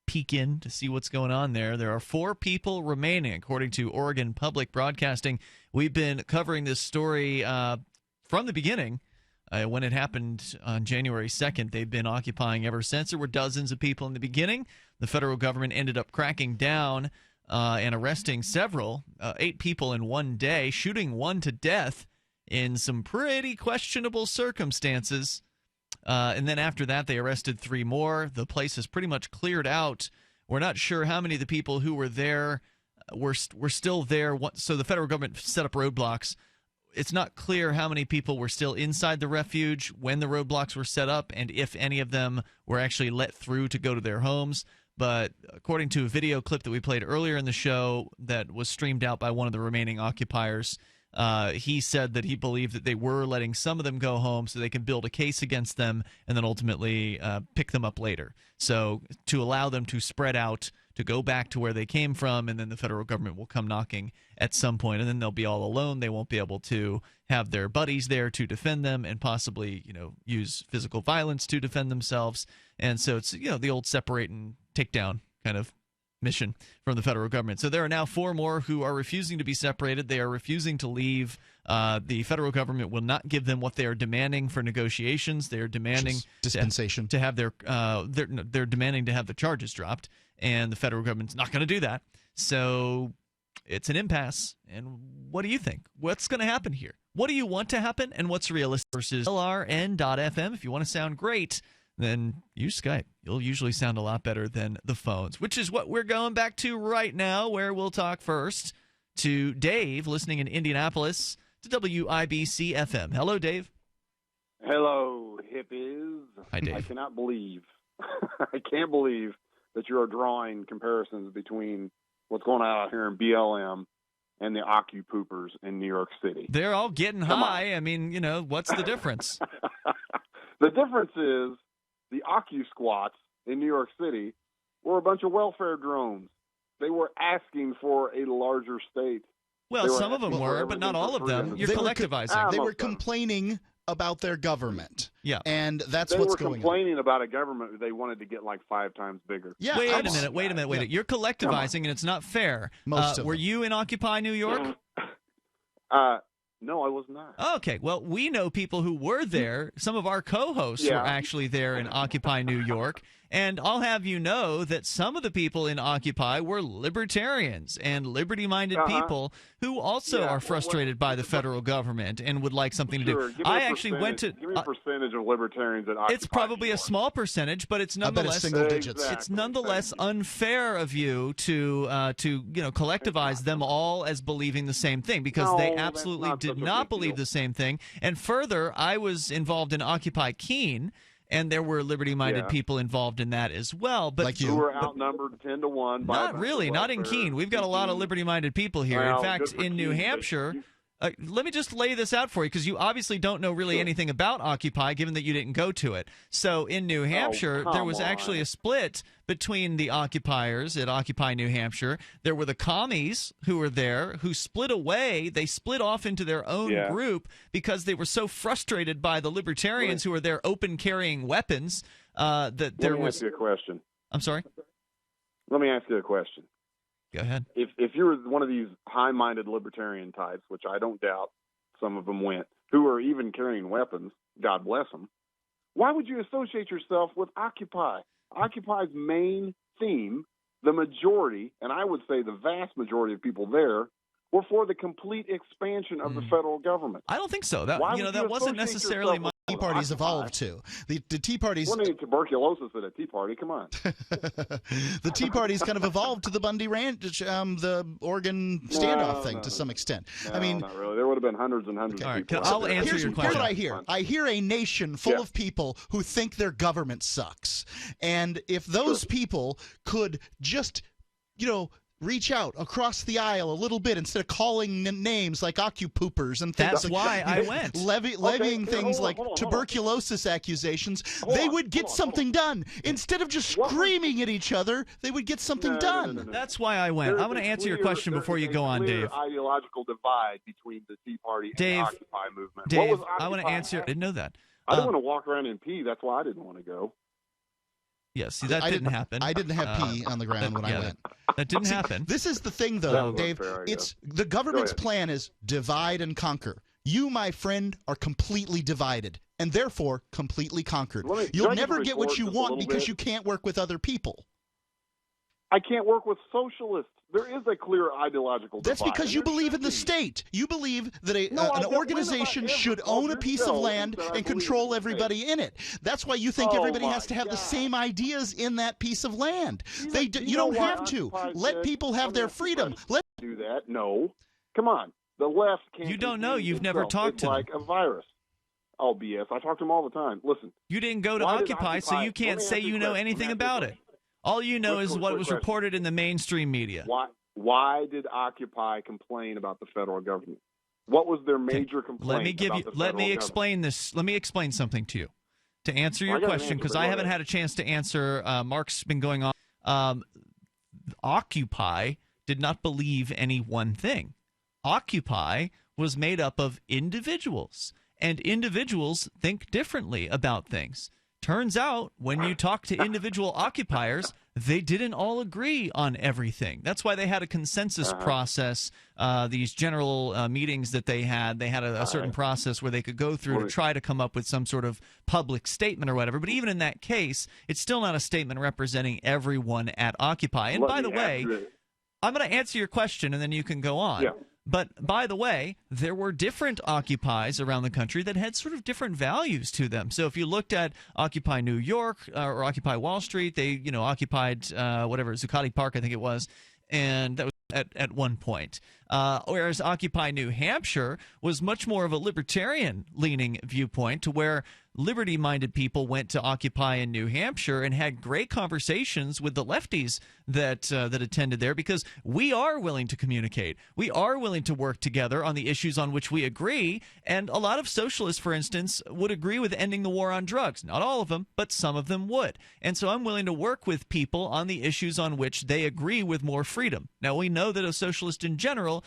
peek in to see what's going on there are 4 people remaining, according to Oregon Public Broadcasting. We've been covering this story from the beginning. When it happened on January 2nd, they've been occupying ever since. There were dozens of people in the beginning. The federal government ended up cracking down and arresting several, 8 people in one day, shooting one to death in some pretty questionable circumstances. And then after that, they arrested 3 more. The place is pretty much cleared out. We're not sure how many of the people who were there were still there. So the federal government set up roadblocks. It's not clear how many people were still inside the refuge when the roadblocks were set up and if any of them were actually let through to go to their homes. But according to a video clip that we played earlier in the show that was streamed out by one of the remaining occupiers, He said that he believed that they were letting some of them go home so they can build a case against them and then ultimately pick them up later. So to allow them to spread out, to go back to where they came from, and then the federal government will come knocking at some point, and then they'll be all alone. They won't be able to have their buddies there to defend them and possibly, use physical violence to defend themselves. And so it's, the old separate and take down kind of mission from the federal government. So there are now 4 more who are refusing to be separated. They are refusing to leave. The federal government will not give them what they are demanding for negotiations. They are demanding dispensation to have their they're demanding to have the charges dropped, and the federal government's not going to do that. So it's an impasse. And what do you think? What's going to happen here? What do you want to happen, and what's realistic? Versus LRN.FM. If you want to sound great, then use Skype. You'll usually sound a lot better than the phones, which is what we're going back to right now, where we'll talk first to Dave, listening in Indianapolis to WIBC FM. Hello, Dave. Hello, hippies. Hi, Dave. I cannot believe, I can't believe that you are drawing comparisons between what's going on out here in BLM and the Occupiers in New York City. They're all getting high. I mean, what's the difference? The difference is the Occu-squats in New York City were a bunch of welfare drones. They were asking for a larger state. Well, some of them were, but not all of them. You're collectivizing. They were complaining about their government. Yeah. And that's what's going on. They were complaining about a government that they wanted to get like 5 times bigger. Yeah. Wait a minute. You're collectivizing, and it's not fair. Were you in Occupy New York? No, I was not. Okay. Well, we know people who were there. Some of our co-hosts were actually there in Occupy New York. And I'll have you know that some of the people in Occupy were libertarians and liberty-minded people who also are frustrated by the federal government and would like something to do. I actually went to. Give me a percentage of libertarians at Occupy. It's probably a small percentage, but it's nonetheless single digits. It's nonetheless unfair of you to collectivize them all as believing the same thing, because they absolutely did not believe the same thing. And further, I was involved in Occupy Keene, and there were liberty-minded people involved in that as well. But like you who were outnumbered 10-1. Not really. Not in Keene. We've got a lot of liberty-minded people here. Well, in fact, in New Hampshire. Let me just lay this out for you, because you obviously don't know really anything about Occupy, given that you didn't go to it. So in New Hampshire, there was actually a split between the occupiers at Occupy New Hampshire. There were the commies who were there, who split away. They split off into their own group because they were so frustrated by the libertarians who were there open carrying weapons that there was. Let me ask you a question. I'm sorry? Let me ask you a question. Go ahead. If you're one of these high-minded libertarian types, which I don't doubt some of them went, who are even carrying weapons, God bless them, why would you associate yourself with Occupy? Occupy's main theme, the majority, and I would say the vast majority of people there, were for the complete expansion of the federal government. I don't think so. That wasn't necessarily my Tea Party's evolved to. The Tea Party's. What need tuberculosis at a Tea Party? Come on. The Tea Party's kind of evolved to the Bundy Ranch, the Oregon standoff thing to some extent. No, not really. There would have been hundreds and hundreds of people. I'll answer your question. Here's what I hear. I hear a nation full of people who think their government sucks. And if those people could just, reach out across the aisle a little bit instead of calling names like Occupiers and things. That's why I went. Levying things like tuberculosis accusations, they would get something done. Instead of just screaming at each other, they would get something done. No. That's why I went. I want to answer your question before you go on, Dave. Ideological divide between the Tea Party and the Occupy movement. Dave, I want to answer. I didn't know that. I didn't want to walk around and pee. That's why I didn't want to go. Yes, see, that didn't happen. I didn't have pee on the ground when I went. That didn't happen. This is the thing, though, Dave. It's the government's plan is divide and conquer. You, my friend, are completely divided and therefore completely conquered. You'll never get what you want because you can't work with other people. I can't work with socialists. There is a clear ideological divide. That's because you believe in the state. You believe that an organization should own a piece of land and control everybody in it. That's why you think everybody has to have the same ideas in that piece of land. You don't have to. Let people have their freedom. Let do that. No. Come on. The left can't. You don't know. You've never talked to them. It's like a virus. Oh, BS. I talk to them all the time. Listen. You didn't go to Occupy, so you can't say you know anything about it. All you know is what was reported in the mainstream media. Why did Occupy complain about the federal government? What was their major complaint? Let me explain this. Let me explain something to you to answer your question, because I haven't had a chance to answer. Mark's been going on. Occupy did not believe any one thing. Occupy was made up of individuals, and individuals think differently about things. Turns out, when you talk to individual occupiers, they didn't all agree on everything. That's why they had a consensus process, these general meetings that they had. They had a certain process where they could go through to try to come up with some sort of public statement or whatever. But even in that case, it's still not a statement representing everyone at Occupy. And by the way, I'm going to answer your question, and then you can go on. Yeah. But by the way, there were different Occupies around the country that had sort of different values to them. So if you looked at Occupy New York or Occupy Wall Street, they occupied Zuccotti Park, I think it was, and that was at one point. Whereas Occupy New Hampshire was much more of a libertarian-leaning viewpoint, to where liberty-minded people went to Occupy in New Hampshire and had great conversations with the lefties that attended there, because we are willing to communicate. We are willing to work together on the issues on which we agree, and a lot of socialists, for instance, would agree with ending the war on drugs. Not all of them, but some of them would. And so I'm willing to work with people on the issues on which they agree with more freedom. Now, we know that a socialist in general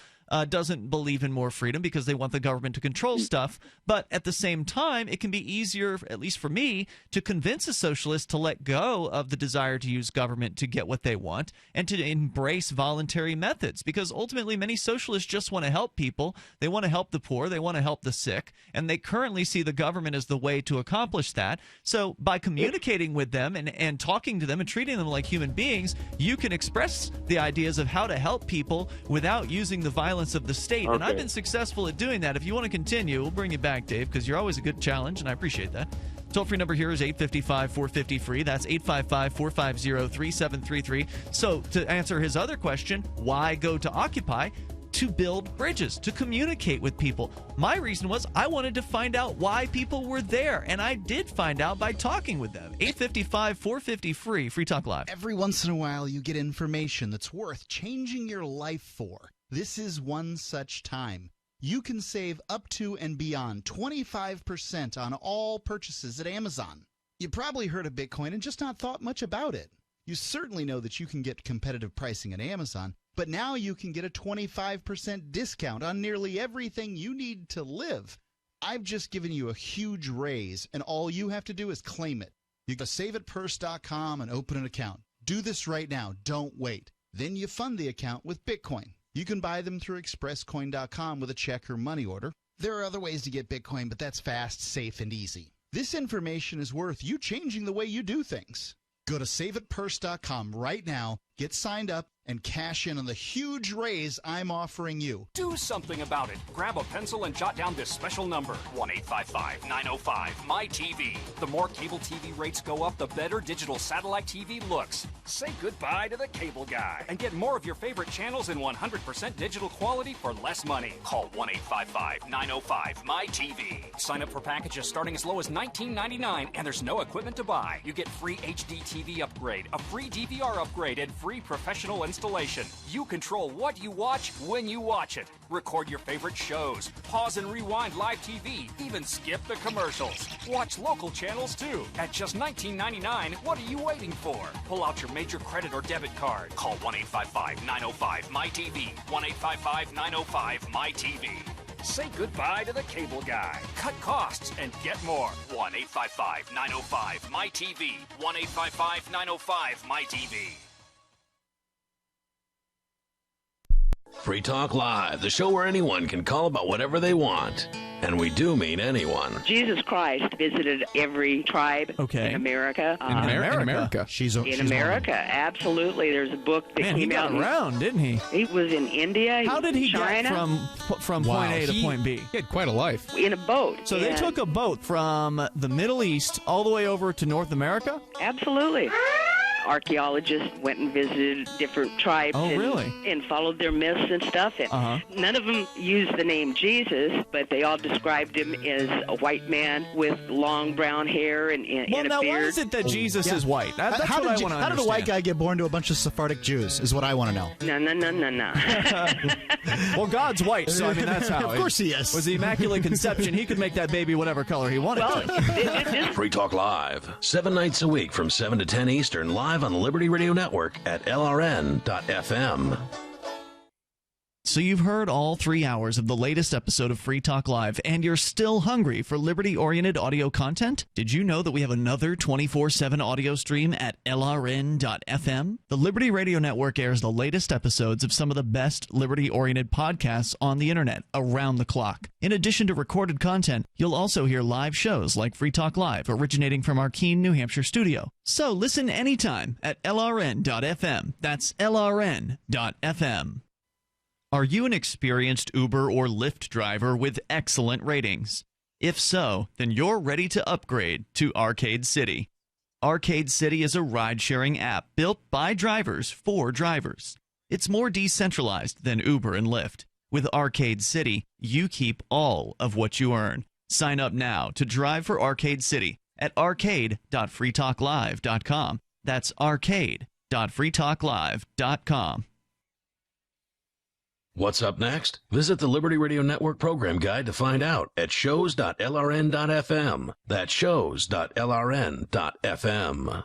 doesn't believe in more freedom because they want the government to control stuff. But at the same time, it can be easier, at least for me, to convince a socialist to let go of the desire to use government to get what they want and to embrace voluntary methods. Because ultimately, many socialists just want to help people. They want to help the poor. They want to help the sick. And they currently see the government as the way to accomplish that. So by communicating with them and talking to them and treating them like human beings, you can express the ideas of how to help people without using the violence of the state. And I've been successful at doing that. If you want to continue, we'll bring you back, Dave, because you're always a good challenge, and I appreciate that. Toll-free number here is 855-450-FREE. That's 855-450-3733. So to answer his other question, why go to Occupy? To build bridges, to communicate with people. My reason was I wanted to find out why people were there, and I did find out by talking with them. 855-450-FREE, Free Talk Live. Every once in a while, you get information that's worth changing your life for. This is one such time. You can save up to and beyond 25% on all purchases at Amazon. You probably heard of Bitcoin and just not thought much about it. You certainly know that you can get competitive pricing at Amazon, but now you can get a 25% discount on nearly everything you need to live. I've just given you a huge raise, and all you have to do is claim it. You go to saveitpurse.com and open an account. Do this right now. Don't wait. Then you fund the account with Bitcoin. You can buy them through expresscoin.com with a check or money order. There are other ways to get Bitcoin, but that's fast, safe, and easy. This information is worth you changing the way you do things. Go to saveitpurse.com right now, get signed up, and cash in on the huge raise I'm offering you. Do something about it. Grab a pencil and jot down this special number, 1-855-905-MY-TV. The more cable TV rates go up, the better digital satellite TV looks. Say goodbye to the cable guy and get more of your favorite channels in 100% digital quality for less money. Call 1-855-905-MY-TV. Sign up for packages starting as low as $19.99, and there's no equipment to buy. You get free HD TV upgrade, a free DVR upgrade, and free professional installation. You control what you watch when you watch it. Record your favorite shows, pause and rewind live TV, even skip the commercials. Watch local channels too. At just $19.99, what are you waiting for? Pull out your major credit or debit card. Call 1-855-905-MY-TV. 1-855-905-MY-TV. Say goodbye to the cable guy. Cut costs and get more. 1-855-905-MY-TV. 1-855-905-MY-TV. Free Talk Live, the show where anyone can call about whatever they want. And we do mean anyone. Jesus Christ visited every tribe in America. In America? She's in America, absolutely. There's a book that came out. He got around, didn't he? He was in India. How did he China. get from point A to point B? He had quite a life. In a boat. So they took a boat from the Middle East all the way over to North America? Absolutely. archaeologists went and visited different tribes and followed their myths and stuff. And none of them used the name Jesus, but they all described him as a white man with long brown hair and a now beard. why is it that Jesus is white? That's what I want to understand. How did a white guy get born to a bunch of Sephardic Jews, is what I want to know. No. Well, God's white, so I mean, that's how. Of course he is. Was the Immaculate Conception. He could make that baby whatever color he wanted to. Free Talk Live, 7 nights a week from 7 to 10 Eastern, live on the Liberty Radio Network at LRN.FM. So you've heard all 3 hours of the latest episode of Free Talk Live, and you're still hungry for liberty-oriented audio content? Did you know that we have another 24/7 audio stream at LRN.FM? The Liberty Radio Network airs the latest episodes of some of the best liberty-oriented podcasts on the internet around the clock. In addition to recorded content, you'll also hear live shows like Free Talk Live, originating from our Keene, New Hampshire studio. So listen anytime at LRN.FM. That's LRN.FM. Are you an experienced Uber or Lyft driver with excellent ratings? If so, then you're ready to upgrade to Arcade City. Arcade City is a ride-sharing app built by drivers for drivers. It's more decentralized than Uber and Lyft. With Arcade City, you keep all of what you earn. Sign up now to drive for Arcade City at arcade.freetalklive.com. That's arcade.freetalklive.com. What's up next? Visit the Liberty Radio Network program guide to find out at shows.lrn.fm. That's shows.lrn.fm.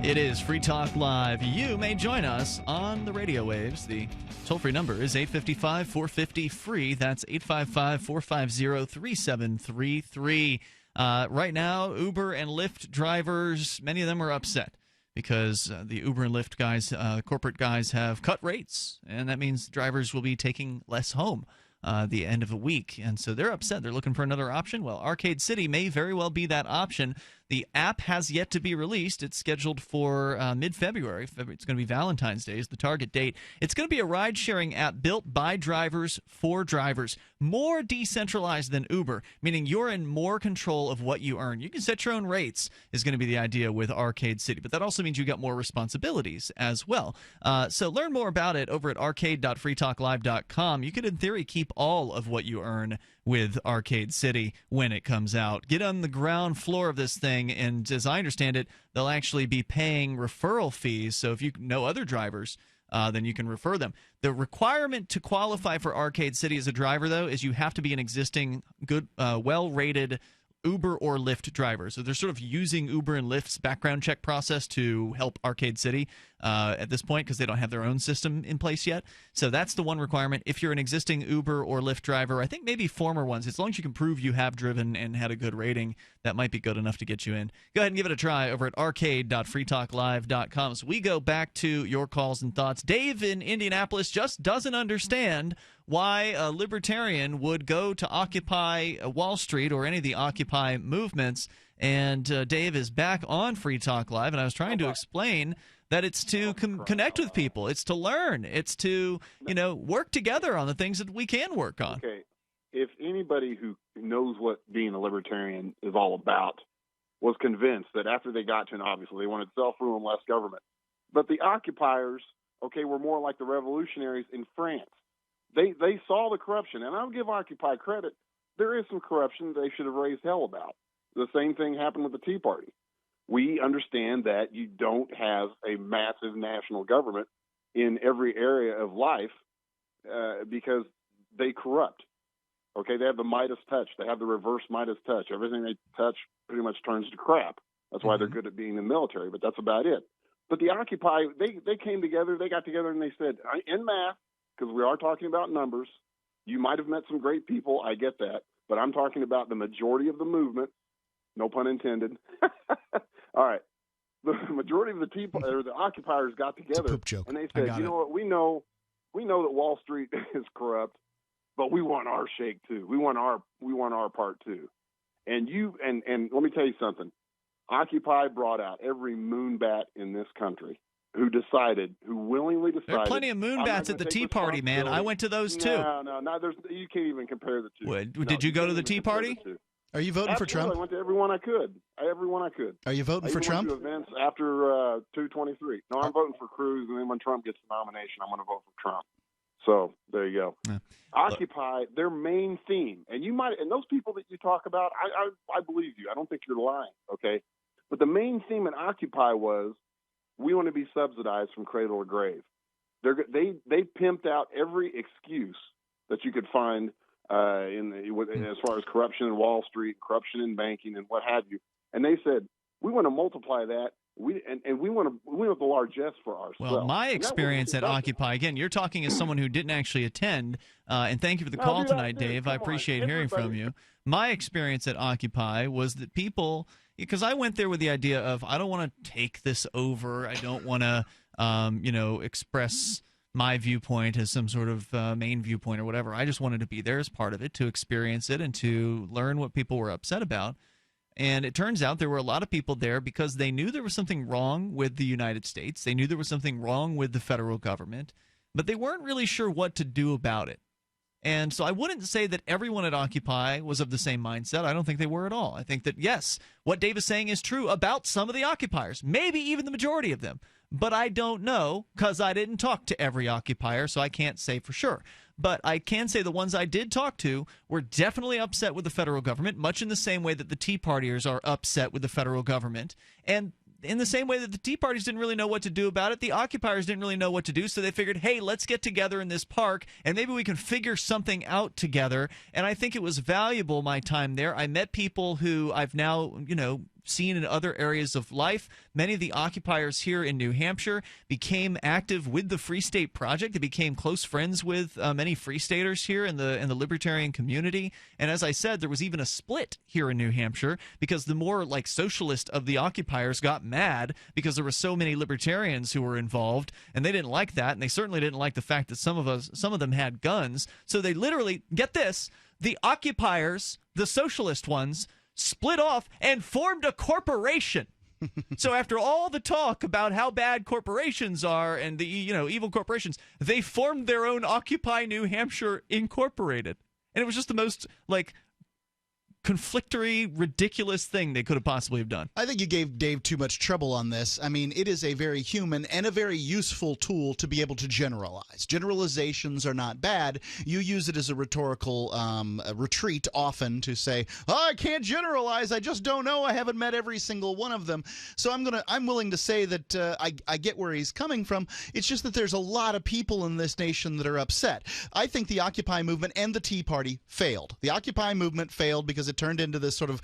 It is Free Talk Live. You may join us on the radio waves. The toll-free number is 855-450-FREE. That's 855-450-3733. Right now, Uber and Lyft drivers, many of them are upset because the Uber and Lyft guys, corporate guys, have cut rates, and that means drivers will be taking less home the end of the week. And so they're upset. They're looking for another option. Well, Arcade City may very well be that option. The app has yet to be released. It's scheduled for mid-February. It's going to be Valentine's Day is the target date. It's going to be a ride-sharing app built by drivers for drivers. More decentralized than Uber, meaning you're in more control of what you earn. You can set your own rates is going to be the idea with Arcade City. But that also means you got more responsibilities as well. So learn more about it over at arcade.freetalklive.com. You could, in theory, keep all of what you earn with Arcade City when it comes out. Get on the ground floor of this thing, and as I understand it, they'll actually be paying referral fees. So if you know other drivers, then you can refer them. The requirement to qualify for Arcade City as a driver, though, is you have to be an existing good, well-rated Uber or Lyft driver. So they're sort of using Uber and Lyft's background check process to help Arcade City at this point because they don't have their own system in place yet. So that's the one requirement. If you're an existing Uber or Lyft driver, I think maybe former ones, as long as you can prove you have driven and had a good rating, that might be good enough to get you in. Go ahead and give it a try over at arcade.freetalklive.com. So we go back to your calls and thoughts. Dave in Indianapolis just doesn't understand why a libertarian would go to Occupy Wall Street or any of the Occupy movements. And Dave is back on Free Talk Live, and I was trying to explain that it's to connect with people. It's to learn. It's to, work together on the things that we can work on. Okay. If anybody who knows what being a libertarian is all about was convinced that after they got to, and obviously they wanted self-rule and less government, but the occupiers, were more like the revolutionaries in France. They saw the corruption, and I'll give Occupy credit. There is some corruption they should have raised hell about. The same thing happened with the Tea Party. We understand that you don't have a massive national government in every area of life because they corrupt. Okay, they have the Midas touch. They have the reverse Midas touch. Everything they touch pretty much turns to crap. That's why they're good at being in the military, but that's about it. But the Occupy, they came together, they got together, and they said, en masse, because we are talking about numbers. You might have met some great people. I get that. But I'm talking about the majority of the movement. No pun intended. All right. The majority of the people, or the occupiers, got together and they said, you know what? We know that Wall Street is corrupt, but we want our shake too. We want our part too. And let me tell you something. Occupy brought out every moonbat in this country. who willingly decided. There are plenty of moonbats at the Tea Party, man. I went to those too. No, you can't even compare the two. Did you go to the Tea Party? Are you voting for Trump? I went to every one I could. Are you voting for Trump? I went to events after 2/23. No, I'm voting for Cruz, and then when Trump gets the nomination, I'm going to vote for Trump. So there you go. Yeah. Occupy, their main theme, and those people that you talk about, I believe you. I don't think you're lying. Okay, but the main theme in Occupy was we want to be subsidized from cradle to grave. They pimped out every excuse that you could find as far as corruption in Wall Street, corruption in banking, and what have you. And they said we want to multiply that. We want the largesse for ourselves. Well, my experience at Occupy, again, you're talking as someone who didn't actually attend, and thank you for the call tonight, Dave. I appreciate hearing from you. My experience at Occupy was that people, because I went there with the idea of I don't want to take this over. I don't want to, express my viewpoint as some sort of main viewpoint or whatever. I just wanted to be there as part of it, to experience it and to learn what people were upset about. And it turns out there were a lot of people there because they knew there was something wrong with the United States. They knew there was something wrong with the federal government, but they weren't really sure what to do about it. And so I wouldn't say that everyone at Occupy was of the same mindset. I don't think they were at all. I think that, yes, what Dave is saying is true about some of the occupiers, maybe even the majority of them. But I don't know because I didn't talk to every occupier, so I can't say for sure. But I can say the ones I did talk to were definitely upset with the federal government, much in the same way that the Tea Partiers are upset with the federal government. And in the same way that the Tea Parties didn't really know what to do about it, the occupiers didn't really know what to do, so they figured, hey, let's get together in this park, and maybe we can figure something out together. And I think it was valuable, my time there. I met people who I've now, seen in other areas of life. Many of the occupiers here in New Hampshire became active with the Free State Project. They became close friends with many Free Staters here in the libertarian community. And as I said, there was even a split here in New Hampshire because the more socialist of the occupiers got mad because there were so many libertarians who were involved, and they didn't like that, and they certainly didn't like the fact that some of them had guns. So they literally, get this, the occupiers, the socialist ones, split off and formed a corporation. So after all the talk about how bad corporations are and the evil corporations, they formed their own Occupy New Hampshire Incorporated. And it was just the most conflictory, ridiculous thing they could have possibly have done. I think you gave Dave too much trouble on this. I mean, it is a very human and a very useful tool to be able to generalize. Generalizations are not bad. You use it as a rhetorical retreat often to say, I can't generalize. I just don't know. I haven't met every single one of them. So I'm willing to say that I get where he's coming from. It's just that there's a lot of people in this nation that are upset. I think the Occupy movement and the Tea Party failed. The Occupy movement failed because it turned into this sort of,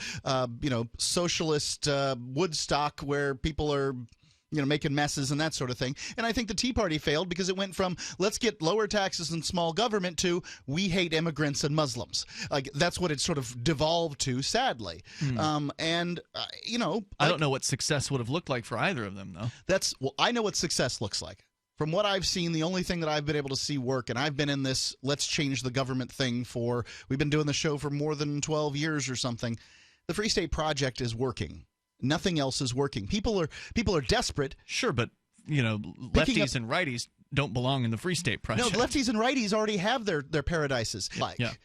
socialist Woodstock where people are, making messes and that sort of thing. And I think the Tea Party failed because it went from let's get lower taxes and small government to we hate immigrants and Muslims. That's what it sort of devolved to, sadly. I don't know what success would have looked like for either of them, though. I know what success looks like. From what I've seen, the only thing that I've been able to see work, and I've been in this let's change the government thing we've been doing the show for more than 12 years or something. The Free State Project is working. Nothing else is working. People are desperate. Sure, but, lefties and righties don't belong in the Free State Project. No, lefties and righties already have their paradises.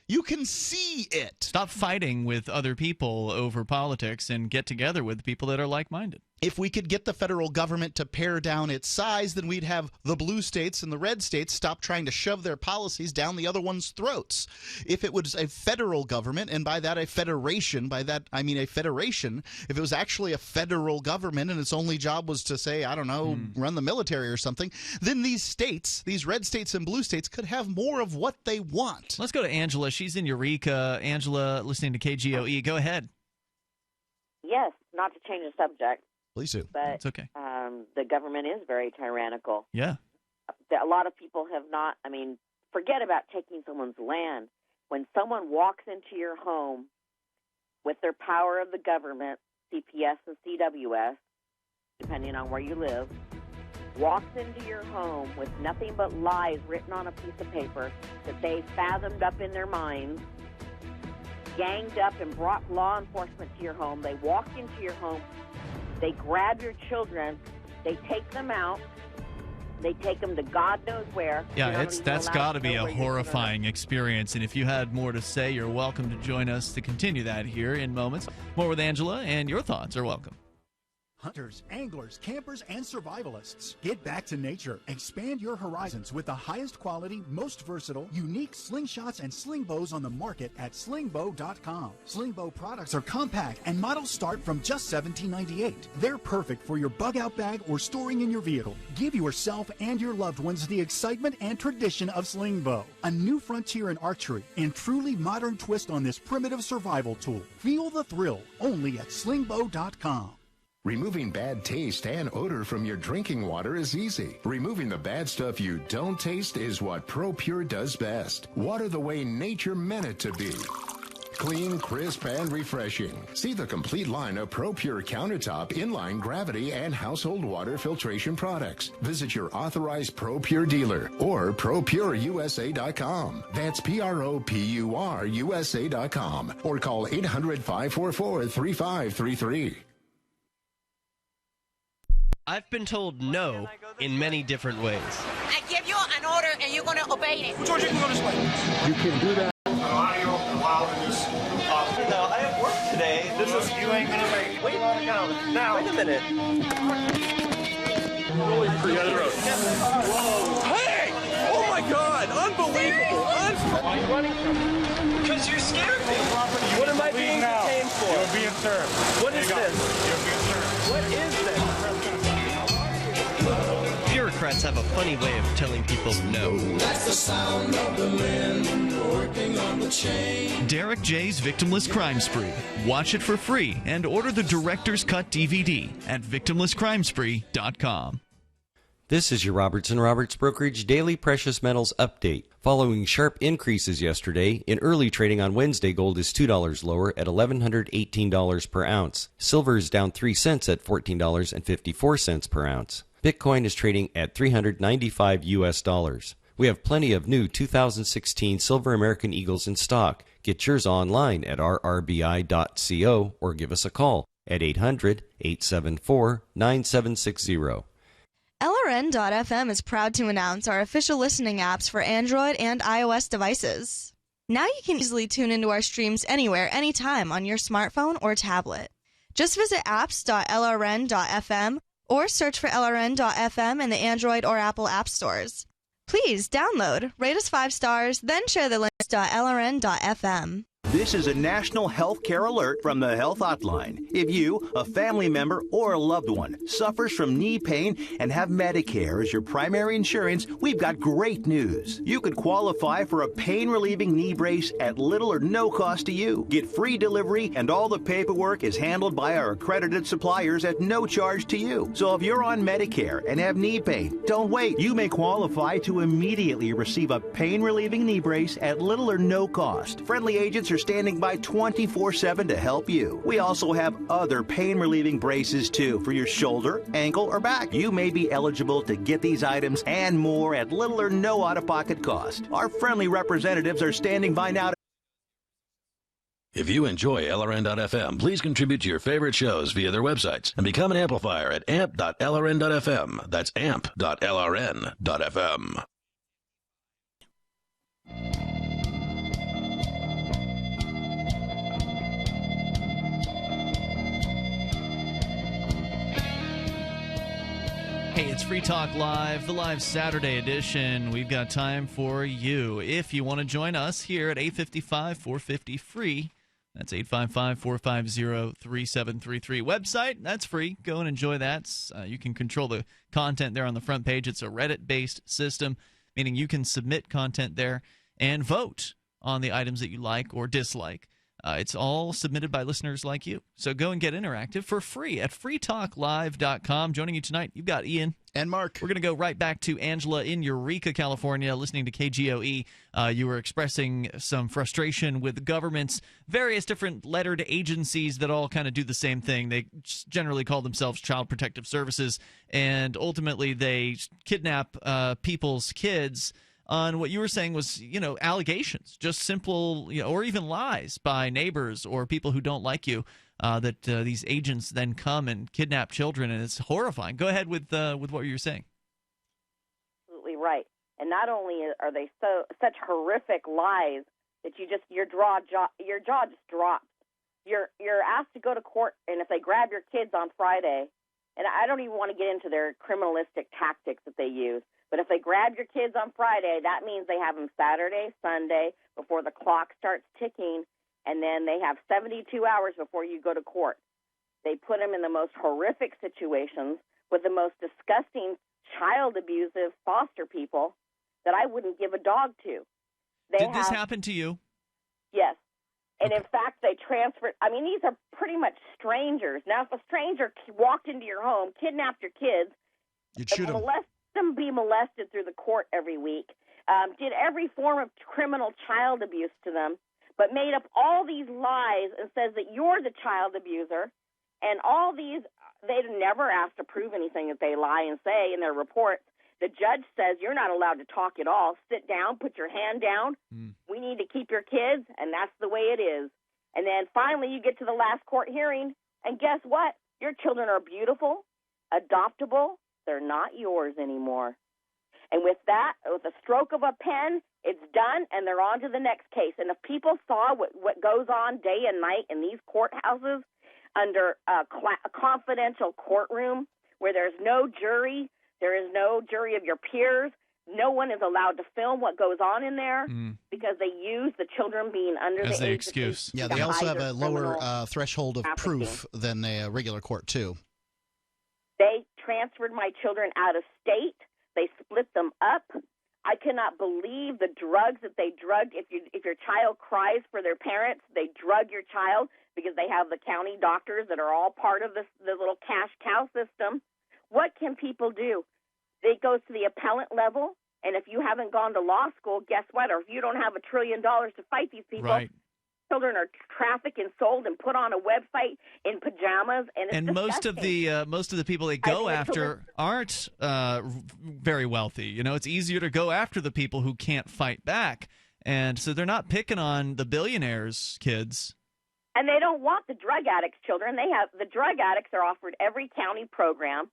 You can see it. Stop fighting with other people over politics and get together with people that are like-minded. If we could get the federal government to pare down its size, then we'd have the blue states and the red states stop trying to shove their policies down the other one's throats. If it was a federal government, and by that a federation, by that I mean a federation, if it was actually a federal government and its only job was to say, I don't know, run the military or something, then these states, these red states and blue states, could have more of what they want. Let's go to Angela. She's in Eureka. Angela, listening to KGOE. Go ahead. Yes, not to change the subject. Please do. But it's okay. The government is very tyrannical. Yeah. A lot of people have not, forget about taking someone's land. When someone walks into your home with their power of the government, CPS and CWS, depending on where you live, walks into your home with nothing but lies written on a piece of paper that they fathomed up in their minds, ganged up and brought law enforcement to your home. They walk into your home. They grab your children, they take them out, They take them to God knows where. Yeah, that's got to be a horrifying experience. And if you had more to say, you're welcome to join us to continue that here in moments. More with Angela, and your thoughts are welcome. Hunters, anglers, campers, and survivalists. Get back to nature. Expand your horizons with the highest quality, most versatile, unique slingshots and sling bows on the market at slingbow.com. Slingbow products are compact and models start from just $17.98. They're perfect for your bug-out bag or storing in your vehicle. Give yourself and your loved ones the excitement and tradition of slingbow. A new frontier in archery and truly modern twist on this primitive survival tool. Feel the thrill only at slingbow.com. Removing bad taste and odor from your drinking water is easy. Removing the bad stuff you don't taste is what ProPure does best. Water the way nature meant it to be. Clean, crisp, and refreshing. See the complete line of ProPure countertop, inline, gravity, and household water filtration products. Visit your authorized ProPure dealer or ProPureUSA.com. That's ProPureUSA.com or call 800-544-3533. I've been told no in many different ways. I give you an order and you're going to obey it. George, you can go this way. You can do that. Audio while it is No, I have work today. This is you ain't gonna make. Wait on account. Now. Wait a minute. Whoa. Hey! Oh my God! Unbelievable! Why are you running from me? Because you scared me. What am I being detained for? You're being served. What is this? You're being served. What is this? Bureaucrats have a funny way of telling people no. That's the sound of the men working on the chain. Derek J's Victimless Crime Spree. Watch it for free and order the Director's Cut DVD at victimlesscrimespree.com. This is your Robertson Roberts Brokerage Daily Precious Metals Update. Following sharp increases yesterday, in early trading on Wednesday, gold is $2 lower at $1,118 per ounce. Silver is down 3 cents at $14.54 per ounce. Bitcoin is trading at $395 US. We have plenty of new 2016 Silver American Eagles in stock. Get yours online at rrbi.co or give us a call at 800-874-9760. LRN.FM is proud to announce our official listening apps for Android and iOS devices. Now you can easily tune into our streams anywhere, anytime on your smartphone or tablet. Just visit apps.lrn.fm or search for LRN.FM in the Android or Apple app stores. Please download, rate us 5 stars, then share the links to LRN.FM. This is a national health care alert from the Health Hotline. If you, a family member, or a loved one suffers from knee pain and have Medicare as your primary insurance, we've got great news. You could qualify for a pain-relieving knee brace at little or no cost to you. Get free delivery, and all the paperwork is handled by our accredited suppliers at no charge to you. So if you're on Medicare and have knee pain, don't wait. You may qualify to immediately receive a pain-relieving knee brace at little or no cost. Friendly agents are standing by 24/7 to help you. We also have other pain-relieving braces too for your shoulder, ankle, or back. You may be eligible to get these items and more at little or no out-of-pocket cost. Our friendly representatives are standing by now. If you enjoy LRN.FM, please contribute to your favorite shows via their websites and become an amplifier at amp.lrn.fm. That's amp.lrn.fm. Hey, it's Free Talk Live, the live Saturday edition. We've got time for you. If you want to join us here at 855-450-FREE, that's 855-450-3733. Website, that's free. Go and enjoy that. You can control the content there on the front page. It's a Reddit-based system, meaning you can submit content there and vote on the items that you like or dislike. It's all submitted by listeners like you. So go and get interactive for free at freetalklive.com. Joining you tonight, you've got Ian. And Mark. We're going to go right back to Angela in Eureka, California, listening to KGOE. You were expressing some frustration with the government's various different lettered agencies that all kind of do the same thing. They generally call themselves Child Protective Services, and ultimately they kidnap people's kids on what you were saying was, allegations, just simple, or even lies by neighbors or people who don't like you, that these agents then come and kidnap children, and it's horrifying. Go ahead with what you were saying. right. And not only are they such horrific lies that your jaw just drops. You're asked to go to court, and if they grab your kids on Friday, and I don't even want to get into their criminalistic tactics that they use, but if they grab your kids on Friday, that means they have them Saturday, Sunday, before the clock starts ticking, and then they have 72 hours before you go to court. They put them in the most horrific situations with the most disgusting child abusive foster people that I wouldn't give a dog to. Did this happen to you? Yes. And in fact, they transferred. I mean, these are pretty much strangers. Now, if a stranger walked into your home, kidnapped your kids, you'd shoot them be molested through the court every week, did every form of criminal child abuse to them, but made up all these lies and says that you're the child abuser, and all these, they'd never asked to prove anything that they lie and say in their reports. The judge says you're not allowed to talk at all. Sit down, put your hand down. We need to keep your kids, and that's the way it is. And then finally you get to the last court hearing, and guess what? Your children are beautiful, adoptable. They're not yours anymore. And with that, with a stroke of a pen, it's done, and they're on to the next case. And if people saw what goes on day and night in these courthouses under a confidential courtroom where there's no jury, there is no jury of your peers, no one is allowed to film what goes on in there because they use the children being under as the the age excuse. Yeah, they also have a lower threshold of proof than a regular court, too. They transferred my children out of state. They split them up. I cannot believe the drugs that they drugged. If your child cries for their parents, they drug your child because they have the county doctors that are all part of the little cash cow system. What can people do? It goes to the appellant level, and if you haven't gone to law school, guess what? Or if you don't have $1 trillion to fight these people, right. Children are trafficked and sold and put on a website in pajamas, and it's disgusting. most of the people they go after aren't very wealthy. You know, it's easier to go after the people who can't fight back, and so they're not picking on the billionaires' kids. And they don't want the drug addicts' children. The drug addicts are offered every county program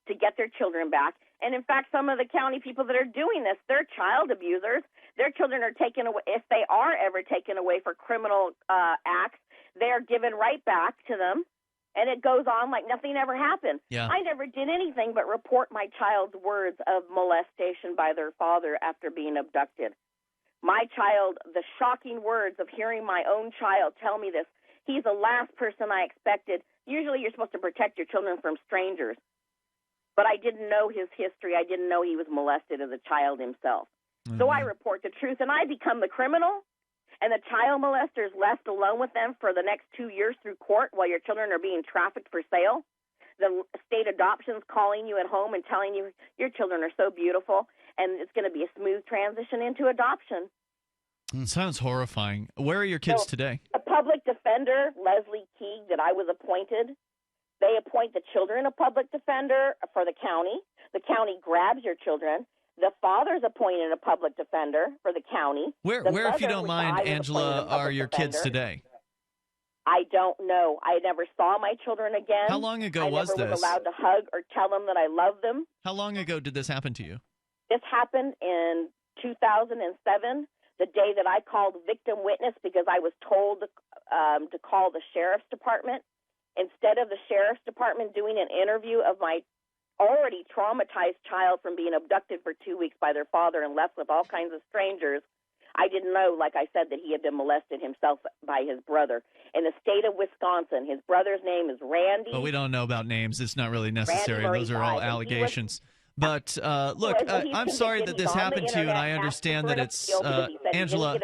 to get their children back. And in fact, some of the county people that are doing this, they're child abusers. Their children are taken away. If they are ever taken away for criminal acts, they are given right back to them. And it goes on like nothing ever happened. Yeah. I never did anything but report my child's words of molestation by their father after being abducted. My child, the shocking words of hearing my own child tell me this, he's the last person I expected. Usually you're supposed to protect your children from strangers. But I didn't know his history. I didn't know he was molested as a child himself. Mm-hmm. So I report the truth, and I become the criminal, and the child molester is left alone with them for the next 2 years through court while your children are being trafficked for sale. The state adoption's calling you at home and telling you your children are so beautiful, and it's going to be a smooth transition into adoption. Sounds horrifying. Where are your kids today? A public defender, Leslie Keeg, that I was appointed. They appoint the children a public defender for the county. The county grabs your children. The father's appointed a public defender for the county. Where if you don't mind, Angela, are your kids today? I don't know. I never saw my children again. How long ago was this? I never was allowed to hug or tell them that I love them. How long ago did this happen to you? This happened in 2007, the day that I called victim witness because I was told to call the sheriff's department. Instead of the sheriff's department doing an interview of my already traumatized child from being abducted for 2 weeks by their father and left with all kinds of strangers, I didn't know, like I said, that he had been molested himself by his brother. In the state of Wisconsin, his brother's name is Randy. Well, we don't know about names. It's not really necessary. Those are all allegations. But look, I'm sorry that this happened to you, and I understand that it's Angela.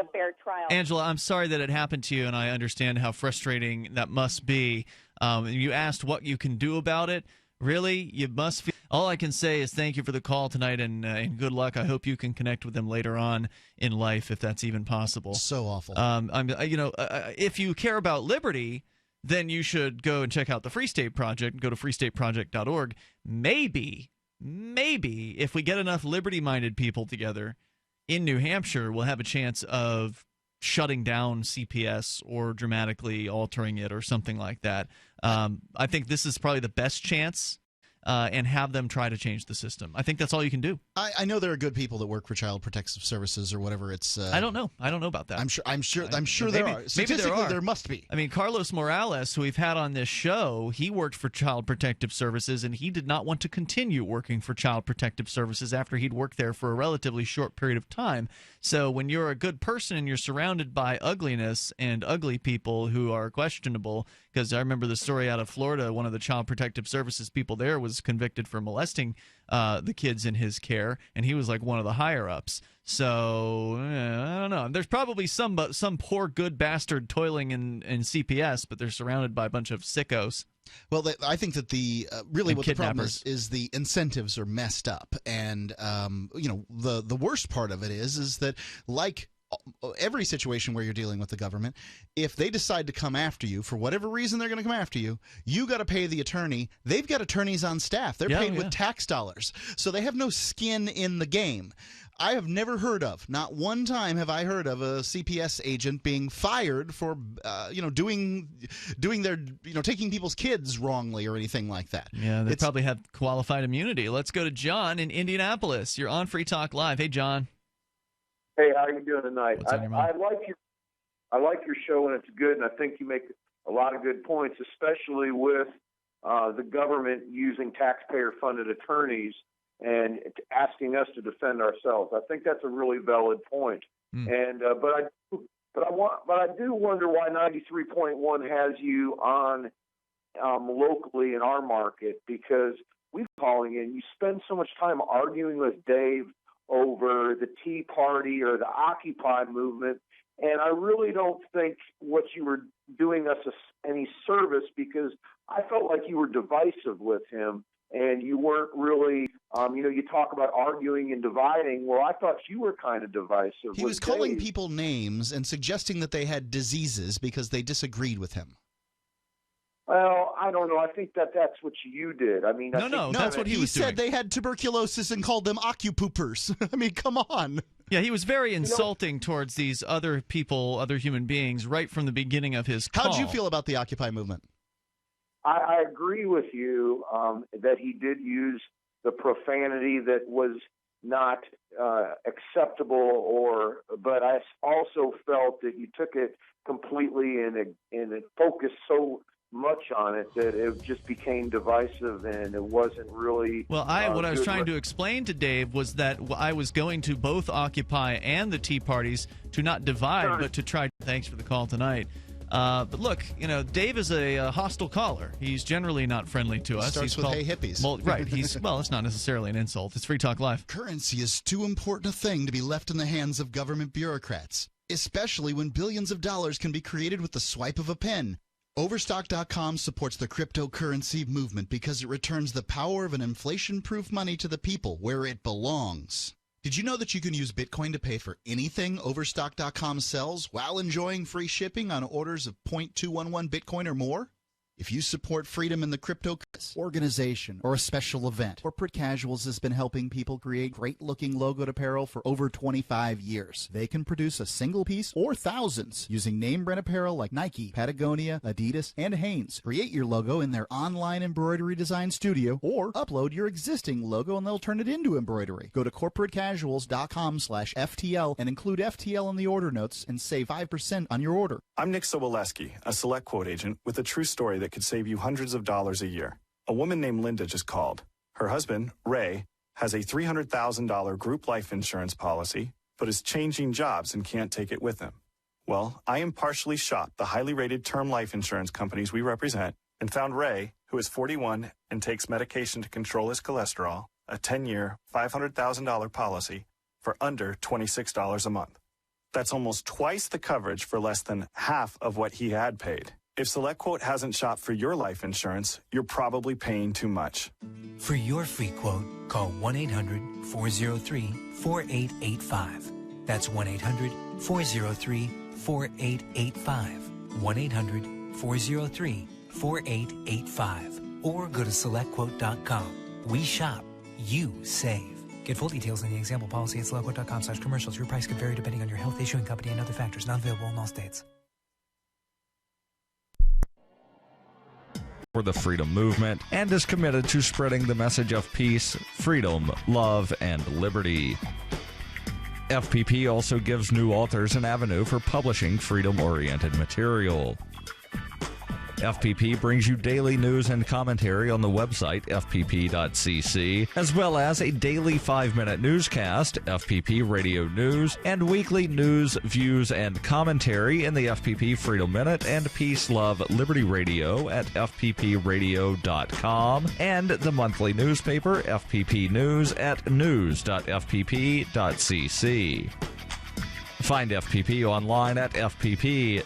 Angela, I'm sorry that it happened to you, and I understand how frustrating that must be. You asked what you can do about it. Really, you must feel. All I can say is thank you for the call tonight, and good luck. I hope you can connect with them later on in life, if that's even possible. So awful. If you care about liberty, then you should go and check out the Free State Project. Go to freestateproject.org. Maybe if we get enough liberty-minded people together in New Hampshire, we'll have a chance of shutting down CPS or dramatically altering it or something like that. I think this is probably the best chance and have them try to change the system. I think that's all you can do. I know there are good people that work for Child Protective Services or whatever. It's I don't know about that. I'm sure there are. Statistically, there must be. I mean, Carlos Morales, who we've had on this show, he worked for Child Protective Services, and he did not want to continue working for Child Protective Services after he'd worked there for a relatively short period of time. So when you're a good person and you're surrounded by ugliness and ugly people who are questionable, because I remember the story out of Florida, one of the Child Protective Services people there was convicted for molesting the kids in his care, and he was like one of the higher-ups. So, I don't know. There's probably some poor good bastard toiling in CPS, but they're surrounded by a bunch of sickos. Well, I think that really what the problem is the incentives are messed up, and the worst part of it is that, like every situation where you're dealing with the government, if they decide to come after you for whatever reason, they're going to come after you. You got to pay the attorney. They've got attorneys on staff. They're paid with tax dollars, so they have no skin in the game. I have never heard of, not one time have I heard of a CPS agent being fired for, doing their, taking people's kids wrongly or anything like that. Yeah, they probably have qualified immunity. Let's go to John in Indianapolis. You're on Free Talk Live. Hey, John. Hey, how are you doing tonight? What's on your mind? I like your show, and it's good, and I think you make a lot of good points, especially with the government using taxpayer-funded attorneys and asking us to defend ourselves. I think that's a really valid point. And but I do wonder why 93.1 has you on locally in our market, because we're calling in. You spend so much time arguing with Dave over the Tea Party or the Occupy movement, and I really don't think what you were doing us any service, because I felt like you were divisive with him, and you weren't really, you talk about arguing and dividing. Well, I thought you were kind of divisive. He was calling people names and suggesting that they had diseases because they disagreed with him. Well, I don't know. I think that's what you did. I mean, that's what he was doing. He said they had tuberculosis and called them Occupiers. I mean, come on. Yeah, he was very insulting towards these other people, other human beings, right from the beginning of his call. How'd you feel about the Occupy movement? I agree with you that he did use the profanity that was not acceptable, but I also felt that you took it completely and it focused so much on it that it just became divisive, and it wasn't really what I was trying to explain to Dave was that I was going to both Occupy and the Tea Parties to not divide, but to try. Thanks for the call tonight. But look, Dave is a hostile caller. He's generally not friendly to us. Starts with "Hey hippies." Well, right. It's not necessarily an insult. It's Free Talk Live. Currency is too important a thing to be left in the hands of government bureaucrats, especially when billions of dollars can be created with the swipe of a pen. Overstock.com supports the cryptocurrency movement because it returns the power of an inflation-proof money to the people where it belongs. Did you know that you can use Bitcoin to pay for anything Overstock.com sells while enjoying free shipping on orders of 0.211 Bitcoin or more? If you support freedom in the crypto organization or a special event, Corporate Casuals has been helping people create great-looking logoed apparel for over 25 years. They can produce a single piece or thousands using name-brand apparel like Nike, Patagonia, Adidas, and Hanes. Create your logo in their online embroidery design studio or upload your existing logo and they'll turn it into embroidery. Go to corporatecasuals.com/FTL and include FTL in the order notes and save 5% on your order. I'm Nick Soboleski, a Select Quote agent with a true story that could save you hundreds of dollars a year. A woman named Linda just called. Her husband, Ray, has a $300,000 group life insurance policy, but is changing jobs and can't take it with him. Well, I impartially shopped the highly rated term life insurance companies we represent and found Ray, who is 41 and takes medication to control his cholesterol, a 10-year, $500,000 policy for under $26 a month. That's almost twice the coverage for less than half of what he had paid. If SelectQuote hasn't shopped for your life insurance, you're probably paying too much. For your free quote, call 1-800-403-4885. That's 1-800-403-4885. 1-800-403-4885. Or go to SelectQuote.com. We shop, you save. Get full details in the example policy at SelectQuote.com/commercials. Your price could vary depending on your health, issuing company, and other factors. Not available in all states. for the freedom movement and is committed to spreading the message of peace, freedom, love, and liberty. FPP also gives new authors an avenue for publishing freedom-oriented material. FPP brings you daily news and commentary on the website fpp.cc, as well as a daily 5-minute newscast, FPP Radio News, and weekly news, views, and commentary in the FPP Freedom Minute and Peace, Love, Liberty Radio at fppradio.com, and the monthly newspaper FPP News at news.fpp.cc. Find FPP online at fpp.cc.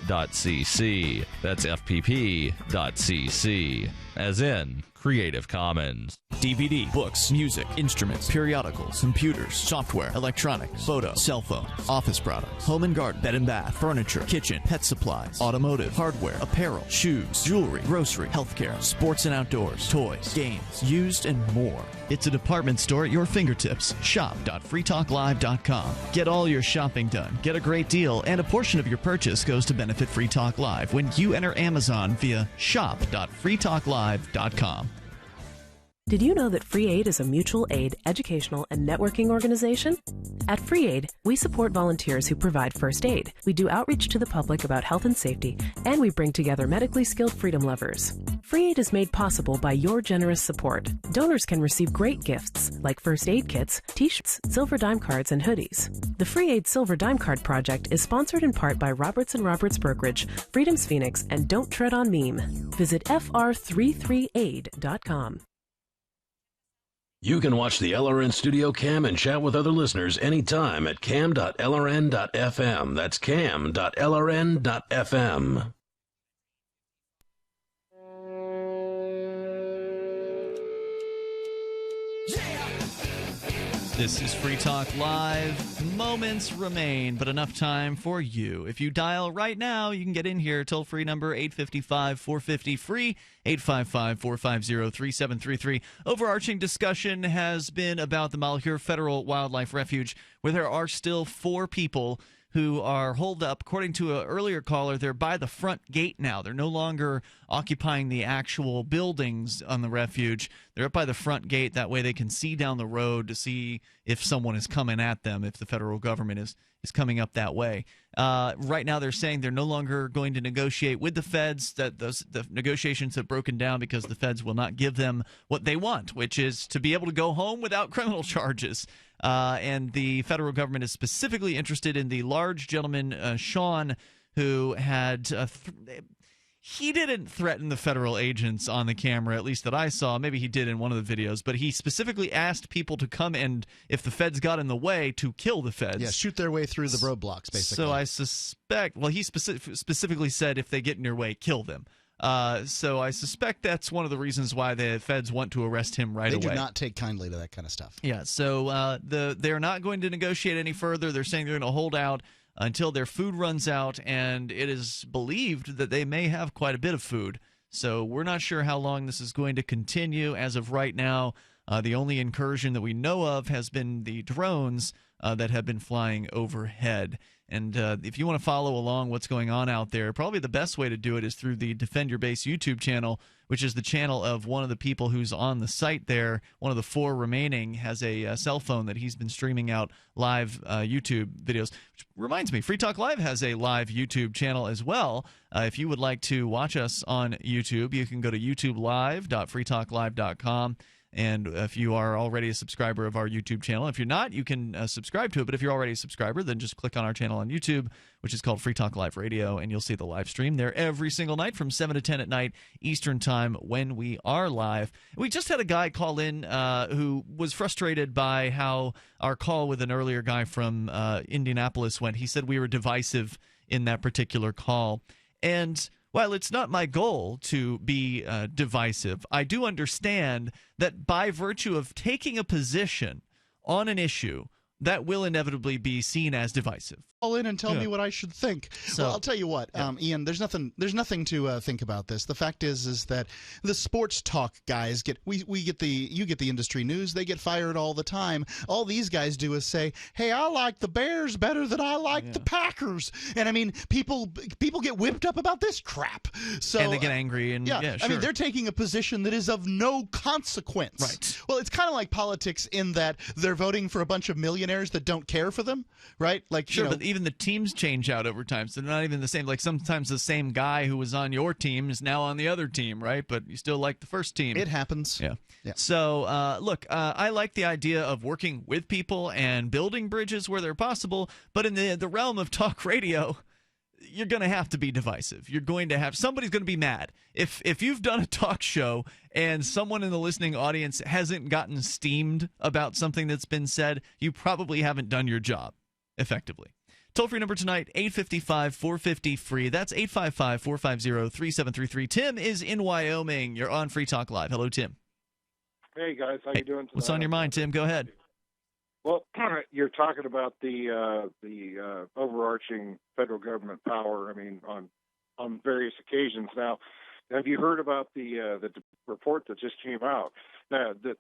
That's fpp.cc, as in Creative Commons. DVD, books, music, instruments, periodicals, computers, software, electronics, photo, cell phone, office products, home and garden, bed and bath, furniture, kitchen, pet supplies, automotive, hardware, apparel, shoes, jewelry, grocery, healthcare, sports and outdoors, toys, games, used, and more. It's a department store at your fingertips. Shop.freetalklive.com. Get all your shopping done, get a great deal, and a portion of your purchase goes to benefit Free Talk Live when you enter Amazon via shop.freetalklive.com. Did you know that Free Aid is a mutual aid, educational, and networking organization? At Free Aid, we support volunteers who provide first aid. We do outreach to the public about health and safety, and we bring together medically skilled freedom lovers. Free Aid is made possible by your generous support. Donors can receive great gifts like first aid kits, t-shirts, silver dime cards, and hoodies. The Free Aid Silver Dime Card Project is sponsored in part by Roberts & Roberts Brokerage, Freedom's Phoenix, and Don't Tread on Meme. Visit fr33aid.com. You can watch the LRN Studio Cam and chat with other listeners anytime at cam.lrn.fm. That's cam.lrn.fm. This is Free Talk Live. Moments remain, but enough time for you. If you dial right now, you can get in here. Toll-free number 855-450-FREE, 855-450-3733. Overarching discussion has been about the Malheur Federal Wildlife Refuge, where there are still 4 people who are holed up. According to an earlier caller, they're by the front gate now. They're no longer occupying the actual buildings on the refuge. They're up by the front gate. That way they can see down the road to see if someone is coming at them, if the federal government is coming up that way. Right now they're saying they're no longer going to negotiate with the feds, that the negotiations have broken down because the feds will not give them what they want, which is to be able to go home without criminal charges. And the federal government is specifically interested in the large gentleman, Sean, who had he didn't threaten the federal agents on the camera, at least that I saw. Maybe he did in one of the videos, but he specifically asked people to come and, if the feds got in the way, to kill the feds. Yeah, shoot their way through the roadblocks, basically. So I suspect, well, he specifically said if they get in your way, kill them. So I suspect that's one of the reasons why the feds want to arrest him right away. They do not take kindly to that kind of stuff. Yeah, so they're not going to negotiate any further. They're saying they're going to hold out until their food runs out, and it is believed that they may have quite a bit of food. So we're not sure how long this is going to continue. As of right now, the only incursion that we know of has been the drones that have been flying overhead. And if you want to follow along what's going on out there, probably the best way to do it is through the Defend Your Base YouTube channel, which is the channel of one of the people who's on the site there. One of the 4 remaining has a cell phone that he's been streaming out live YouTube videos. Which reminds me, Free Talk Live has a live YouTube channel as well. If you would like to watch us on YouTube, you can go to youtubelive.freetalklive.com. And if you are already a subscriber of our YouTube channel, if you're not, you can subscribe to it. But if you're already a subscriber, then just click on our channel on YouTube, which is called Free Talk Live Radio, and you'll see the live stream there every single night from 7 to 10 at night Eastern Time when we are live. We just had a guy call in who was frustrated by how our call with an earlier guy from Indianapolis went. He said we were divisive in that particular call. And while it's not my goal to be divisive, I do understand that by virtue of taking a position on an issue, that will inevitably be seen as divisive. Call in and tell me what I should think. So, well, I'll tell you what, Ian. There's nothing to think about this. The fact is that the sports talk guys you get the industry news. They get fired all the time. All these guys do is say, "Hey, I like the Bears better than I like the Packers," and I mean, people get whipped up about this crap. So and they get angry and sure. I mean, they're taking a position that is of no consequence. Right. Well, it's kind of like politics in that they're voting for a bunch of millionaires that don't care for them, right? Like, sure, but even the teams change out over time, so they're not even the same. Like sometimes the same guy who was on your team is now on the other team, right? But you still like the first team. It happens. Yeah. So, look, I like the idea of working with people and building bridges where they're possible, but in the realm of talk radio, you're going to have to be divisive. You're going to have somebody's going to be mad. If you've done a talk show and someone in the listening audience hasn't gotten steamed about something that's been said, you probably haven't done your job effectively. Toll-free number tonight, 855-450-FREE. That's 855-450-3733. Tim is in Wyoming. You're on Free Talk Live. Hello, Tim. Hey, guys. How you doing tonight? What's on your mind, Tim? Go ahead. Well, you're talking about the overarching federal government power. I mean, on various occasions. Now, have you heard about the report that just came out? Now, that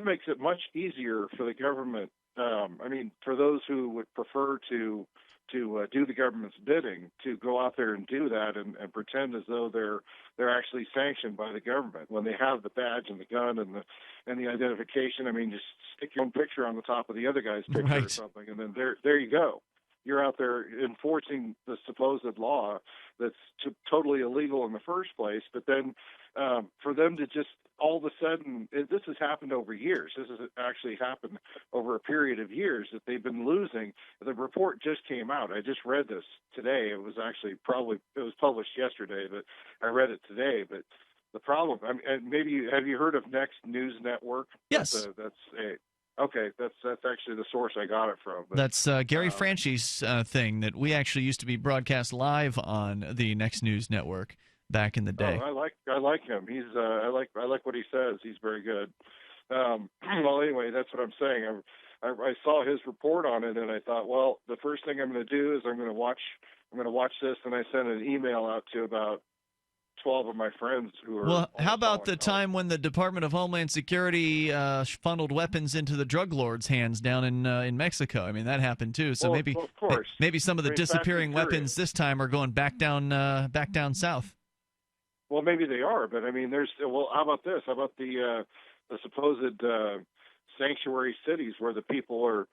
makes it much easier for the government. I mean, for those who would prefer to do the government's bidding, to go out there and do that and pretend as though they're actually sanctioned by the government when they have the badge and the gun and the identification. I mean, just stick your own picture on the top of the other guy's picture or something, and then there you go. You're out there enforcing the supposed law that's totally illegal in the first place. But then for them to just all of a sudden, this has happened over years. This has actually happened over a period of years that they've been losing. The report just came out. I just read this today. It was actually it was published yesterday, but I read it today. But the problem, I mean, and maybe have you heard of Next News Network? Yes. Okay, that's actually the source I got it from. But, that's Gary Franchi's thing that we actually used to be broadcast live on the Next News Network back in the day. Oh, I like him. He's I like what he says. He's very good. Well, anyway, that's what I'm saying. I saw his report on it, and I thought, well, the first thing I'm going to do is I'm going to watch this, and I sent an email out to about 12 of my friends who are. Well, how about the time when the Department of Homeland Security funneled weapons into the drug lords' hands down in Mexico? I mean, that happened too. So well, of course. maybe some of the disappearing weapons this time are going back down south. Well, maybe they are, but I mean, how about this? How about the supposed sanctuary cities where the people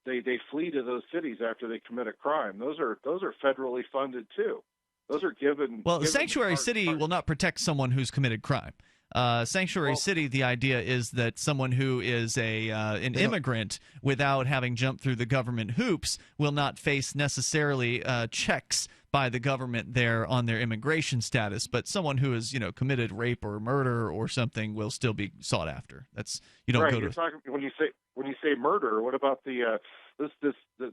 they flee to those cities after they commit a crime? Those are federally funded too. Those are given. Well, a sanctuary city will not protect someone who's committed crime. Sanctuary city, the idea is that someone who is an immigrant without having jumped through the government hoops will not face necessarily checks by the government there on their immigration status, but someone who has committed rape or murder or something will still be sought after. That's you don't right. go to. You're talking, when you say murder. What about the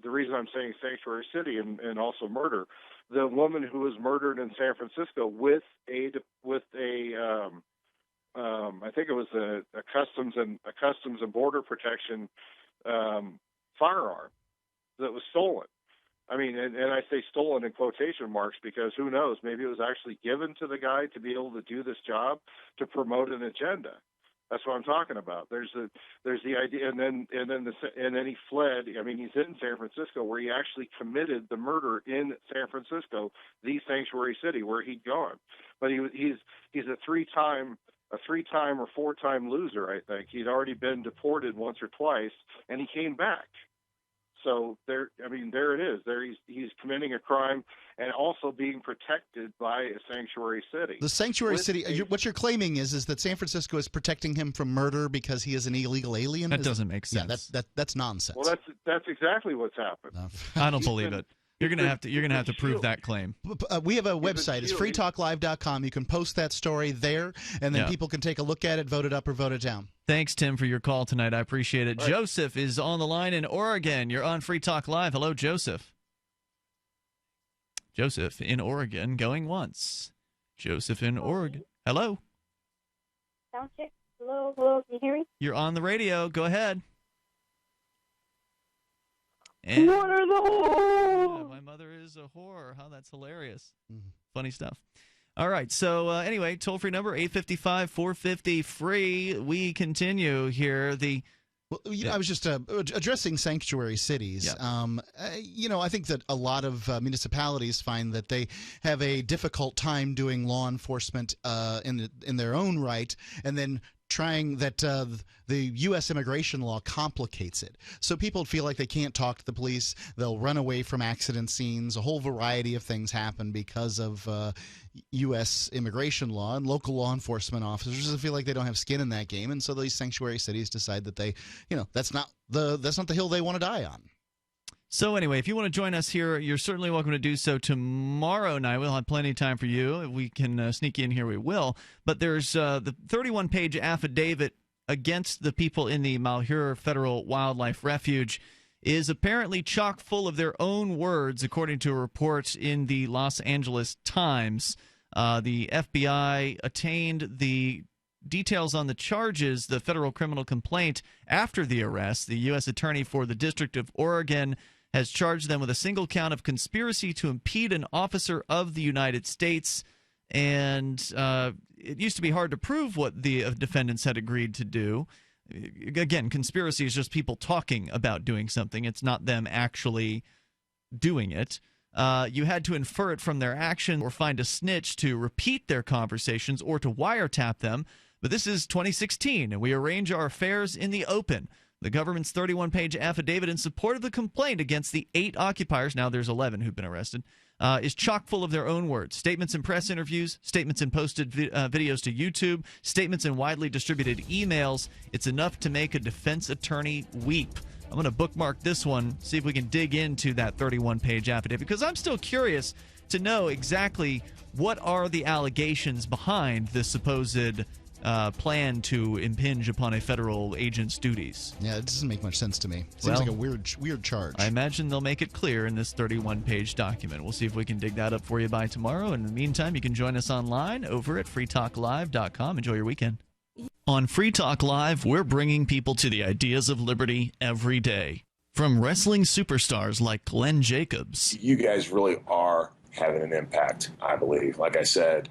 reason I'm saying sanctuary city and also murder? The woman who was murdered in San Francisco with a I think it was a customs and border protection firearm that was stolen. I mean, and I say stolen in quotation marks because who knows? Maybe it was actually given to the guy to be able to do this job to promote an agenda. That's what I'm talking about. There's the idea, and then he fled. I mean, he's in San Francisco where he actually committed the murder in San Francisco, the sanctuary city where he'd gone. But he's a three-time or four-time loser. I think he'd already been deported once or twice, and he came back. So there it is. There he's committing a crime and also being protected by a sanctuary city. The sanctuary city. What you're claiming is that San Francisco is protecting him from murder because he is an illegal alien. That doesn't make sense. Yeah, that's nonsense. Well, that's exactly what's happened. No. I don't believe it. You're gonna have to prove that claim. We have a website. It's freetalklive.com. You can post that story there, and then people can take a look at it, vote it up or vote it down. Thanks, Tim, for your call tonight. I appreciate it. Right. Joseph is on the line in Oregon. You're on Free Talk Live. Hello, Joseph. Joseph in Oregon, going once. Joseph in Oregon. Hello. Sound check. Hello. Can you hear me? You're on the radio. Go ahead. And, what are the whores? Yeah, my mother is a whore. How that's hilarious. Funny stuff. All right. So anyway, toll-free number 855-450-FREE. We continue here. I was just addressing sanctuary cities. Yep. I think that a lot of municipalities find that they have a difficult time doing law enforcement in their own right, and then trying that the U.S. immigration law complicates it. So people feel like they can't talk to the police. They'll run away from accident scenes. A whole variety of things happen because of U.S. immigration law, and local law enforcement officers feel like they don't have skin in that game. And so these sanctuary cities decide that they, that's not the hill they want to die on. So anyway, if you want to join us here, you're certainly welcome to do so tomorrow night. We'll have plenty of time for you. If we can sneak you in here, we will. But there's the 31-page affidavit against the people in the Malheur Federal Wildlife Refuge is apparently chock full of their own words, according to a report in the Los Angeles Times. The FBI attained the details on the charges, the federal criminal complaint, after the arrest. The U.S. Attorney for the District of Oregon has charged them with a single count of conspiracy to impede an officer of the United States. And it used to be hard to prove what the defendants had agreed to do. Again, conspiracy is just people talking about doing something. It's not them actually doing it. You had to infer it from their action or find a snitch to repeat their conversations or to wiretap them. But this is 2016, and we arrange our affairs in the open. The government's 31-page affidavit in support of the complaint against the 8 occupiers, now there's 11 who've been arrested, is chock full of their own words. Statements in press interviews, statements in posted videos to YouTube, statements in widely distributed emails. It's enough to make a defense attorney weep. I'm going to bookmark this one, see if we can dig into that 31-page affidavit, because I'm still curious to know exactly what are the allegations behind this supposed plan to impinge upon a federal agent's duties. Yeah, it doesn't make much sense to me. Seems like a weird charge. I imagine they'll make it clear in this 31-page document. We'll see if we can dig that up for you by tomorrow. In the meantime, you can join us online over at freetalklive.com. Enjoy your weekend. On Free Talk Live, we're bringing people to the ideas of liberty every day. From wrestling superstars like Glenn Jacobs. You guys really are having an impact, I believe. Like I said,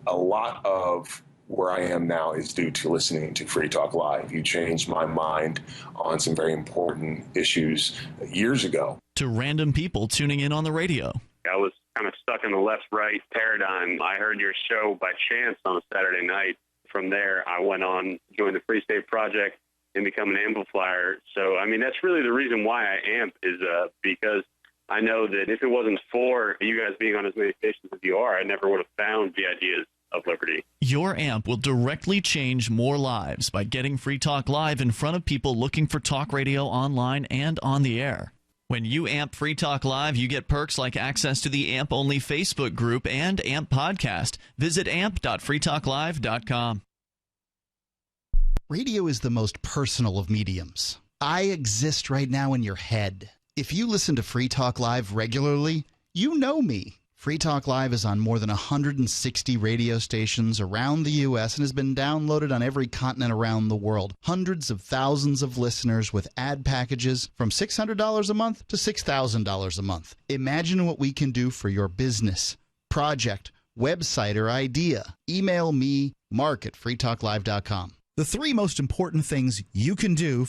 a lot of where I am now is due to listening to Free Talk Live. You changed my mind on some very important issues years ago. To random people tuning in on the radio. I was kind of stuck in the left-right paradigm. I heard your show by chance on a Saturday night. From there, I went on, joined the Free State Project, and become an amplifier. So, I mean, that's really the reason why I amp is because I know that if it wasn't for you guys being on as many stations as you are, I never would have found the ideas of liberty. Your amp will directly change more lives by getting Free Talk Live in front of people looking for talk radio online and on the air. When you amp Free Talk Live, you get perks like access to the AMP-only Facebook group and AMP podcast. Visit amp.freetalklive.com. Radio is the most personal of mediums. I exist right now in your head. If you listen to Free Talk Live regularly, you know me. Free Talk Live is on more than 160 radio stations around the U.S. and has been downloaded on every continent around the world. Hundreds of thousands of listeners with ad packages from $600 a month to $6,000 a month. Imagine what we can do for your business, project, website, or idea. Email me, mark@freetalklive.com. The 3 most important things you can do